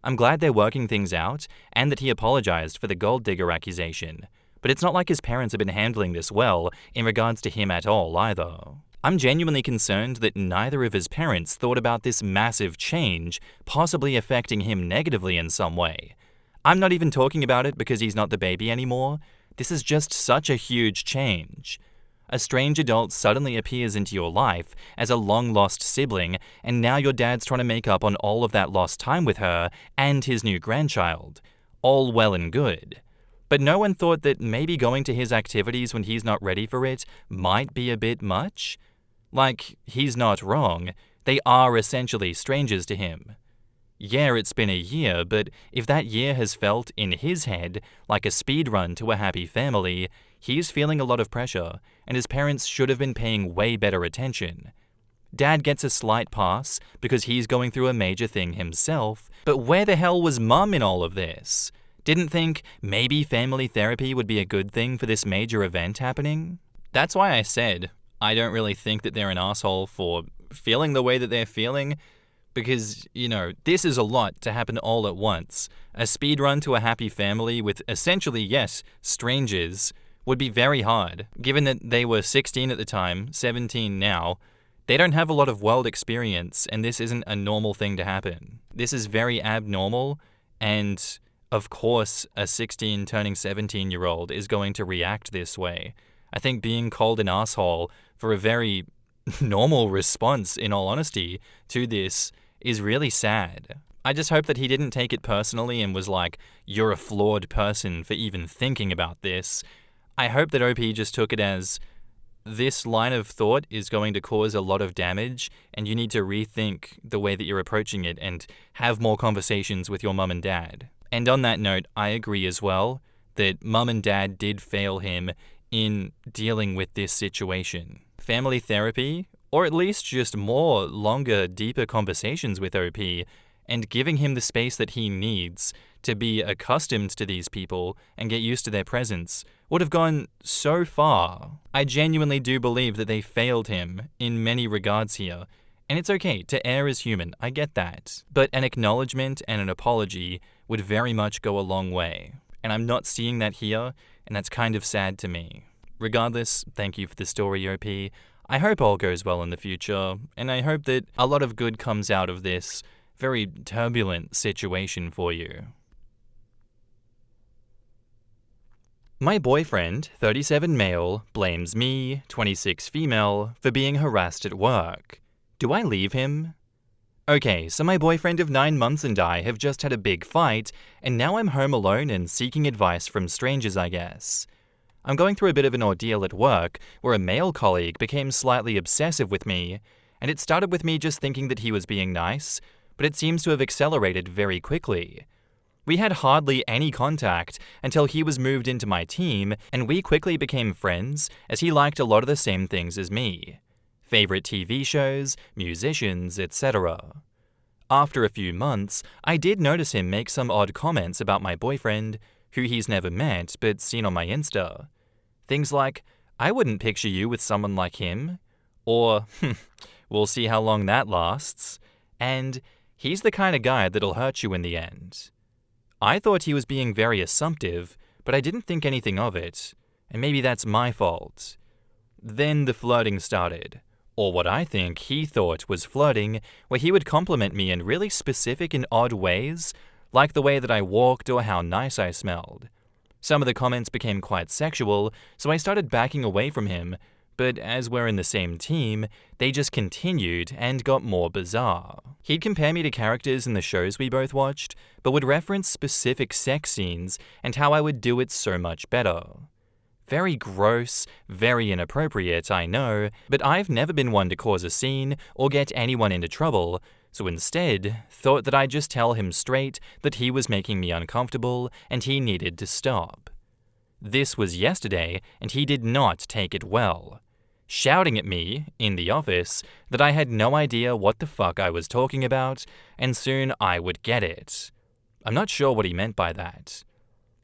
I'm glad they're working things out and that he apologized for the gold digger accusation. But it's not like his parents have been handling this well in regards to him at all either. I'm genuinely concerned that neither of his parents thought about this massive change possibly affecting him negatively in some way. I'm not even talking about it because he's not the baby anymore. This is just such a huge change. A strange adult suddenly appears into your life as a long-lost sibling, and now your dad's trying to make up on all of that lost time with her and his new grandchild. All well and good. But no one thought that maybe going to his activities when he's not ready for it might be a bit much? Like, he's not wrong. They are essentially strangers to him. Yeah, it's been a year, but if that year has felt, in his head, like a speed run to a happy family, he's feeling a lot of pressure, and his parents should have been paying way better attention. Dad gets a slight pass because he's going through a major thing himself, but where the hell was Mum in all of this? Didn't think maybe family therapy would be a good thing for this major event happening? That's why I said I don't really think that they're an asshole for feeling the way that they're feeling, because, this is a lot to happen all at once. A speed run to a happy family with essentially, yes, strangers would be very hard, given that they were 16 at the time, 17 now. They don't have a lot of world experience, and this isn't a normal thing to happen. This is very abnormal, and of course, a 16 turning 17-year-old is going to react this way. I think being called an asshole for a very normal response, in all honesty, to this is really sad. I just hope that he didn't take it personally and was like, you're a flawed person for even thinking about this. I hope that OP just took it as, this line of thought is going to cause a lot of damage and you need to rethink the way that you're approaching it and have more conversations with your mum and dad. And on that note, I agree as well that mum and dad did fail him in dealing with this situation. Family therapy, or at least just more longer, deeper conversations with OP and giving him the space that he needs to be accustomed to these people and get used to their presence would have gone so far. I genuinely do believe that they failed him in many regards here, and it's okay to err as human, I get that. But an acknowledgement and an apology would very much go a long way, and I'm not seeing that here, and that's kind of sad to me. Regardless, thank you for the story, OP. I hope all goes well in the future, and I hope that a lot of good comes out of this very turbulent situation for you. My boyfriend, 37 male, blames me, 26 female, for being harassed at work. Do I leave him? Okay, so my boyfriend of 9 months and I have just had a big fight, and now I'm home alone and seeking advice from strangers, I guess. I'm going through a bit of an ordeal at work where a male colleague became slightly obsessive with me, and it started with me just thinking that he was being nice, but it seems to have accelerated very quickly. We had hardly any contact until he was moved into my team, and we quickly became friends as he liked a lot of the same things as me. Favorite TV shows, musicians, etc. After a few months, I did notice him make some odd comments about my boyfriend, who he's never met but seen on my Insta. Things like, I wouldn't picture you with someone like him, or, we'll see how long that lasts, and he's the kind of guy that'll hurt you in the end. I thought he was being very assumptive, but I didn't think anything of it, and maybe that's my fault. Then the flirting started, or what I think he thought was flirting, where he would compliment me in really specific and odd ways, like the way that I walked or how nice I smelled. Some of the comments became quite sexual, so I started backing away from him, but as we're in the same team, they just continued and got more bizarre. He'd compare me to characters in the shows we both watched, but would reference specific sex scenes and how I would do it so much better. Very gross, very inappropriate, I know, but I've never been one to cause a scene or get anyone into trouble, so instead, thought that I'd just tell him straight that he was making me uncomfortable and he needed to stop. This was yesterday, and he did not take it well, shouting at me, in the office, that I had no idea what the fuck I was talking about, and soon I would get it. I'm not sure what he meant by that.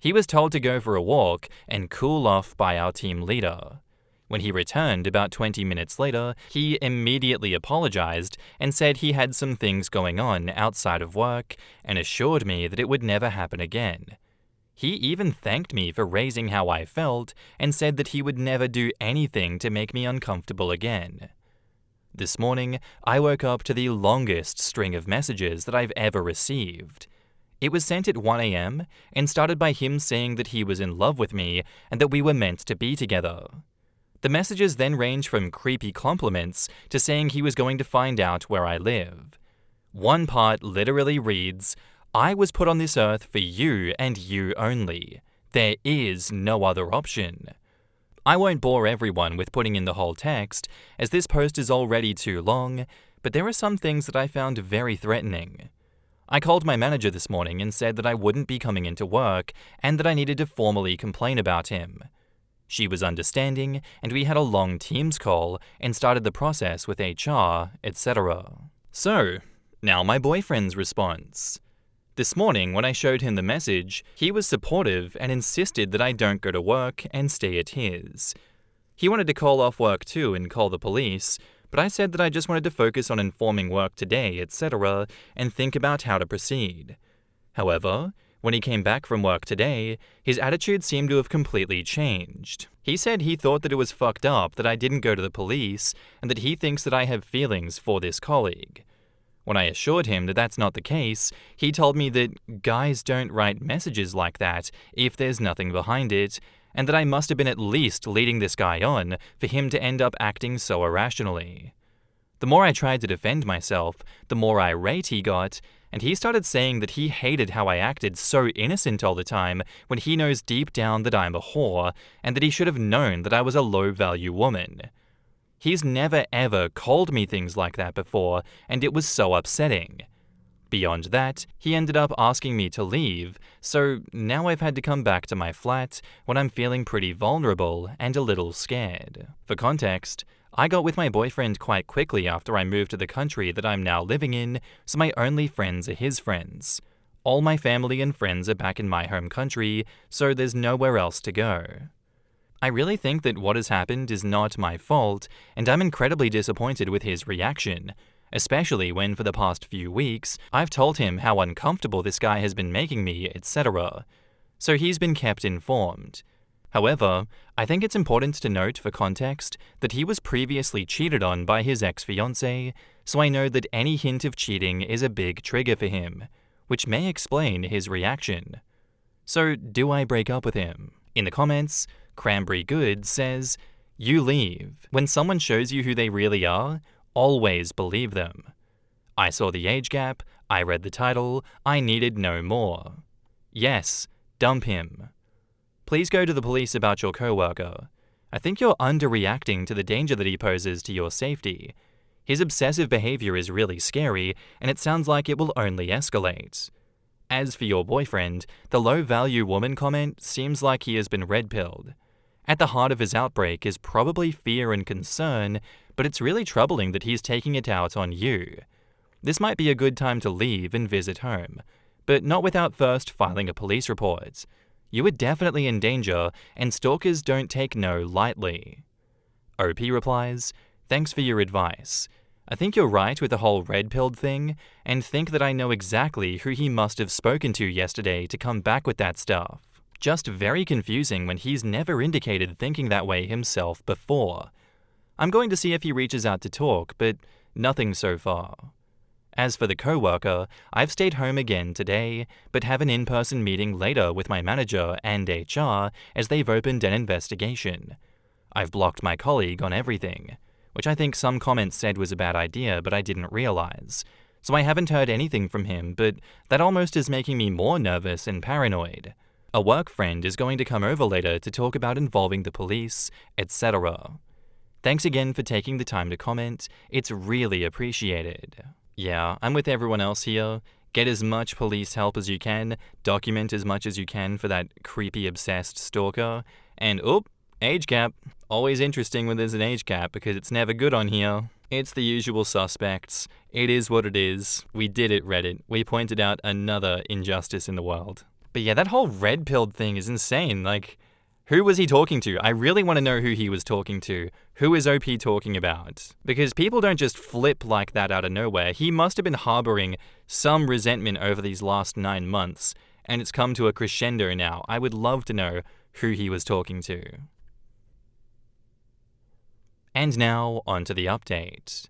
He was told to go for a walk and cool off by our team leader. When he returned about 20 minutes later, he immediately apologized and said he had some things going on outside of work and assured me that it would never happen again. He even thanked me for raising how I felt and said that he would never do anything to make me uncomfortable again. This morning, I woke up to the longest string of messages that I've ever received. It was sent at 1 a.m. and started by him saying that he was in love with me and that we were meant to be together. The messages then range from creepy compliments to saying he was going to find out where I live. One part literally reads, I was put on this earth for you and you only. There is no other option. I won't bore everyone with putting in the whole text, as this post is already too long, but there are some things that I found very threatening. I called my manager this morning and said that I wouldn't be coming into work and that I needed to formally complain about him. She was understanding, and we had a long Teams call and started the process with HR, etc. So, now my boyfriend's response. This morning, when I showed him the message, he was supportive and insisted that I don't go to work and stay at his. He wanted to call off work too and call the police, but I said that I just wanted to focus on informing work today, etc., and think about how to proceed. However, when he came back from work today, his attitude seemed to have completely changed. He said he thought that it was fucked up that I didn't go to the police and that he thinks that I have feelings for this colleague. When I assured him that that's not the case, he told me that guys don't write messages like that if there's nothing behind it, and that I must have been at least leading this guy on for him to end up acting so irrationally. The more I tried to defend myself, the more irate he got, and he started saying that he hated how I acted so innocent all the time when he knows deep down that I'm a whore, and that he should have known that I was a low-value woman. He's never ever called me things like that before, and it was so upsetting. Beyond that, he ended up asking me to leave, so now I've had to come back to my flat when I'm feeling pretty vulnerable and a little scared. For context, I got with my boyfriend quite quickly after I moved to the country that I'm now living in, so my only friends are his friends. All my family and friends are back in my home country, so there's nowhere else to go. I really think that what has happened is not my fault, and I'm incredibly disappointed with his reaction, especially when for the past few weeks I've told him how uncomfortable this guy has been making me, etc. So he's been kept informed. However, I think it's important to note for context that he was previously cheated on by his ex-fiancée, so I know that any hint of cheating is a big trigger for him, which may explain his reaction. So do I break up with him? In the comments, Cranberry Good says, "You leave. When someone shows you who they really are, always believe them. I saw the age gap, I read the title, I needed no more. Yes, dump him. Please go to the police about your coworker. I think you're underreacting to the danger that he poses to your safety. His obsessive behavior is really scary, and it sounds like it will only escalate. As for your boyfriend, the low-value woman comment seems like he has been red-pilled. At the heart of his outbreak is probably fear and concern, but it's really troubling that he's taking it out on you. This might be a good time to leave and visit home, but not without first filing a police report. You are definitely in danger, and stalkers don't take no lightly." OP replies, "Thanks for your advice. I think you're right with the whole red-pilled thing, and think that I know exactly who he must have spoken to yesterday to come back with that stuff. Just very confusing when he's never indicated thinking that way himself before. I'm going to see if he reaches out to talk, but nothing so far. As for the coworker, I've stayed home again today, but have an in-person meeting later with my manager and HR as they've opened an investigation. I've blocked my colleague on everything, which I think some comments said was a bad idea, but I didn't realize. So I haven't heard anything from him, but that almost is making me more nervous and paranoid. A work friend is going to come over later to talk about involving the police, etc. Thanks again for taking the time to comment. It's really appreciated." Yeah, I'm with everyone else here. Get as much police help as you can, document as much as you can for that creepy obsessed stalker, and age gap. Always interesting when there's an age gap because it's never good on here. It's the usual suspects. It is what it is. We did it, Reddit. We pointed out another injustice in the world. But yeah, that whole red-pilled thing is insane. Like, who was he talking to? I really want to know who he was talking to. Who is OP talking about? Because people don't just flip like that out of nowhere. He must have been harboring some resentment over these last 9 months, and it's come to a crescendo now. I would love to know who he was talking to. And now, on to the update.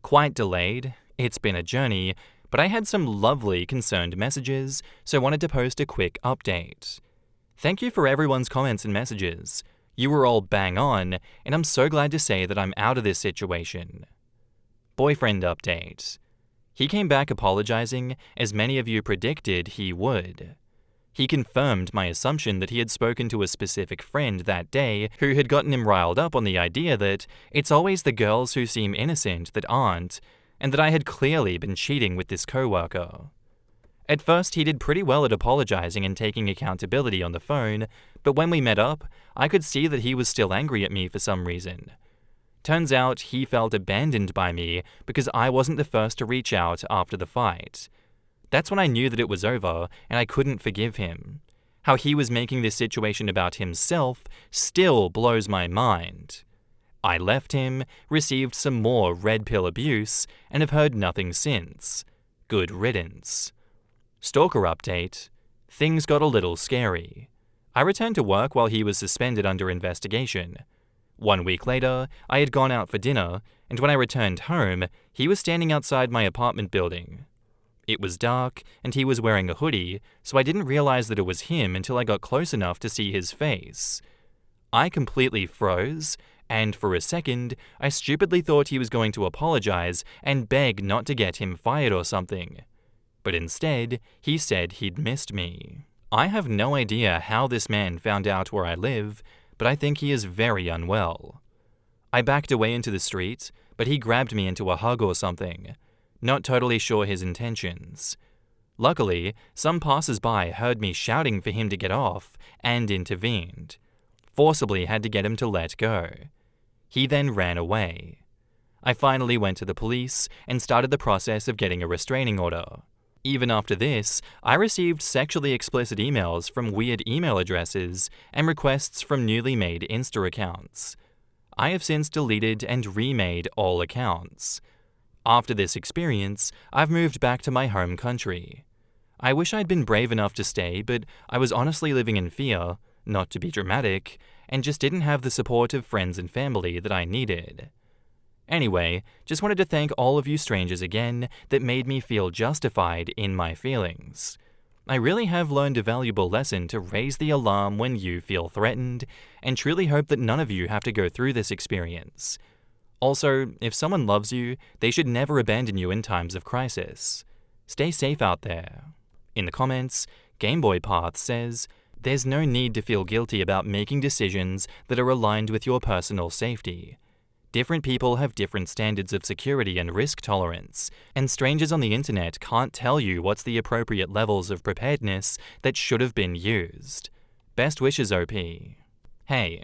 Quite delayed. It's been a journey, but I had some lovely concerned messages, so wanted to post a quick update. Thank you for everyone's comments and messages. You were all bang on, and I'm so glad to say that I'm out of this situation. Boyfriend update. He came back apologizing, as many of you predicted he would. He confirmed my assumption that he had spoken to a specific friend that day who had gotten him riled up on the idea that it's always the girls who seem innocent that aren't, and that I had clearly been cheating with this coworker. At first, he did pretty well at apologizing and taking accountability on the phone, but when we met up, I could see that he was still angry at me for some reason. Turns out he felt abandoned by me because I wasn't the first to reach out after the fight. That's when I knew that it was over and I couldn't forgive him. How he was making this situation about himself still blows my mind. I left him, received some more red pill abuse, and have heard nothing since. Good riddance. Stalker update. Things got a little scary. I returned to work while he was suspended under investigation. 1 week later, I had gone out for dinner, and when I returned home, he was standing outside my apartment building. It was dark, and he was wearing a hoodie, so I didn't realize that it was him until I got close enough to see his face. I completely froze, and for a second, I stupidly thought he was going to apologize and beg not to get him fired or something. But instead, he said he'd missed me. I have no idea how this man found out where I live, but I think he is very unwell. I backed away into the street, but he grabbed me into a hug or something. Not totally sure his intentions. Luckily, some passers-by heard me shouting for him to get off and intervened. Forcibly had to get him to let go. He then ran away. I finally went to the police and started the process of getting a restraining order. Even after this, I received sexually explicit emails from weird email addresses and requests from newly made Insta accounts. I have since deleted and remade all accounts. After this experience, I've moved back to my home country. I wish I'd been brave enough to stay, but I was honestly living in fear, not to be dramatic, and just didn't have the support of friends and family that I needed. Anyway, just wanted to thank all of you strangers again that made me feel justified in my feelings. I really have learned a valuable lesson to raise the alarm when you feel threatened, and truly hope that none of you have to go through this experience. Also, if someone loves you, they should never abandon you in times of crisis. Stay safe out there. In the comments, Gameboy Path says, "There's no need to feel guilty about making decisions that are aligned with your personal safety. Different people have different standards of security and risk tolerance, and strangers on the internet can't tell you what's the appropriate levels of preparedness that should have been used. Best wishes, OP." Hey,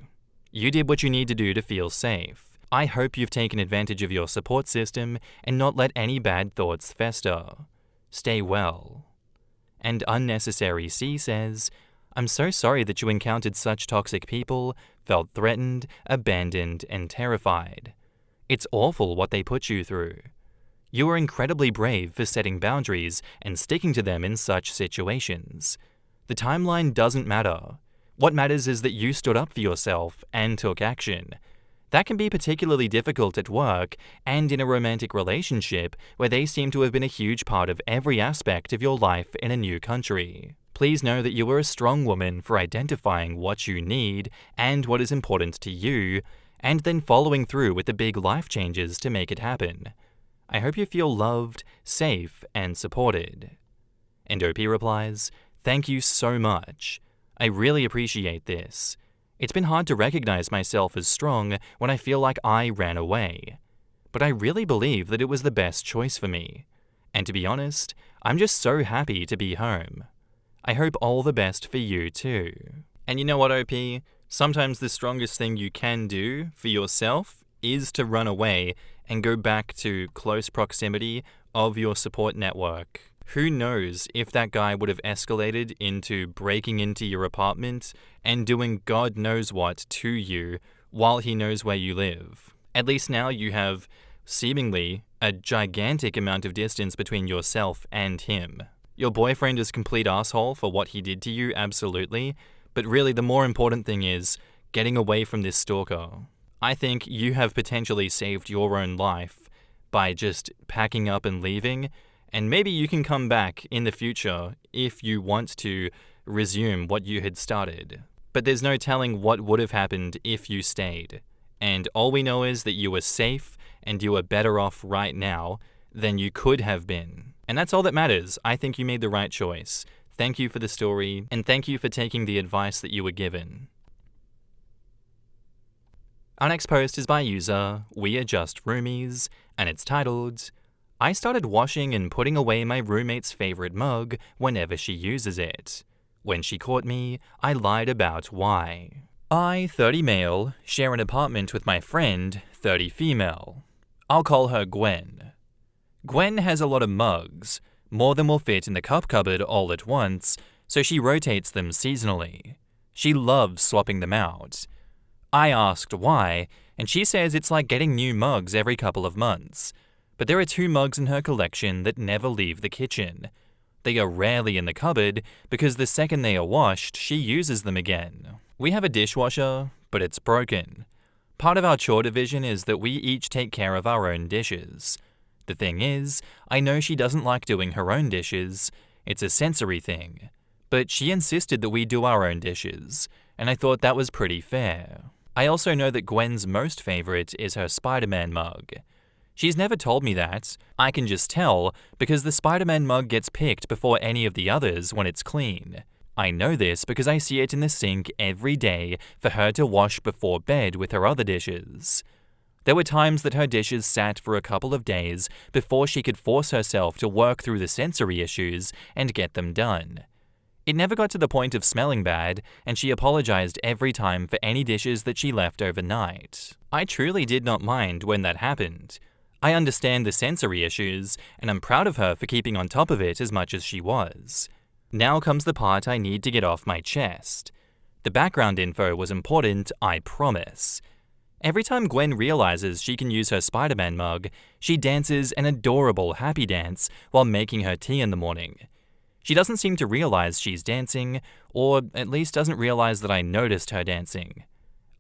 you did what you need to do to feel safe. I hope you've taken advantage of your support system and not let any bad thoughts fester. Stay well. And Unnecessary C says, "I'm so sorry that you encountered such toxic people, felt threatened, abandoned, and terrified. It's awful what they put you through. You are incredibly brave for setting boundaries and sticking to them in such situations. The timeline doesn't matter. What matters is that you stood up for yourself and took action. That can be particularly difficult at work and in a romantic relationship where they seem to have been a huge part of every aspect of your life in a new country. Please know that you are a strong woman for identifying what you need and what is important to you, and then following through with the big life changes to make it happen. I hope you feel loved, safe, and supported." And OP replies, "Thank you so much. I really appreciate this. It's been hard to recognize myself as strong when I feel like I ran away. But I really believe that it was the best choice for me. And to be honest, I'm just so happy to be home. I hope all the best for you too." And you know what, OP? Sometimes the strongest thing you can do for yourself is to run away and go back to close proximity of your support network. Who knows if that guy would have escalated into breaking into your apartment and doing God knows what to you while he knows where you live. At least now you have, seemingly, a gigantic amount of distance between yourself and him. Your boyfriend is a complete asshole for what he did to you, absolutely, but really the more important thing is getting away from this stalker. I think you have potentially saved your own life by just packing up and leaving, and maybe you can come back in the future if you want to resume what you had started. But there's no telling what would have happened if you stayed. And all we know is that you were safe and you are better off right now than you could have been. And that's all that matters. I think you made the right choice. Thank you for the story, and thank you for taking the advice that you were given. Our next post is by user We Are Just Roomies, and it's titled, "I started washing and putting away my roommate's favorite mug whenever she uses it. When she caught me, I lied about why. I, 30 male, share an apartment with my friend, 30 female. I'll call her Gwen. Gwen has a lot of mugs, more than will fit in the cup cupboard all at once, so she rotates them seasonally. She loves swapping them out. I asked why, and she says it's like getting new mugs every couple of months. But there are 2 mugs in her collection that never leave the kitchen. They are rarely in the cupboard because the second they are washed, she uses them again. We have a dishwasher, but it's broken. Part of our chore division is that we each take care of our own dishes. The thing is, I know she doesn't like doing her own dishes. It's a sensory thing. But she insisted that we do our own dishes, and I thought that was pretty fair. I also know that Gwen's most favorite is her Spider-Man mug. She's never told me that. I can just tell because the Spider-Man mug gets picked before any of the others when it's clean. I know this because I see it in the sink every day for her to wash before bed with her other dishes. There were times that her dishes sat for a couple of days before she could force herself to work through the sensory issues and get them done. It never got to the point of smelling bad, and she apologized every time for any dishes that she left overnight. I truly did not mind when that happened. I understand the sensory issues, and I'm proud of her for keeping on top of it as much as she was. Now comes the part I need to get off my chest. The background info was important, I promise. Every time Gwen realizes she can use her Spider-Man mug, she dances an adorable happy dance while making her tea in the morning. She doesn't seem to realize she's dancing, or at least doesn't realize that I noticed her dancing.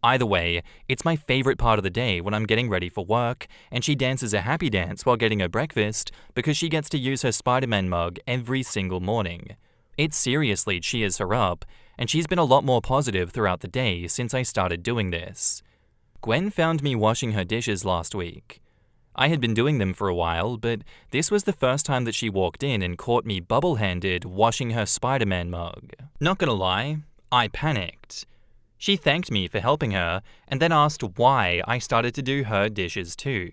Either way, it's my favorite part of the day when I'm getting ready for work, and she dances a happy dance while getting her breakfast because she gets to use her Spider-Man mug every single morning. It seriously cheers her up, and she's been a lot more positive throughout the day since I started doing this. Gwen found me washing her dishes last week. I had been doing them for a while, but this was the first time that she walked in and caught me bubble-handed washing her Spider-Man mug. Not gonna lie, I panicked. She thanked me for helping her, and then asked why I started to do her dishes too.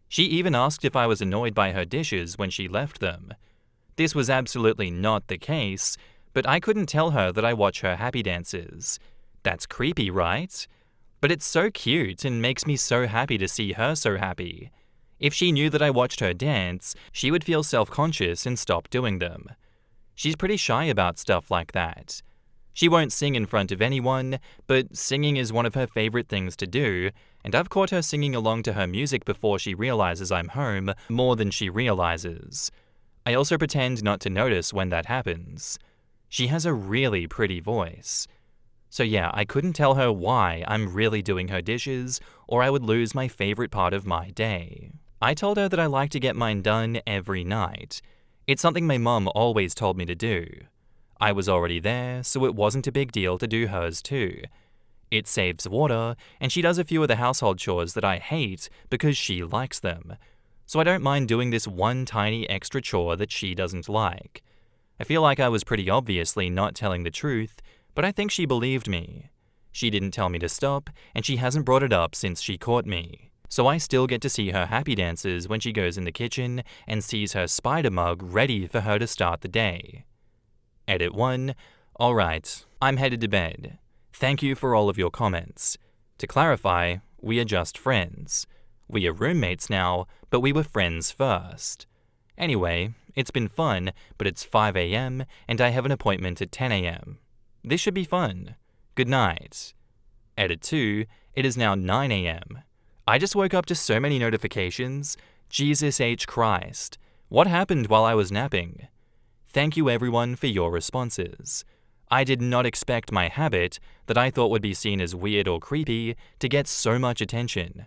She even asked if I was annoyed by her dishes when she left them. This was absolutely not the case, but I couldn't tell her that I watch her happy dances. That's creepy, right? But it's so cute and makes me so happy to see her so happy. If she knew that I watched her dance, she would feel self-conscious and stop doing them. She's pretty shy about stuff like that. She won't sing in front of anyone, but singing is one of her favorite things to do, and I've caught her singing along to her music before she realizes I'm home more than she realizes. I also pretend not to notice when that happens. She has a really pretty voice. So yeah, I couldn't tell her why I'm really doing her dishes, or I would lose my favorite part of my day. I told her that I like to get mine done every night. It's something my mum always told me to do. I was already there, so it wasn't a big deal to do hers too. It saves water, and she does a few of the household chores that I hate because she likes them. So I don't mind doing this one tiny extra chore that she doesn't like. I feel like I was pretty obviously not telling the truth, but I think she believed me. She didn't tell me to stop, and she hasn't brought it up since she caught me. So I still get to see her happy dances when she goes in the kitchen and sees her spider mug ready for her to start the day. Edit 1. Alright, I'm headed to bed. Thank you for all of your comments. To clarify, we are just friends. We are roommates now, but we were friends first. Anyway, it's been fun, but it's 5 a.m. and I have an appointment at 10 a.m. This should be fun. Good night. Edit 2. It is now 9 a.m. I just woke up to so many notifications. Jesus H. Christ. What happened while I was napping? Thank you everyone for your responses. I did not expect my habit, that I thought would be seen as weird or creepy, to get so much attention.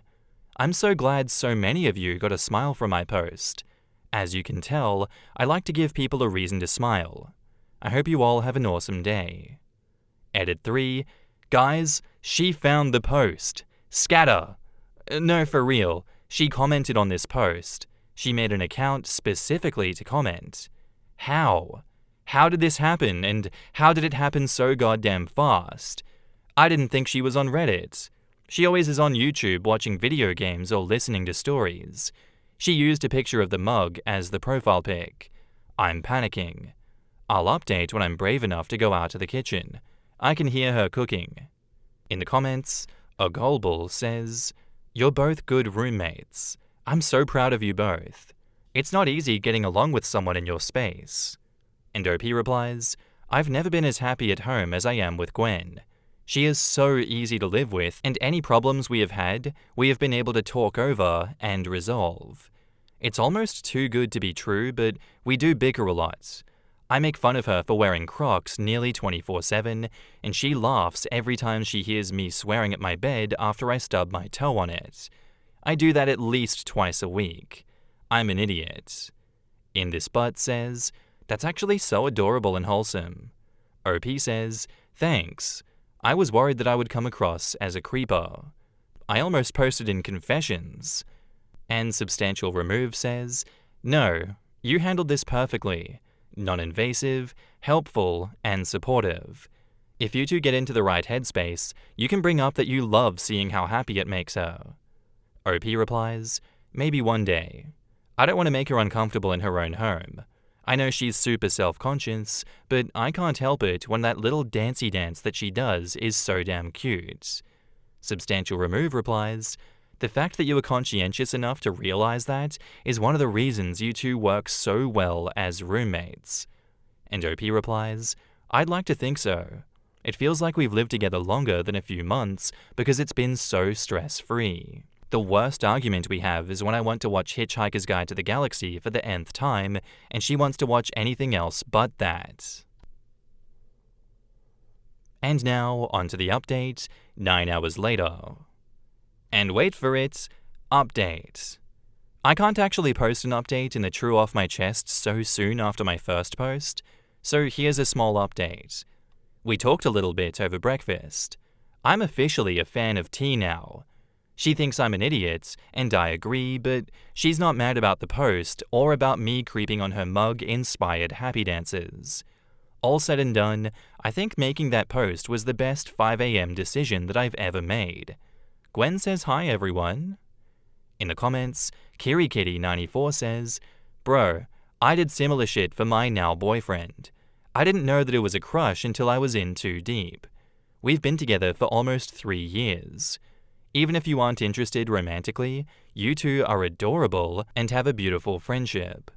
I'm so glad so many of you got a smile from my post. As you can tell, I like to give people a reason to smile. I hope you all have an awesome day. Edit 3. Guys, she found the post. Scatter. No, for real. She commented on this post. She made an account specifically to comment. How? How did this happen, and how did it happen so goddamn fast? I didn't think she was on Reddit. She always is on YouTube watching video games or listening to stories. She used a picture of the mug as the profile pic. I'm panicking. I'll update when I'm brave enough to go out to the kitchen. I can hear her cooking. In the comments, a Golbul says, "You're both good roommates. I'm so proud of you both. It's not easy getting along with someone in your space." And OP replies, "I've never been as happy at home as I am with Gwen. She is so easy to live with, and any problems we have been able to talk over and resolve. It's almost too good to be true, but we do bicker a lot. I make fun of her for wearing Crocs nearly 24/7, and she laughs every time she hears me swearing at my bed after I stub my toe on it. I do that at least twice a week. I'm an idiot." In This Butt says, "That's actually so adorable and wholesome." OP says, "Thanks. I was worried that I would come across as a creeper. I almost posted in confessions." And Substantial Remove says, "No, you handled this perfectly. Non-invasive, helpful, and supportive. If you two get into the right headspace, you can bring up that you love seeing how happy it makes her." OP replies, "Maybe one day. I don't want to make her uncomfortable in her own home. I know she's super self-conscious, but I can't help it when that little dancey dance that she does is so damn cute." Substantial Remove replies, The fact that you were conscientious enough to realize that is one of the reasons you two work so well as roommates. And OP replies, I'd like to think so. It feels like we've lived together longer than a few months because it's been so stress-free. The worst argument we have is when I want to watch Hitchhiker's Guide to the Galaxy for the nth time, and she wants to watch anything else but that. And now, onto the update, 9 hours later. And wait for it, update. I can't actually post an update in the true off my chest so soon after my first post, so here's a small update. We talked a little bit over breakfast. I'm officially a fan of tea now. She thinks I'm an idiot, and I agree, but she's not mad about the post or about me creeping on her mug-inspired happy dances. All said and done, I think making that post was the best 5 a.m. decision that I've ever made. Gwen says hi, everyone. In the comments, KiriKitty94 says, Bro, I did similar shit for my now boyfriend. I didn't know that it was a crush until I was in too deep. We've been together for almost 3 years. Even if you aren't interested romantically, you two are adorable and have a beautiful friendship.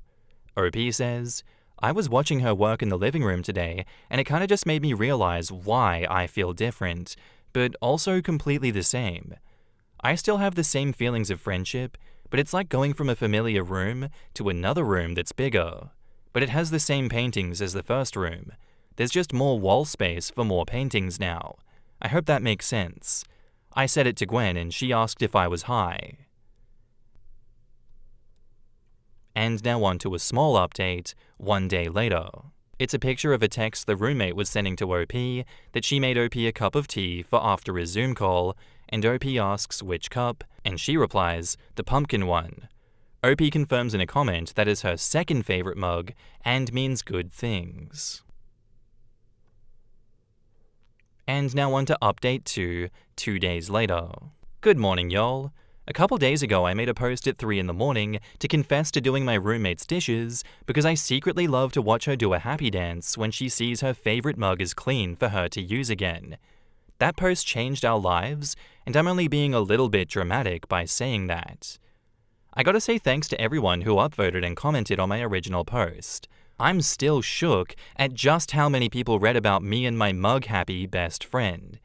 OP says, I was watching her work in the living room today, and it kinda just made me realize why I feel different, but also completely the same. I still have the same feelings of friendship, but it's like going from a familiar room to another room that's bigger. But it has the same paintings as the first room. There's just more wall space for more paintings now. I hope that makes sense. I said it to Gwen and she asked if I was high. And now on to a small update, 1 day later. It's a picture of a text the roommate was sending to OP that she made OP a cup of tea for after a Zoom call, and OP asks which cup, and she replies, the pumpkin one. OP confirms in a comment that is her second favorite mug and means good things. And now on to update 2 days later. Good morning, y'all. A couple days ago I made a post at 3 in the morning to confess to doing my roommate's dishes because I secretly love to watch her do a happy dance when she sees her favorite mug is clean for her to use again. That post changed our lives, and I'm only being a little bit dramatic by saying that. I gotta say thanks to everyone who upvoted and commented on my original post. I'm still shook at just how many people read about me and my mug-happy best friend.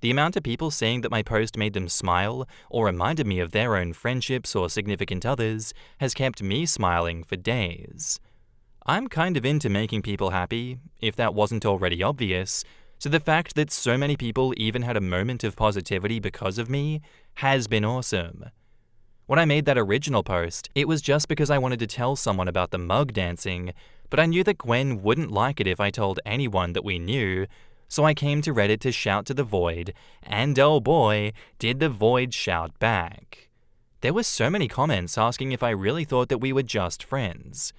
The amount of people saying that my post made them smile or reminded me of their own friendships or significant others has kept me smiling for days. I'm kind of into making people happy, if that wasn't already obvious, so the fact that so many people even had a moment of positivity because of me has been awesome. When I made that original post, it was just because I wanted to tell someone about the mug dancing, but I knew that Gwen wouldn't like it if I told anyone that we knew, so I came to Reddit to shout to the void, and oh boy, did the void shout back. There were so many comments asking if I really thought that we were just friends.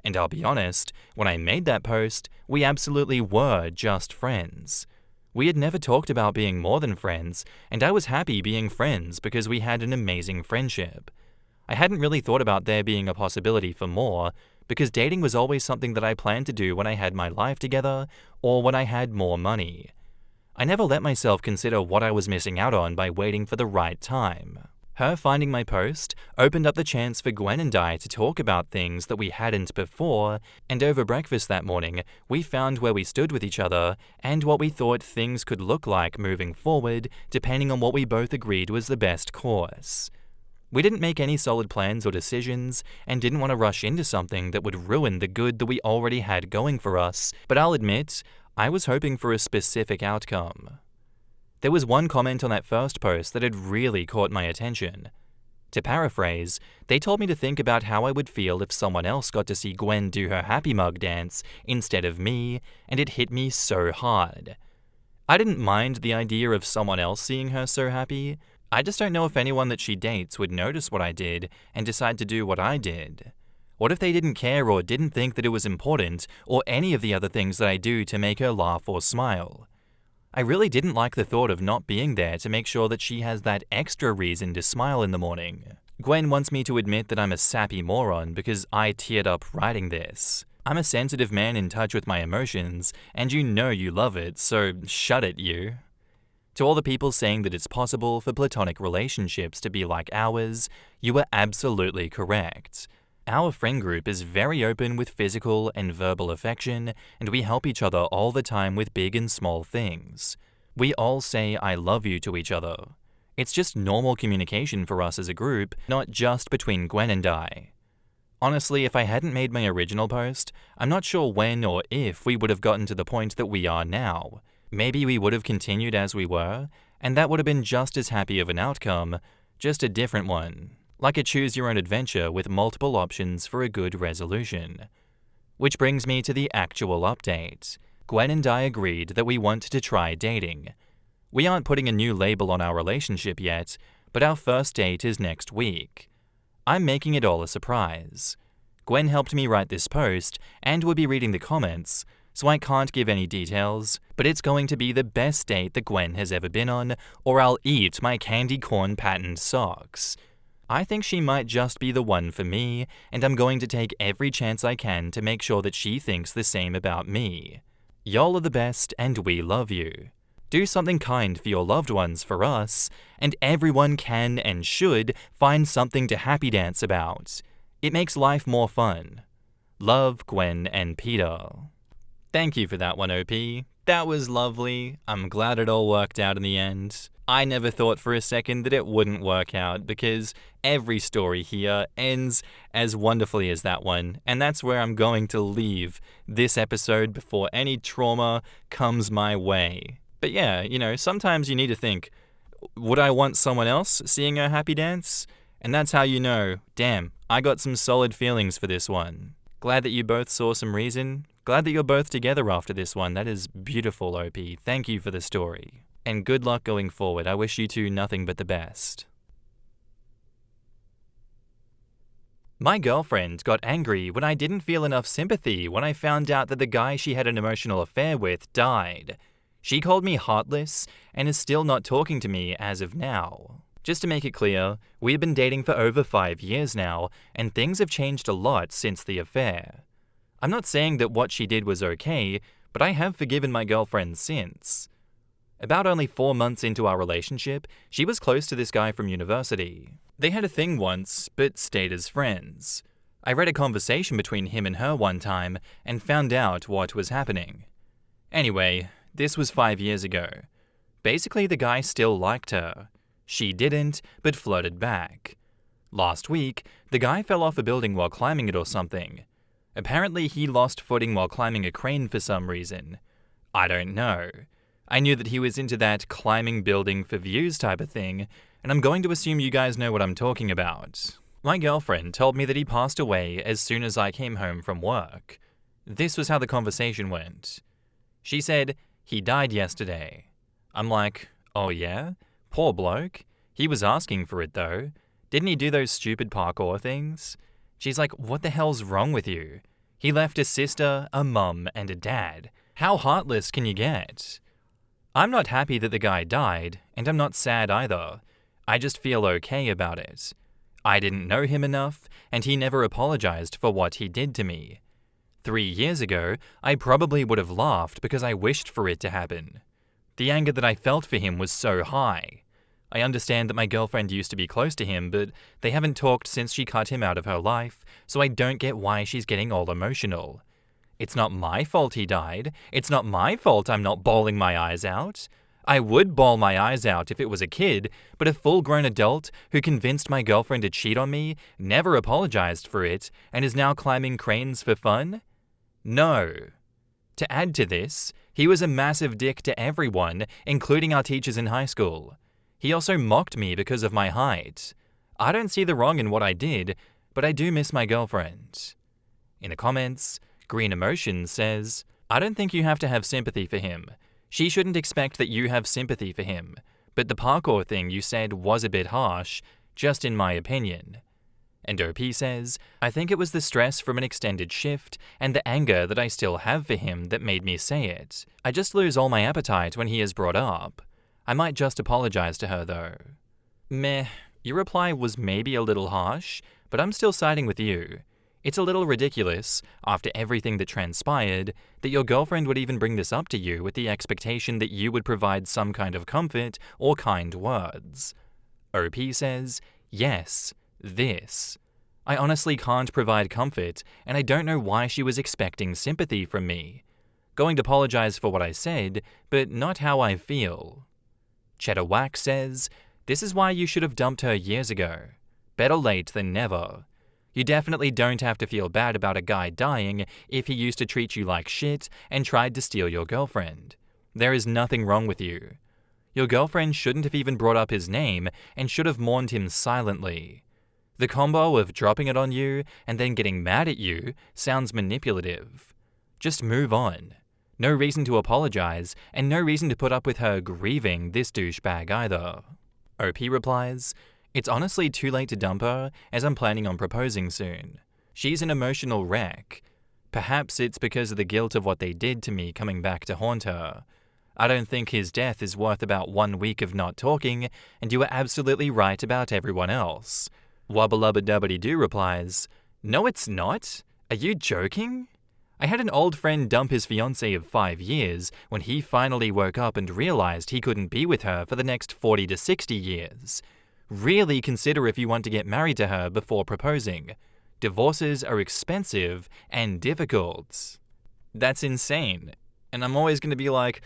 And I'll be honest, when I made that post, we absolutely were just friends. We had never talked about being more than friends, and I was happy being friends because we had an amazing friendship. I hadn't really thought about there being a possibility for more, because dating was always something that I planned to do when I had my life together or when I had more money. I never let myself consider what I was missing out on by waiting for the right time. Her finding my post opened up the chance for Gwen and I to talk about things that we hadn't before, and over breakfast that morning, we found where we stood with each other and what we thought things could look like moving forward, depending on what we both agreed was the best course. We didn't make any solid plans or decisions, and didn't want to rush into something that would ruin the good that we already had going for us, but I'll admit, I was hoping for a specific outcome. There was one comment on that first post that had really caught my attention. To paraphrase, they told me to think about how I would feel if someone else got to see Gwen do her happy mug dance instead of me, and it hit me so hard. I didn't mind the idea of someone else seeing her so happy. I just don't know if anyone that she dates would notice what I did and decide to do what I did. What if they didn't care or didn't think that it was important or any of the other things that I do to make her laugh or smile? I really didn't like the thought of not being there to make sure that she has that extra reason to smile in the morning. Gwen wants me to admit that I'm a sappy moron because I teared up writing this. I'm a sensitive man in touch with my emotions, and you know you love it, so shut it, you. To all the people saying that it's possible for platonic relationships to be like ours, you are absolutely correct. Our friend group is very open with physical and verbal affection, and we help each other all the time with big and small things. We all say I love you to each other. It's just normal communication for us as a group, not just between Gwen and I. Honestly, if I hadn't made my original post, I'm not sure when or if we would have gotten to the point that we are now. Maybe we would have continued as we were, and that would have been just as happy of an outcome, just a different one. Like a choose-your-own-adventure with multiple options for a good resolution. Which brings me to the actual update. Gwen and I agreed that we want to try dating. We aren't putting a new label on our relationship yet, but our first date is next week. I'm making it all a surprise. Gwen helped me write this post and will be reading the comments, so I can't give any details, but it's going to be the best date that Gwen has ever been on, or I'll eat my candy corn patterned socks. I think she might just be the one for me, and I'm going to take every chance I can to make sure that she thinks the same about me. Y'all are the best, and we love you. Do something kind for your loved ones for us, and everyone can and should find something to happy dance about. It makes life more fun. Love, Gwen and Peter. Thank you for that one, OP. That was lovely. I'm glad it all worked out in the end. I never thought for a second that it wouldn't work out because every story here ends as wonderfully as that one, and that's where I'm going to leave this episode before any trauma comes my way. But yeah, sometimes you need to think, would I want someone else seeing her happy dance? And that's how you know, damn, I got some solid feelings for this one. Glad that you both saw some reason. Glad that you're both together after this one. That is beautiful, OP. Thank you for the story. And good luck going forward. I wish you two nothing but the best. My girlfriend got angry when I didn't feel enough sympathy when I found out that the guy she had an emotional affair with died. She called me heartless and is still not talking to me as of now. Just to make it clear, we've been dating for over 5 years now, and things have changed a lot since the affair. I'm not saying that what she did was okay, but I have forgiven my girlfriend since. About only 4 months into our relationship, she was close to this guy from university. They had a thing once, but stayed as friends. I read a conversation between him and her one time and found out what was happening. Anyway, this was 5 years ago. Basically, the guy still liked her. She didn't, but flirted back. Last week, the guy fell off a building while climbing it or something. Apparently, he lost footing while climbing a crane for some reason. I don't know. I knew that he was into that climbing building for views type of thing, and I'm going to assume you guys know what I'm talking about. My girlfriend told me that he passed away as soon as I came home from work. This was how the conversation went. She said, "He died yesterday." I'm like, "Oh yeah? Poor bloke. He was asking for it though. Didn't he do those stupid parkour things?" She's like, "What the hell's wrong with you? He left a sister, a mum, and a dad. How heartless can you get?" I'm not happy that the guy died, and I'm not sad either. I just feel okay about it. I didn't know him enough, and he never apologized for what he did to me. 3 years ago, I probably would have laughed because I wished for it to happen. The anger that I felt for him was so high. I understand that my girlfriend used to be close to him, but they haven't talked since she cut him out of her life, so I don't get why she's getting all emotional. It's not my fault he died. It's not my fault I'm not bawling my eyes out. I would bawl my eyes out if it was a kid, but a full-grown adult who convinced my girlfriend to cheat on me, never apologized for it, and is now climbing cranes for fun? No. To add to this, he was a massive dick to everyone, including our teachers in high school. He also mocked me because of my height. I don't see the wrong in what I did, but I do miss my girlfriend. In the comments, Green Emotion says, "I don't think you have to have sympathy for him. She shouldn't expect that you have sympathy for him, but the parkour thing you said was a bit harsh, just in my opinion." And OP says, "I think it was the stress from an extended shift and the anger that I still have for him that made me say it. I just lose all my appetite when he is brought up. I might just apologize to her though." Meh, your reply was maybe a little harsh, but I'm still siding with you. It's a little ridiculous, after everything that transpired, that your girlfriend would even bring this up to you with the expectation that you would provide some kind of comfort or kind words. OP says, yes, this. I honestly can't provide comfort, and I don't know why she was expecting sympathy from me. Going to apologize for what I said, but not how I feel. Cheddar Wax says, this is why you should have dumped her years ago. Better late than never. You definitely don't have to feel bad about a guy dying if he used to treat you like shit and tried to steal your girlfriend. There is nothing wrong with you. Your girlfriend shouldn't have even brought up his name and should have mourned him silently. The combo of dropping it on you and then getting mad at you sounds manipulative. Just move on. No reason to apologize, and no reason to put up with her grieving this douchebag either. OP replies, it's honestly too late to dump her, as I'm planning on proposing soon. She's an emotional wreck. Perhaps it's because of the guilt of what they did to me coming back to haunt her. I don't think his death is worth about 1 week of not talking, and you are absolutely right about everyone else. Wubba-lubba-dubbity-doo replies, no it's not. Are you joking? I had an old friend dump his fiancée of 5 years when he finally woke up and realized he couldn't be with her for the next 40 to 60 years. Really consider if you want to get married to her before proposing. Divorces are expensive and difficult. That's insane. And I'm always going to be like,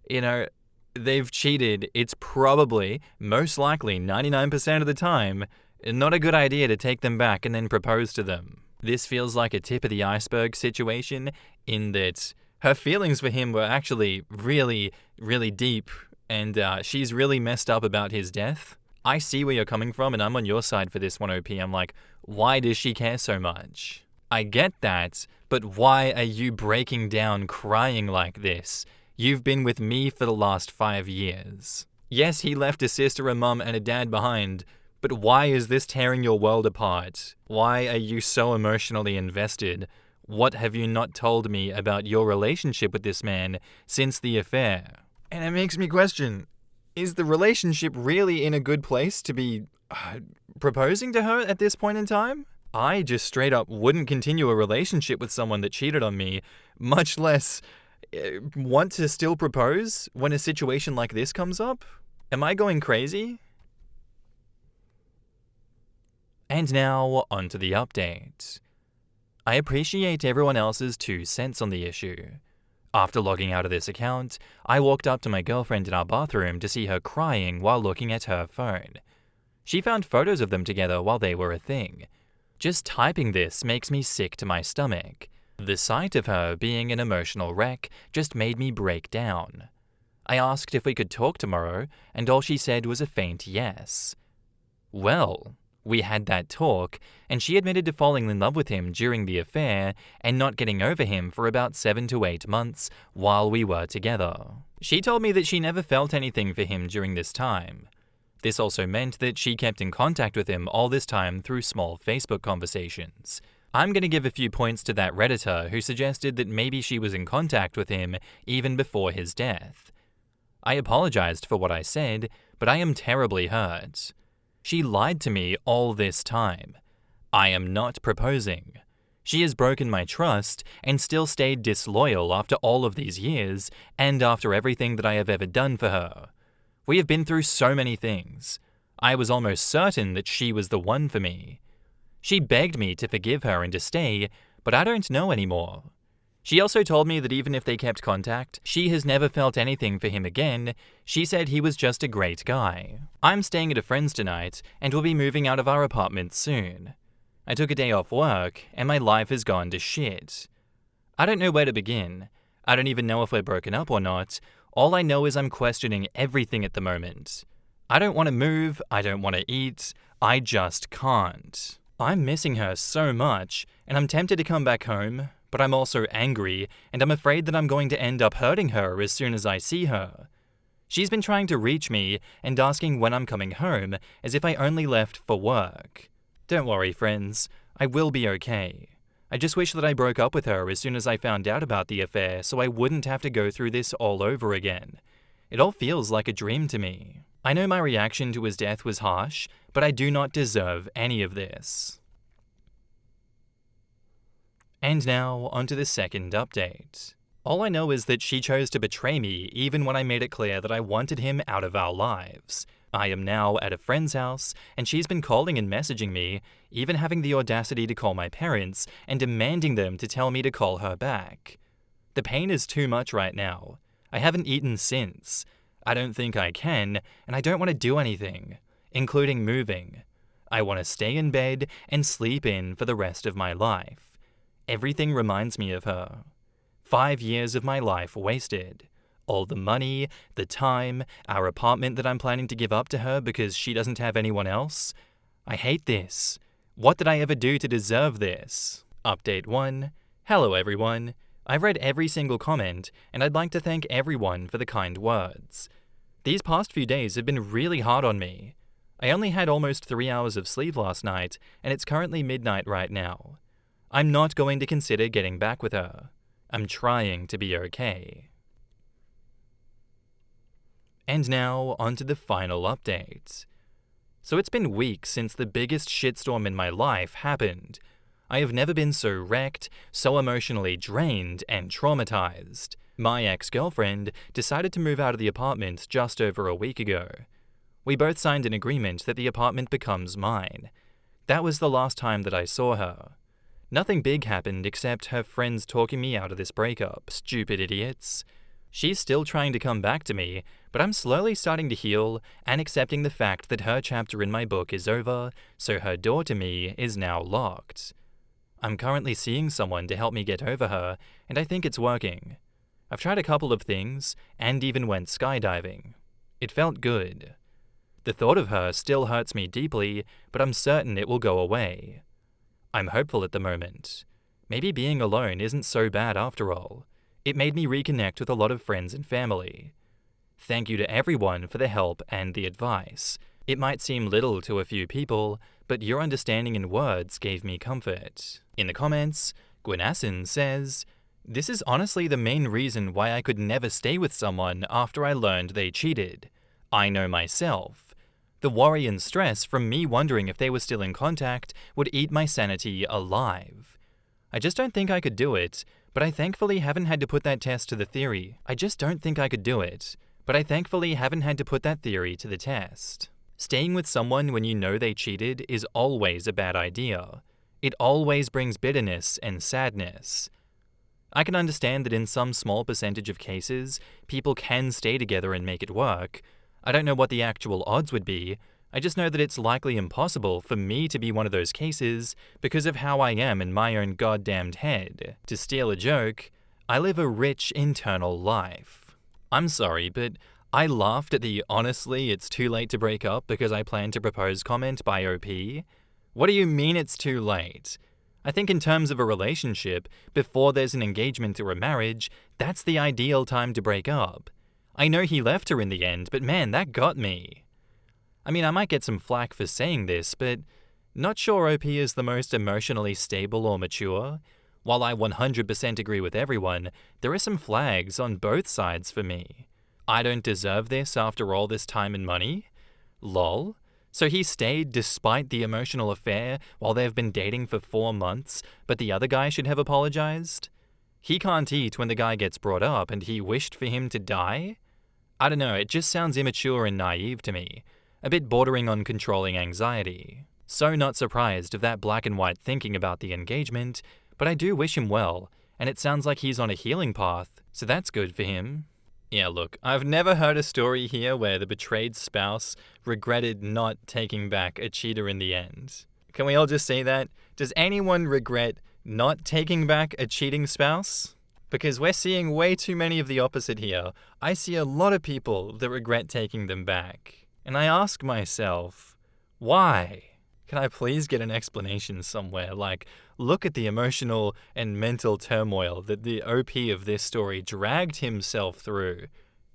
they've cheated. It's probably, most likely, 99% of the time, not a good idea to take them back and then propose to them. This feels like a tip of the iceberg situation in that her feelings for him were actually really, really deep, and she's really messed up about his death. I see where you're coming from, and I'm on your side for this one, OP. I'm like, why does she care so much? I get that, but why are you breaking down crying like this? You've been with me for the last 5 years. Yes, he left a sister, a mum, and a dad behind, but why is this tearing your world apart? Why are you so emotionally invested? What have you not told me about your relationship with this man since the affair? And it makes me question, is the relationship really in a good place to be proposing to her at this point in time? I just straight up wouldn't continue a relationship with someone that cheated on me, much less want to still propose when a situation like this comes up. Am I going crazy? And now, onto the update. I appreciate everyone else's 2 cents on the issue. After logging out of this account, I walked up to my girlfriend in our bathroom to see her crying while looking at her phone. She found photos of them together while they were a thing. Just typing this makes me sick to my stomach. The sight of her being an emotional wreck just made me break down. I asked if we could talk tomorrow, and all she said was a faint yes. Well, we had that talk, and she admitted to falling in love with him during the affair and not getting over him for about 7 to 8 months while we were together. She told me that she never felt anything for him during this time. This also meant that she kept in contact with him all this time through small Facebook conversations. I'm going to give a few points to that Redditor who suggested that maybe she was in contact with him even before his death. I apologized for what I said, but I am terribly hurt. She lied to me all this time. I am not proposing. She has broken my trust and still stayed disloyal after all of these years and after everything that I have ever done for her. We have been through so many things. I was almost certain that she was the one for me. She begged me to forgive her and to stay, but I don't know anymore. She also told me that even if they kept contact, she has never felt anything for him again. She said he was just a great guy. I'm staying at a friend's tonight and will be moving out of our apartment soon. I took a day off work and my life has gone to shit. I don't know where to begin. I don't even know if we're broken up or not. All I know is I'm questioning everything at the moment. I don't want to move, I don't want to eat, I just can't. I'm missing her so much, and I'm tempted to come back home, but I'm also angry, and I'm afraid that I'm going to end up hurting her as soon as I see her. She's been trying to reach me and asking when I'm coming home, as if I only left for work. Don't worry, friends, I will be okay. I just wish that I broke up with her as soon as I found out about the affair so I wouldn't have to go through this all over again. It all feels like a dream to me. I know my reaction to his death was harsh, but I do not deserve any of this. And now, onto the second update. All I know is that she chose to betray me even when I made it clear that I wanted him out of our lives. I am now at a friend's house, and she's been calling and messaging me, even having the audacity to call my parents and demanding them to tell me to call her back. The pain is too much right now. I haven't eaten since. I don't think I can, and I don't want to do anything, including moving. I want to stay in bed and sleep in for the rest of my life. Everything reminds me of her. 5 years of my life wasted. All the money, the time, our apartment that I'm planning to give up to her because she doesn't have anyone else. I hate this. What did I ever do to deserve this? Update 1. Hello everyone. I've read every single comment, and I'd like to thank everyone for the kind words. These past few days have been really hard on me. I only had almost 3 hours of sleep last night, and it's currently midnight right now. I'm not going to consider getting back with her. I'm trying to be okay. And now, onto the final update. So it's been weeks since the biggest shitstorm in my life happened. I have never been so wrecked, so emotionally drained and traumatized. My ex-girlfriend decided to move out of the apartment just over a week ago. We both signed an agreement that the apartment becomes mine. That was the last time that I saw her. Nothing big happened except her friends talking me out of this breakup, stupid idiots. She's still trying to come back to me, but I'm slowly starting to heal and accepting the fact that her chapter in my book is over, so her door to me is now locked. I'm currently seeing someone to help me get over her, and I think it's working. I've tried a couple of things, and even went skydiving. It felt good. The thought of her still hurts me deeply, but I'm certain it will go away. I'm hopeful at the moment. Maybe being alone isn't so bad after all. It made me reconnect with a lot of friends and family. Thank you to everyone for the help and the advice. It might seem little to a few people, but your understanding in words gave me comfort. In the comments, Gwynasson says, "This is honestly the main reason why I could never stay with someone after I learned they cheated. I know myself. The worry and stress from me wondering if they were still in contact would eat my sanity alive. I just don't think I could do it, but I thankfully haven't had to put that test to the theory. Staying with someone when you know they cheated is always a bad idea. It always brings bitterness and sadness. I can understand that in some small percentage of cases, people can stay together and make it work. I don't know what the actual odds would be. I just know that it's likely impossible for me to be one of those cases because of how I am in my own goddamned head. To steal a joke, I live a rich internal life. I'm sorry, but I laughed at the honestly it's too late to break up because I plan to propose comment by OP. What do you mean it's too late? I think in terms of a relationship, before there's an engagement or a marriage, that's the ideal time to break up. I know he left her in the end, but man, that got me. I mean, I might get some flack for saying this, but not sure OP is the most emotionally stable or mature. While I 100% agree with everyone, there are some flags on both sides for me. I don't deserve this after all this time and money? Lol. So he stayed despite the emotional affair while they've been dating for 4 months, but the other guy should have apologized? He can't eat when the guy gets brought up and he wished for him to die? I don't know, it just sounds immature and naive to me. A bit bordering on controlling anxiety. So not surprised of that black and white thinking about the engagement, but I do wish him well, and it sounds like he's on a healing path, so that's good for him. Yeah, look, I've never heard a story here where the betrayed spouse regretted not taking back a cheater in the end. Can we all just say that? Does anyone regret not taking back a cheating spouse? Because we're seeing way too many of the opposite here. I see a lot of people that regret taking them back. And I ask myself, why? Can I please get an explanation somewhere? Like, look at the emotional and mental turmoil that the OP of this story dragged himself through.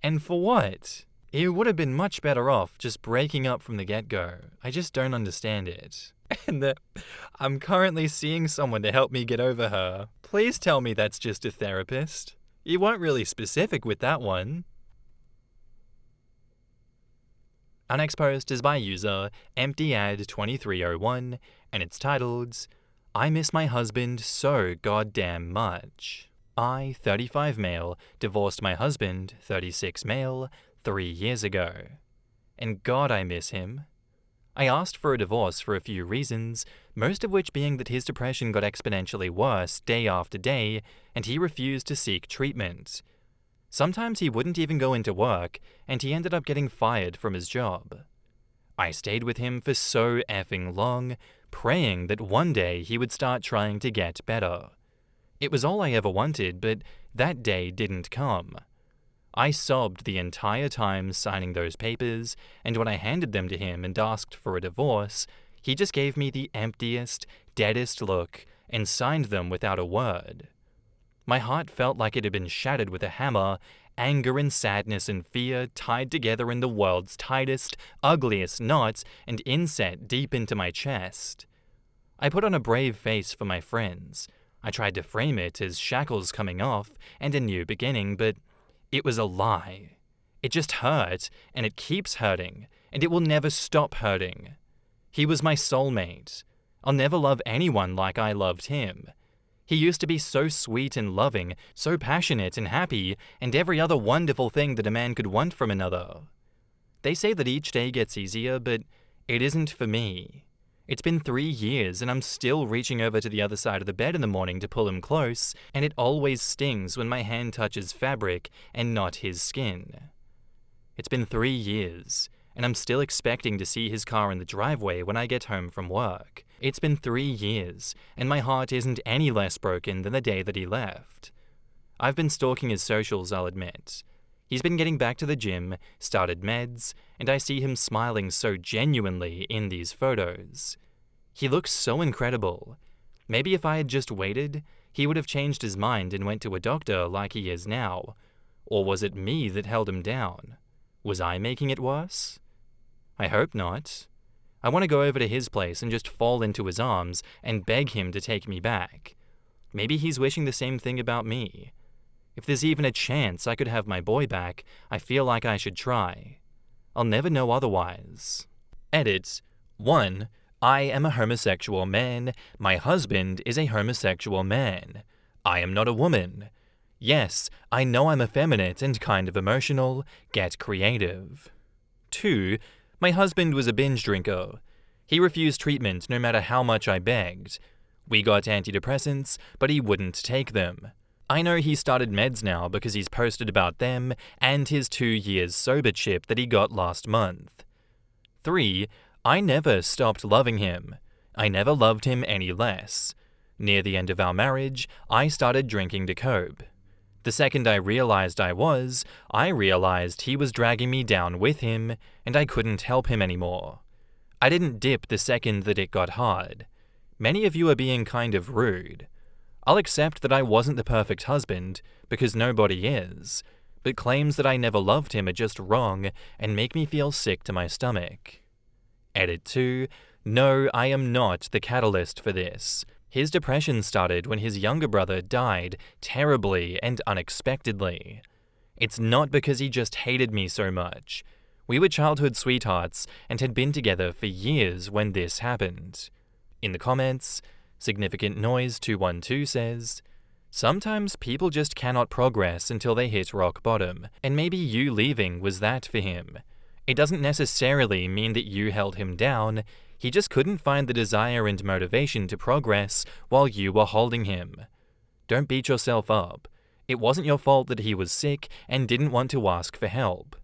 And for what? He would have been much better off just breaking up from the get-go. I just don't understand it. And I'm currently seeing someone to help me get over her. Please tell me that's just a therapist. You weren't really specific with that one. Our next post is by user EmptyAd2301, and it's titled, I miss my husband so goddamn much. I, 35 male, divorced my husband, 36 male, 3 years ago. And God, I miss him. I asked for a divorce for a few reasons, most of which being that his depression got exponentially worse day after day, and he refused to seek treatment. Sometimes he wouldn't even go into work, and he ended up getting fired from his job. I stayed with him for so effing long, praying that one day he would start trying to get better. It was all I ever wanted, but that day didn't come. I sobbed the entire time signing those papers, and when I handed them to him and asked for a divorce, he just gave me the emptiest, deadest look and signed them without a word. My heart felt like it had been shattered with a hammer, anger and sadness and fear tied together in the world's tightest, ugliest knots and inset deep into my chest. I put on a brave face for my friends. I tried to frame it as shackles coming off and a new beginning, but it was a lie. It just hurt, and it keeps hurting, and it will never stop hurting. He was my soulmate. I'll never love anyone like I loved him. He used to be so sweet and loving, so passionate and happy, and every other wonderful thing that a man could want from another. They say that each day gets easier, but it isn't for me. It's been 3 years, and I'm still reaching over to the other side of the bed in the morning to pull him close, and it always stings when my hand touches fabric and not his skin. It's been 3 years, and I'm still expecting to see his car in the driveway when I get home from work. It's been 3 years, and my heart isn't any less broken than the day that he left. I've been stalking his socials, I'll admit. He's been getting back to the gym, started meds, and I see him smiling so genuinely in these photos. He looks so incredible. Maybe if I had just waited, he would have changed his mind and went to a doctor like he is now. Or was it me that held him down? Was I making it worse? I hope not. I want to go over to his place and just fall into his arms and beg him to take me back. Maybe he's wishing the same thing about me. If there's even a chance I could have my boy back, I feel like I should try. I'll never know otherwise. Edit. 1. I am a homosexual man. My husband is a homosexual man. I am not a woman. Yes, I know I'm effeminate and kind of emotional. Get creative. 2. My husband was a binge drinker. He refused treatment no matter how much I begged. We got antidepressants, but he wouldn't take them. I know he started meds now because he's posted about them and his 2 years sober chip that he got last month. 3. I never stopped loving him. I never loved him any less. Near the end of our marriage, I started drinking to cope. The second I realized he was dragging me down with him, and I couldn't help him anymore. I didn't dip the second that it got hard. Many of you are being kind of rude. I'll accept that I wasn't the perfect husband, because nobody is, but claims that I never loved him are just wrong and make me feel sick to my stomach. Edit 2. No, I am not the catalyst for this. His depression started when his younger brother died terribly and unexpectedly. It's not because he just hated me so much. We were childhood sweethearts and had been together for years when this happened. In the comments, Significant Noise 212 says, sometimes people just cannot progress until they hit rock bottom, and maybe you leaving was that for him. It doesn't necessarily mean that you held him down, he just couldn't find the desire and motivation to progress while you were holding him. Don't beat yourself up. It wasn't your fault that he was sick and didn't want to ask for help.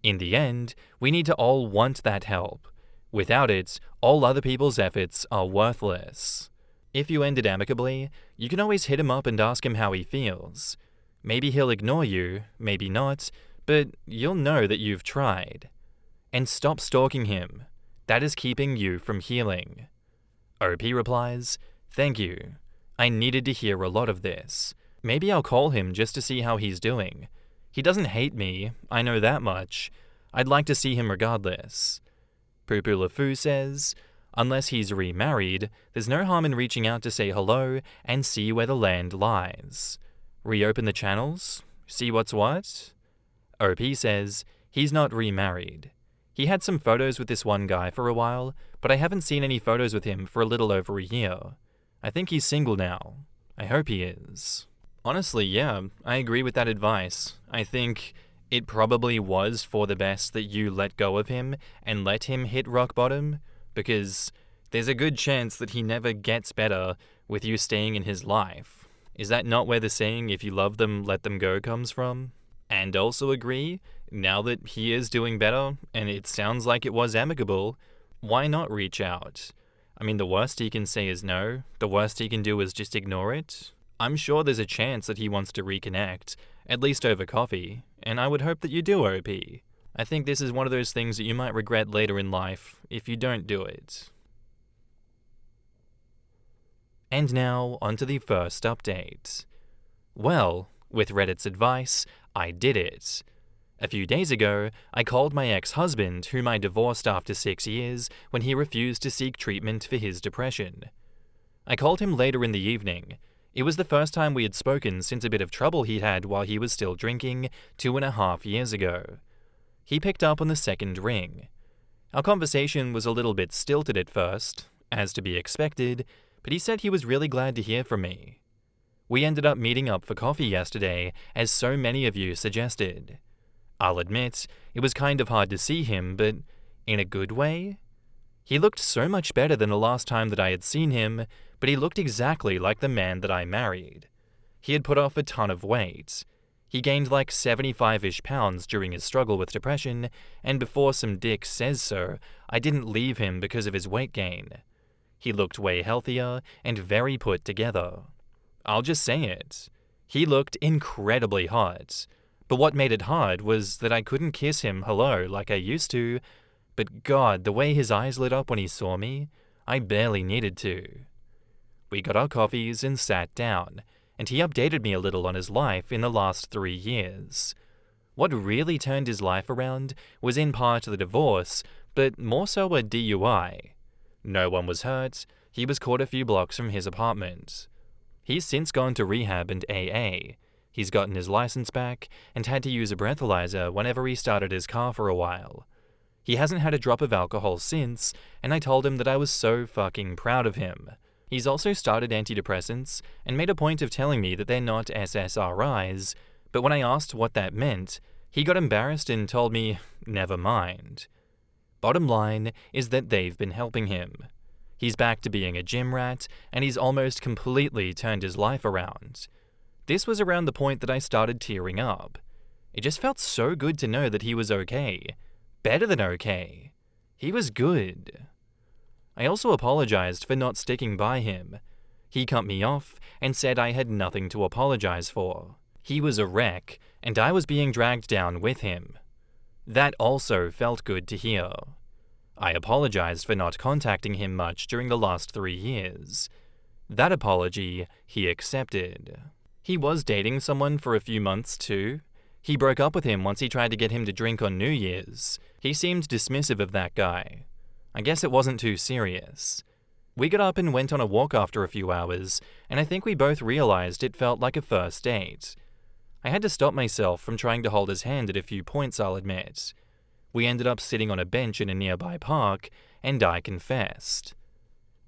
In the end, we need to all want that help. Without it, all other people's efforts are worthless. If you ended amicably, you can always hit him up and ask him how he feels. Maybe he'll ignore you, maybe not, but you'll know that you've tried. And stop stalking him. That is keeping you from healing. OP replies, thank you. I needed to hear a lot of this. Maybe I'll call him just to see how he's doing. He doesn't hate me, I know that much. I'd like to see him regardless. Poo-Poo LeFou says, unless he's remarried, there's no harm in reaching out to say hello and see where the land lies. Reopen the channels? See what's what? OP says, he's not remarried. He had some photos with this one guy for a while, but I haven't seen any photos with him for a little over a year. I think he's single now. I hope he is. Honestly, yeah, I agree with that advice. I think it probably was for the best that you let go of him and let him hit rock bottom, because there's a good chance that he never gets better with you staying in his life. Is that not where the saying, if you love them, let them go, comes from? And also agree, now that he is doing better, and it sounds like it was amicable, why not reach out? I mean, the worst he can say is no. The worst he can do is just ignore it. I'm sure there's a chance that he wants to reconnect, at least over coffee, and I would hope that you do, OP. I think this is one of those things that you might regret later in life if you don't do it. And now, onto the first update. Well, with Reddit's advice, I did it. A few days ago, I called my ex-husband, whom I divorced after 6 years, when he refused to seek treatment for his depression. I called him later in the evening. It was the first time we had spoken since a bit of trouble he'd had while he was still drinking 2.5 years ago. He picked up on the second ring. Our conversation was a little bit stilted at first, as to be expected, but he said he was really glad to hear from me. We ended up meeting up for coffee yesterday, as so many of you suggested. I'll admit, it was kind of hard to see him, but in a good way? He looked so much better than the last time that I had seen him, but he looked exactly like the man that I married. He had put off a ton of weight. He gained like 75-ish pounds during his struggle with depression, and before some dick says so, I didn't leave him because of his weight gain. He looked way healthier and very put together. I'll just say it. He looked incredibly hot. But what made it hard was that I couldn't kiss him hello like I used to, but God, the way his eyes lit up when he saw me, I barely needed to. We got our coffees and sat down, and he updated me a little on his life in the last 3 years. What really turned his life around was in part the divorce, but more so a DUI. No one was hurt. He was caught a few blocks from his apartment. He's since gone to rehab and AA. He's gotten his license back and had to use a breathalyzer whenever he started his car for a while. He hasn't had a drop of alcohol since, and I told him that I was so fucking proud of him. He's also started antidepressants and made a point of telling me that they're not SSRIs, but when I asked what that meant, he got embarrassed and told me, never mind. Bottom line is that they've been helping him. He's back to being a gym rat, and he's almost completely turned his life around. This was around the point that I started tearing up. It just felt so good to know that he was okay. Better than okay. He was good. I also apologized for not sticking by him. He cut me off and said I had nothing to apologize for. He was a wreck, and I was being dragged down with him. That also felt good to hear. I apologized for not contacting him much during the last 3 years. That apology he accepted. He was dating someone for a few months too. He broke up with him once he tried to get him to drink on New Year's. He seemed dismissive of that guy. I guess it wasn't too serious. We got up and went on a walk after a few hours, and I think we both realized it felt like a first date. I had to stop myself from trying to hold his hand at a few points, I'll admit. We ended up sitting on a bench in a nearby park, and I confessed.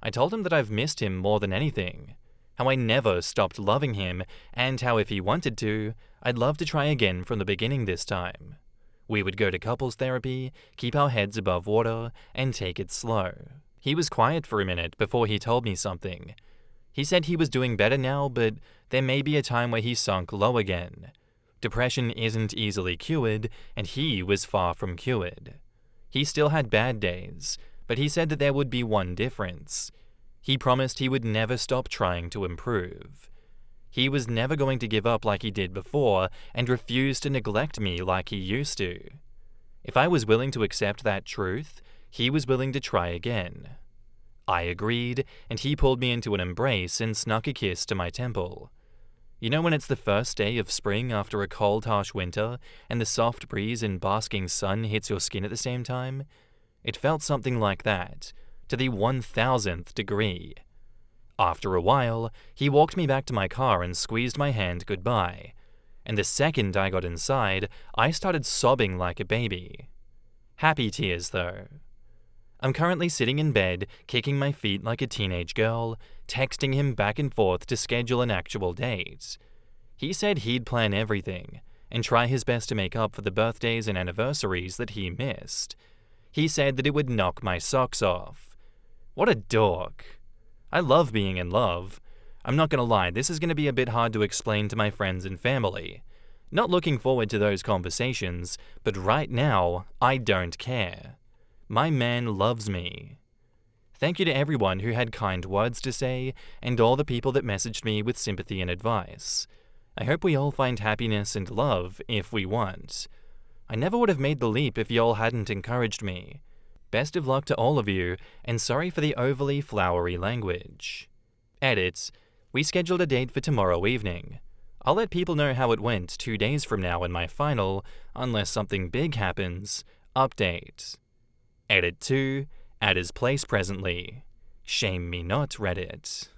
I told him that I've missed him more than anything, how I never stopped loving him, and how if he wanted to, I'd love to try again from the beginning this time. We would go to couples therapy, keep our heads above water, and take it slow. He was quiet for a minute before he told me something. He said he was doing better now, but there may be a time where he sunk low again. Depression isn't easily cured, and he was far from cured. He still had bad days, but he said that there would be one difference. He promised he would never stop trying to improve. He was never going to give up like he did before, and refused to neglect me like he used to. If I was willing to accept that truth, he was willing to try again. I agreed, and he pulled me into an embrace and snuck a kiss to my temple. You know when it's the first day of spring after a cold, harsh winter, and the soft breeze and basking sun hits your skin at the same time? It felt something like that, to the 1000th degree. After a while, he walked me back to my car and squeezed my hand goodbye, and the second I got inside, I started sobbing like a baby. Happy tears, though. I'm currently sitting in bed, kicking my feet like a teenage girl, texting him back and forth to schedule an actual date. He said he'd plan everything, and try his best to make up for the birthdays and anniversaries that he missed. He said that it would knock my socks off. What a dork. I love being in love. I'm not gonna lie, this is gonna be a bit hard to explain to my friends and family. Not looking forward to those conversations, but right now, I don't care. My man loves me. Thank you to everyone who had kind words to say, and all the people that messaged me with sympathy and advice. I hope we all find happiness and love if we want. I never would have made the leap if y'all hadn't encouraged me. Best of luck to all of you, and sorry for the overly flowery language. Edit. We scheduled a date for tomorrow evening. I'll let people know how it went 2 days from now in my final, unless something big happens, update. Edit 2. At his place presently. Shame me not, Reddit.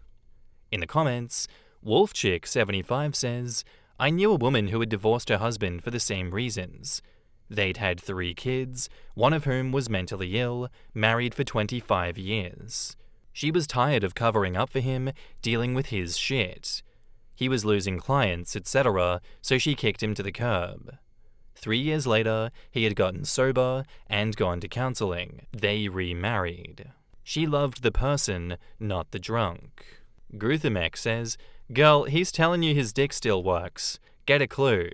In the comments, WolfChick75 says, I knew a woman who had divorced her husband for the same reasons. They'd had 3 kids, one of whom was mentally ill, married for 25 years. She was tired of covering up for him, dealing with his shit. He was losing clients, etc., so she kicked him to the curb. 3 years later, he had gotten sober and gone to counseling. They remarried. She loved the person, not the drunk. Gruthamek says, Girl, he's telling you his dick still works. Get a clue.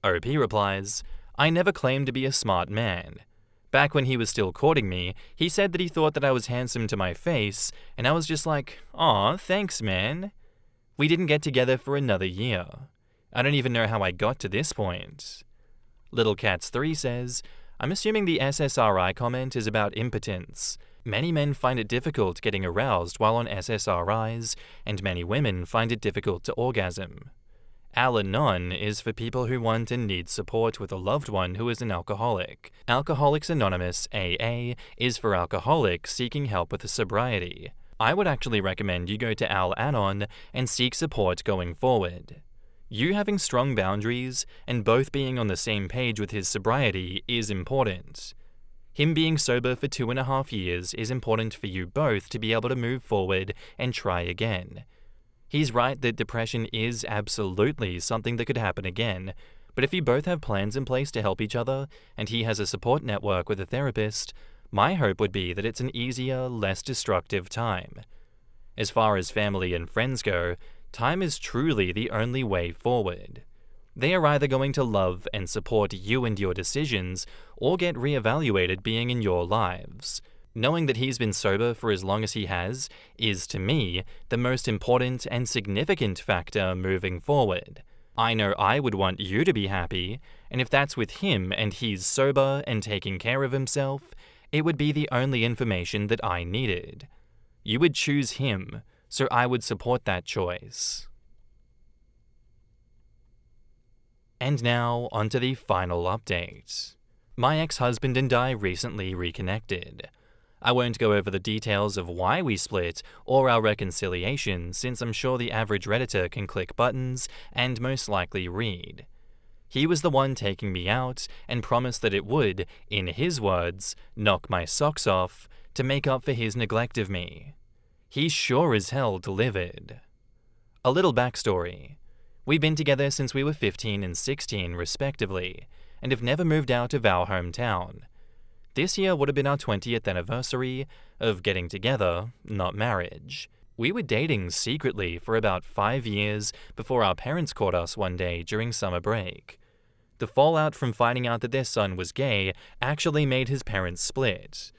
OP replies, I never claimed to be a smart man. Back when he was still courting me, he said that he thought that I was handsome to my face, and I was just like, aw, thanks, man. We didn't get together for another year. I don't even know how I got to this point. Little Cats 3 says, I'm assuming the SSRI comment is about impotence. Many men find it difficult getting aroused while on SSRIs, and many women find it difficult to orgasm. Al-Anon is for people who want and need support with a loved one who is an alcoholic. Alcoholics Anonymous AA is for alcoholics seeking help with sobriety. I would actually recommend you go to Al-Anon and seek support going forward. You having strong boundaries and both being on the same page with his sobriety is important. Him being sober for 2.5 years is important for you both to be able to move forward and try again. He's right that depression is absolutely something that could happen again, but if you both have plans in place to help each other, and he has a support network with a therapist, my hope would be that it's an easier, less destructive time. As far as family and friends go, time is truly the only way forward. They are either going to love and support you and your decisions, or get reevaluated being in your lives. Knowing that he's been sober for as long as he has is, to me, the most important and significant factor moving forward. I know I would want you to be happy, and if that's with him and he's sober and taking care of himself, it would be the only information that I needed. You would choose him, so I would support that choice. And now, onto the final update. My ex-husband and I recently reconnected. I won't go over the details of why we split or our reconciliation, since I'm sure the average Redditor can click buttons and most likely read. He was the one taking me out and promised that it would, in his words, knock my socks off to make up for his neglect of me. He sure as hell delivered. A little backstory. We've been together since we were 15 and 16 respectively, and have never moved out of our hometown. This year would have been our 20th anniversary of getting together, not marriage. We were dating secretly for about 5 years before our parents caught us one day during summer break. The fallout from finding out that their son was gay actually made his parents split.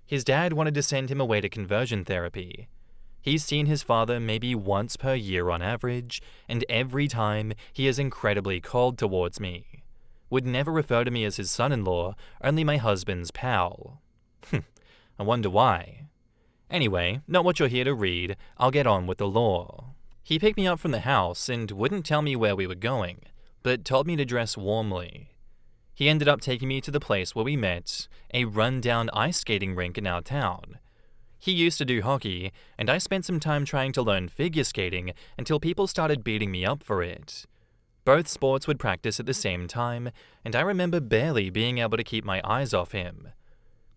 His dad wanted to send him away to conversion therapy. He's seen his father maybe once per year on average, and every time he is incredibly cold towards me. Would never refer to me as his son-in-law, only my husband's pal. I wonder why. Anyway, not what you're here to read, I'll get on with the law. He picked me up from the house and wouldn't tell me where we were going, but told me to dress warmly. He ended up taking me to the place where we met, a run-down ice skating rink in our town. He used to do hockey, and I spent some time trying to learn figure skating until people started beating me up for it. Both sports would practice at the same time, and I remember barely being able to keep my eyes off him.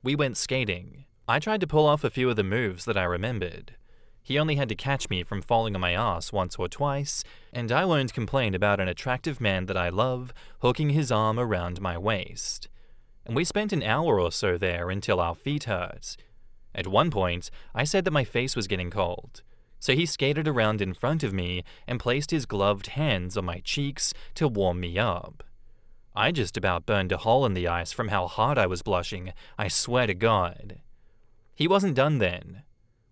We went skating, I tried to pull off a few of the moves that I remembered. He only had to catch me from falling on my ass once or twice, and I won't complain about an attractive man that I love hooking his arm around my waist. And we spent an hour or so there until our feet hurt. At one point, I said that my face was getting cold, so he skated around in front of me and placed his gloved hands on my cheeks to warm me up. I just about burned a hole in the ice from how hard I was blushing, I swear to God. He wasn't done then.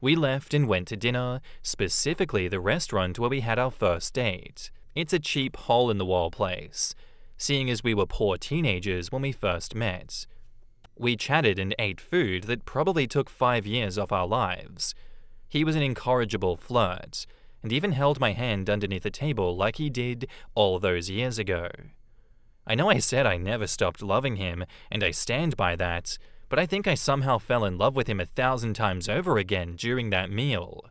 We left and went to dinner, specifically the restaurant where we had our first date. It's a cheap hole-in-the-wall place, seeing as we were poor teenagers when we first met. We chatted and ate food that probably took 5 years off our lives. He was an incorrigible flirt, and even held my hand underneath the table like he did all those years ago. I know I said I never stopped loving him, and I stand by that, but I think I somehow fell in love with him 1,000 times over again during that meal.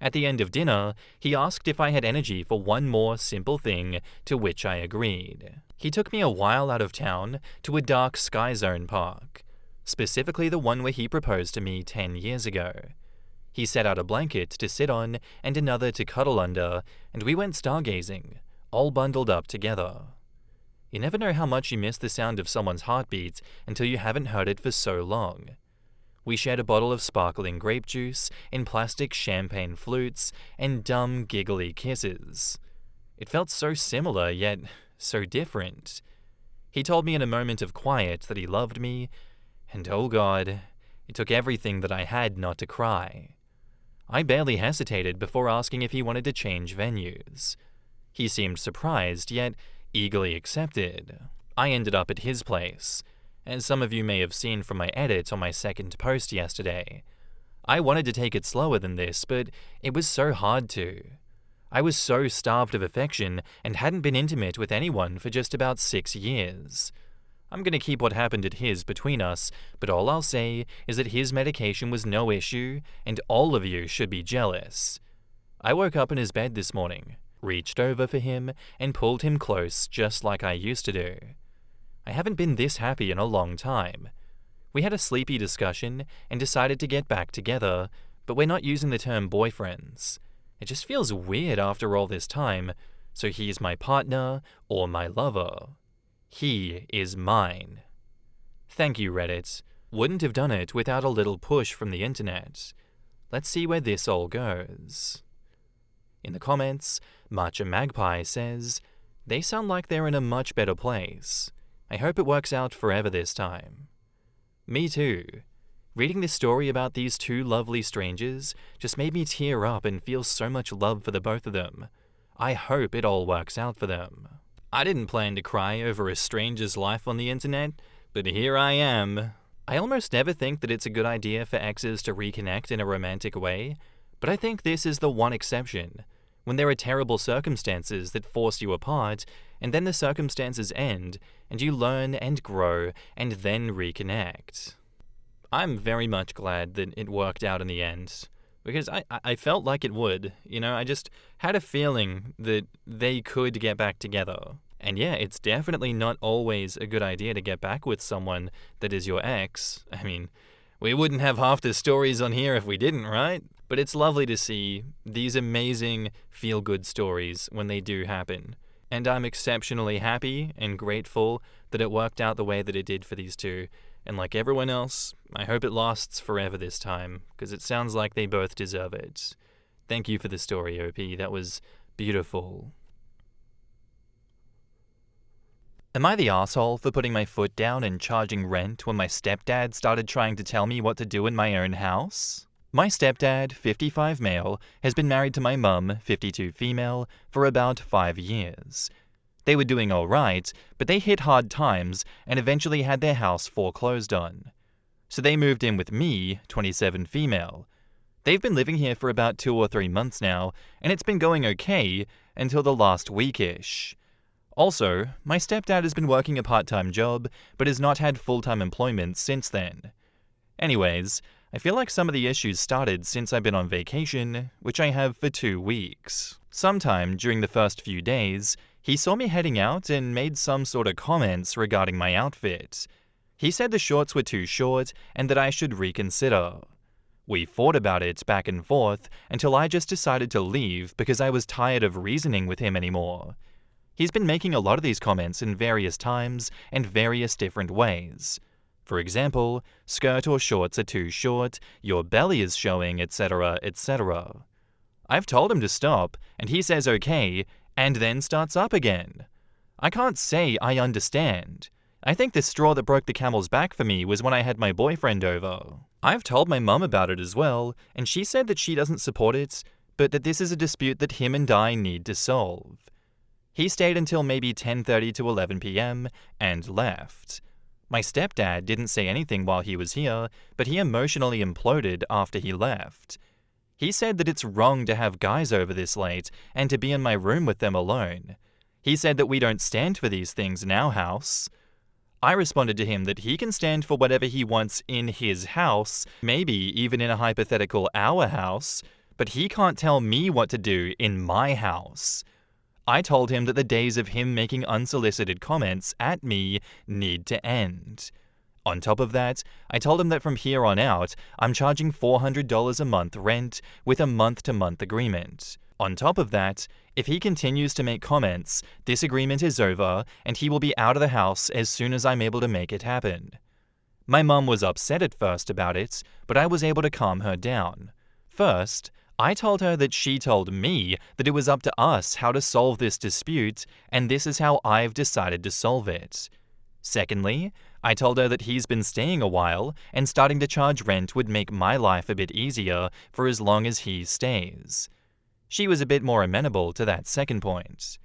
At the end of dinner, he asked if I had energy for one more simple thing, to which I agreed. He took me a while out of town to a dark sky zone park, specifically the one where he proposed to me 10 years ago. He set out a blanket to sit on and another to cuddle under, and we went stargazing, all bundled up together. You never know how much you miss the sound of someone's heartbeat until you haven't heard it for so long. We shared a bottle of sparkling grape juice in plastic champagne flutes and dumb, giggly kisses. It felt so similar, yet so different. He told me in a moment of quiet that he loved me, and oh God, it took everything that I had not to cry. I barely hesitated before asking if he wanted to change venues. He seemed surprised, yet eagerly accepted. I ended up at his place, as some of you may have seen from my edit on my second post yesterday. I wanted to take it slower than this, but it was so hard to. I was so starved of affection and hadn't been intimate with anyone for just about 6 years. I'm gonna keep what happened at his between us, but all I'll say is that his medication was no issue, and all of you should be jealous. I woke up in his bed this morning, reached over for him, and pulled him close just like I used to do. I haven't been this happy in a long time. We had a sleepy discussion and decided to get back together, but we're not using the term boyfriends. It just feels weird after all this time, so he's my partner or my lover. He is mine. Thank you, Reddit. Wouldn't have done it without a little push from the internet. Let's see where this all goes. In the comments, Matcha Magpie says, "They sound like they're in a much better place. I hope it works out forever this time." Me too. Reading this story about these two lovely strangers just made me tear up and feel so much love for the both of them. I hope it all works out for them. I didn't plan to cry over a stranger's life on the internet, but here I am. I almost never think that it's a good idea for exes to reconnect in a romantic way, but I think this is the one exception, when there are terrible circumstances that force you apart, and then the circumstances end, and you learn and grow, and then reconnect. I'm very much glad that it worked out in the end, because I felt like it would. I just had a feeling that they could get back together. And yeah, it's definitely not always a good idea to get back with someone that is your ex. I mean, we wouldn't have half the stories on here if we didn't, right? But it's lovely to see these amazing feel-good stories when they do happen. And I'm exceptionally happy and grateful that it worked out the way that it did for these two. And like everyone else, I hope it lasts forever this time, because it sounds like they both deserve it. Thank you for the story, OP. That was beautiful. Am I the asshole for putting my foot down and charging rent when my stepdad started trying to tell me what to do in my own house? My stepdad, 55 male, has been married to my mum, 52 female, for about 5 years. They were doing alright, but they hit hard times and eventually had their house foreclosed on. So they moved in with me, 27 female. They've been living here for about 2 or 3 months now, and it's been going okay until the last week-ish. Also, my stepdad has been working a part-time job, but has not had full-time employment since then. Anyways, I feel like some of the issues started since I've been on vacation, which I have for 2 weeks. Sometime during the first few days, he saw me heading out and made some sort of comments regarding my outfit. He said the shorts were too short and that I should reconsider. We fought about it back and forth until I just decided to leave because I was tired of reasoning with him anymore. He's been making a lot of these comments in various times and various different ways. For example, skirt or shorts are too short, your belly is showing, etc., etc. I've told him to stop, and he says okay, and then starts up again. I can't say I understand. I think the straw that broke the camel's back for me was when I had my boyfriend over. I've told my mum about it as well, and she said that she doesn't support it, but that this is a dispute that him and I need to solve. He stayed until maybe 10:30 to 11 p.m. and left. My stepdad didn't say anything while he was here, but he emotionally imploded after he left. He said that it's wrong to have guys over this late and to be in my room with them alone. He said that we don't stand for these things in our house. I responded to him that he can stand for whatever he wants in his house, maybe even in a hypothetical our house, but he can't tell me what to do in my house. I told him that the days of him making unsolicited comments at me need to end. On top of that, I told him that from here on out, I'm charging $400 a month rent with a month-to-month agreement. On top of that, if he continues to make comments, this agreement is over and he will be out of the house as soon as I'm able to make it happen. My mum was upset at first about it, but I was able to calm her down. First, I told her that she told me that it was up to us how to solve this dispute, and this is how I've decided to solve it. Secondly, I told her that he's been staying a while, and starting to charge rent would make my life a bit easier for as long as he stays. She was a bit more amenable to that second point.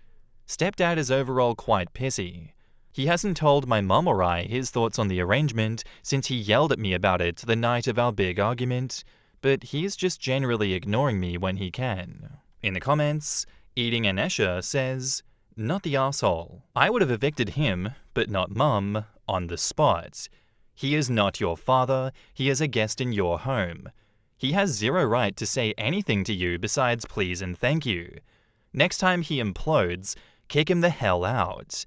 Stepdad is overall quite pissy. He hasn't told my mum or I his thoughts on the arrangement since he yelled at me about it the night of our big argument, but he's just generally ignoring me when he can. In the comments, Eating Anesha says, "Not the asshole. I would have evicted him, but not mum, on the spot. He is not your father, he is a guest in your home. He has zero right to say anything to you besides please and thank you. Next time he implodes, kick him the hell out.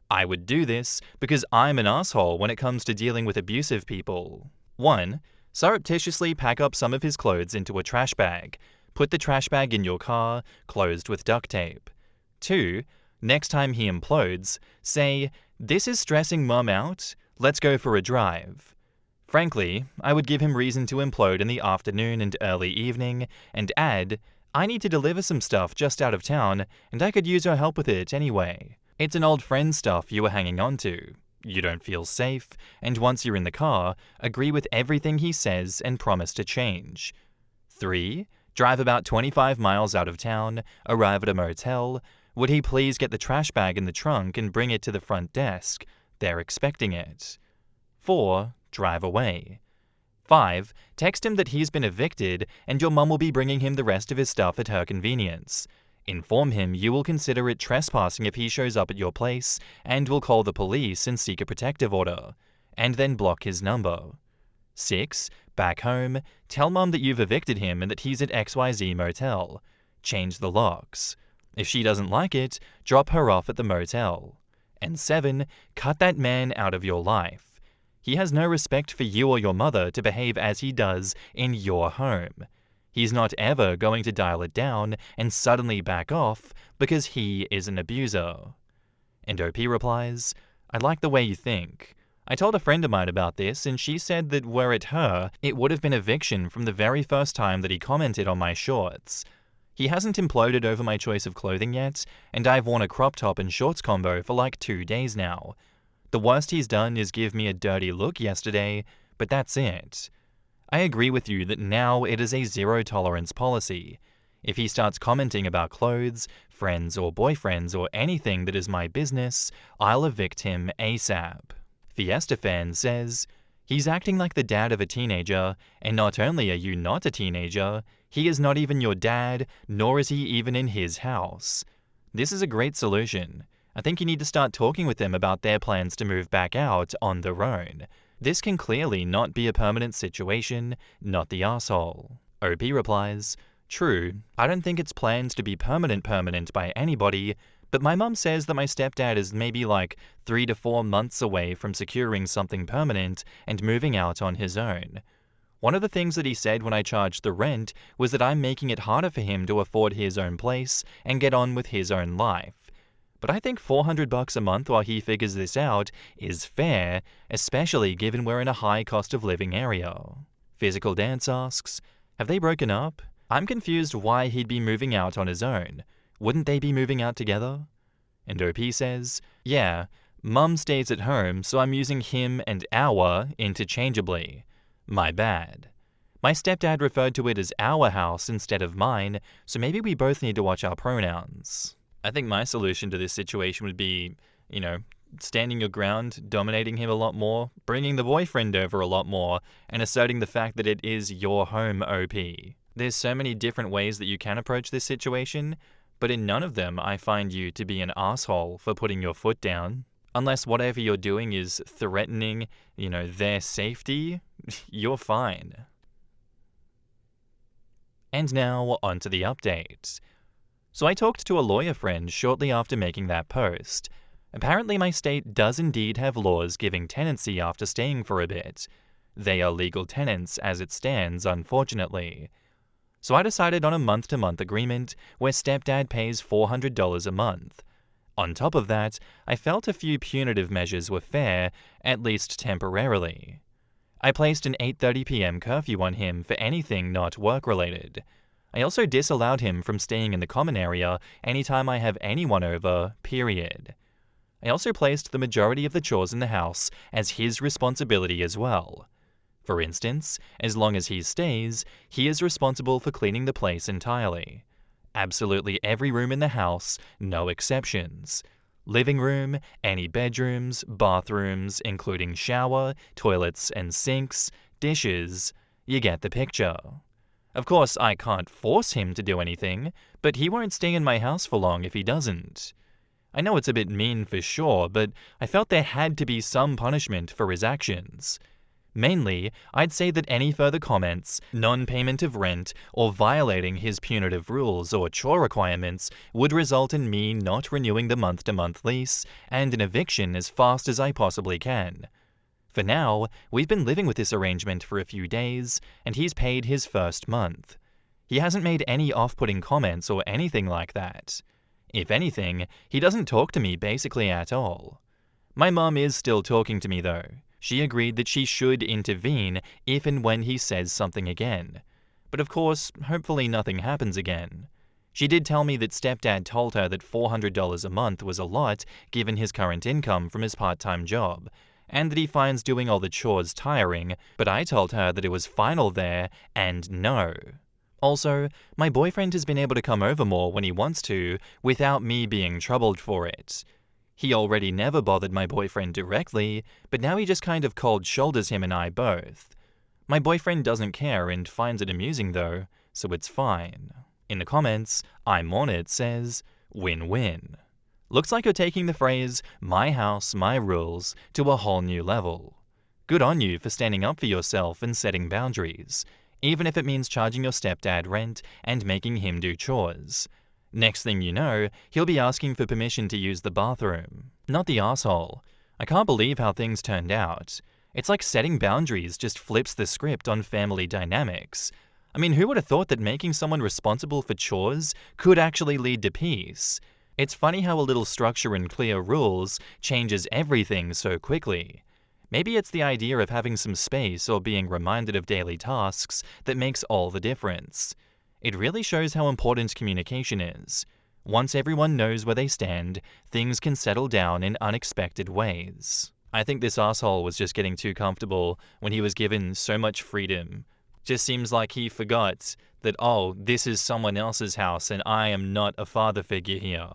I would do this because I'm an asshole when it comes to dealing with abusive people. 1. Surreptitiously pack up some of his clothes into a trash bag. Put the trash bag in your car, closed with duct tape. 2. Next time he implodes, say, 'This is stressing mum out. Let's go for a drive.' Frankly, I would give him reason to implode in the afternoon and early evening, and add, 'I need to deliver some stuff just out of town, and I could use your help with it anyway. It's an old friend's stuff you were hanging on to. You don't feel safe, and once you're in the car, agree with everything he says and promise to change.' 3. Drive about 25 miles out of town, arrive at a motel. Would he please get the trash bag in the trunk and bring it to the front desk? They're expecting it. 4. Drive away. 5. Text him that he's been evicted and your mum will be bringing him the rest of his stuff at her convenience. Inform him you will consider it trespassing if he shows up at your place and will call the police and seek a protective order, and then block his number. 6. Back home, tell mum that you've evicted him and that he's at XYZ motel. Change the locks. If she doesn't like it, drop her off at the motel. And 7. Cut that man out of your life. He has no respect for you or your mother to behave as he does in your home. He's not ever going to dial it down and suddenly back off because he is an abuser." And OP replies, "I like the way you think. I told a friend of mine about this and she said that were it her, it would have been eviction from the very first time that he commented on my shorts. He hasn't imploded over my choice of clothing yet, and I've worn a crop top and shorts combo for like 2 days now. The worst he's done is give me a dirty look yesterday, but that's it. I agree with you that now it is a zero-tolerance policy. If he starts commenting about clothes, friends or boyfriends or anything that is my business, I'll evict him ASAP." Fiesta Fan says, "He's acting like the dad of a teenager, and not only are you not a teenager, he is not even your dad, nor is he even in his house. This is a great solution. I think you need to start talking with them about their plans to move back out on their own. This can clearly not be a permanent situation, not the asshole." OP replies, "True, I don't think it's plans to be permanent by anybody, But my mum says that my stepdad is maybe like 3 to 4 months away from securing something permanent and moving out on his own. One of the things that he said when I charged the rent was that I'm making it harder for him to afford his own place and get on with his own life. But I think $400 a month while he figures this out is fair, especially given we're in a high cost of living area. Physical Dance asks, have they broken up? I'm confused why he'd be moving out on his own. Wouldn't they be moving out together? And OP says, yeah, Mum stays at home, so I'm using him and our interchangeably. My bad. My stepdad referred to it as our house instead of mine, so maybe we both need to watch our pronouns. I think my solution to this situation would be, standing your ground, dominating him a lot more, bringing the boyfriend over a lot more, and asserting the fact that it is your home, OP. There's so many different ways that you can approach this situation, but in none of them I find you to be an asshole for putting your foot down. Unless whatever you're doing is threatening, their safety, you're fine. And now, on to the update. So I talked to a lawyer friend shortly after making that post. Apparently my state does indeed have laws giving tenancy after staying for a bit. They are legal tenants as it stands, unfortunately. So I decided on a month-to-month agreement where stepdad pays $400 a month. On top of that, I felt a few punitive measures were fair, at least temporarily. I placed an 8:30 p.m. curfew on him for anything not work-related. I also disallowed him from staying in the common area anytime I have anyone over, period. I also placed the majority of the chores in the house as his responsibility as well. For instance, as long as he stays, he is responsible for cleaning the place entirely. Absolutely every room in the house, no exceptions. Living room, any bedrooms, bathrooms, including shower, toilets and sinks, dishes. You get the picture. Of course, I can't force him to do anything, but he won't stay in my house for long if he doesn't. I know it's a bit mean for sure, but I felt there had to be some punishment for his actions. Mainly, I'd say that any further comments, non-payment of rent, or violating his punitive rules or chore requirements would result in me not renewing the month-to-month lease and an eviction as fast as I possibly can. For now, we've been living with this arrangement for a few days, and he's paid his first month. He hasn't made any off-putting comments or anything like that. If anything, he doesn't talk to me basically at all. My mum is still talking to me though. She agreed that she should intervene if and when he says something again. But of course, hopefully nothing happens again. She did tell me that stepdad told her that $400 a month was a lot given his current income from his part-time job, and that he finds doing all the chores tiring, but I told her that it was final there, and no. Also, my boyfriend has been able to come over more when he wants to, without me being troubled for it. He already never bothered my boyfriend directly, but now he just kind of cold shoulders him and I both. My boyfriend doesn't care and finds it amusing though, so it's fine. In the comments, I'm on it says, win-win. Looks like you're taking the phrase, my house, my rules, to a whole new level. Good on you for standing up for yourself and setting boundaries, even if it means charging your stepdad rent and making him do chores. Next thing you know, he'll be asking for permission to use the bathroom. Not the asshole. I can't believe how things turned out. It's like setting boundaries just flips the script on family dynamics. I mean, who would have thought that making someone responsible for chores could actually lead to peace? It's funny how a little structure and clear rules changes everything so quickly. Maybe it's the idea of having some space or being reminded of daily tasks that makes all the difference. It really shows how important communication is. Once everyone knows where they stand, things can settle down in unexpected ways. I think this asshole was just getting too comfortable when he was given so much freedom. Just seems like he forgot that, oh, this is someone else's house and I am not a father figure here.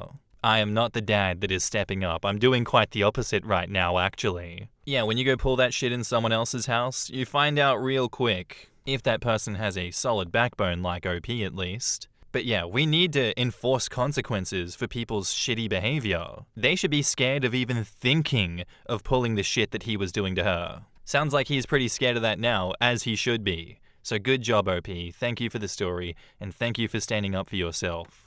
I am not the dad that is stepping up. I'm doing quite the opposite right now, actually. Yeah, when you go pull that shit in someone else's house, you find out real quick. If that person has a solid backbone like OP at least. But yeah, we need to enforce consequences for people's shitty behavior. They should be scared of even thinking of pulling the shit that he was doing to her. Sounds like he's pretty scared of that now, as he should be. So good job, OP. Thank you for the story, and thank you for standing up for yourself.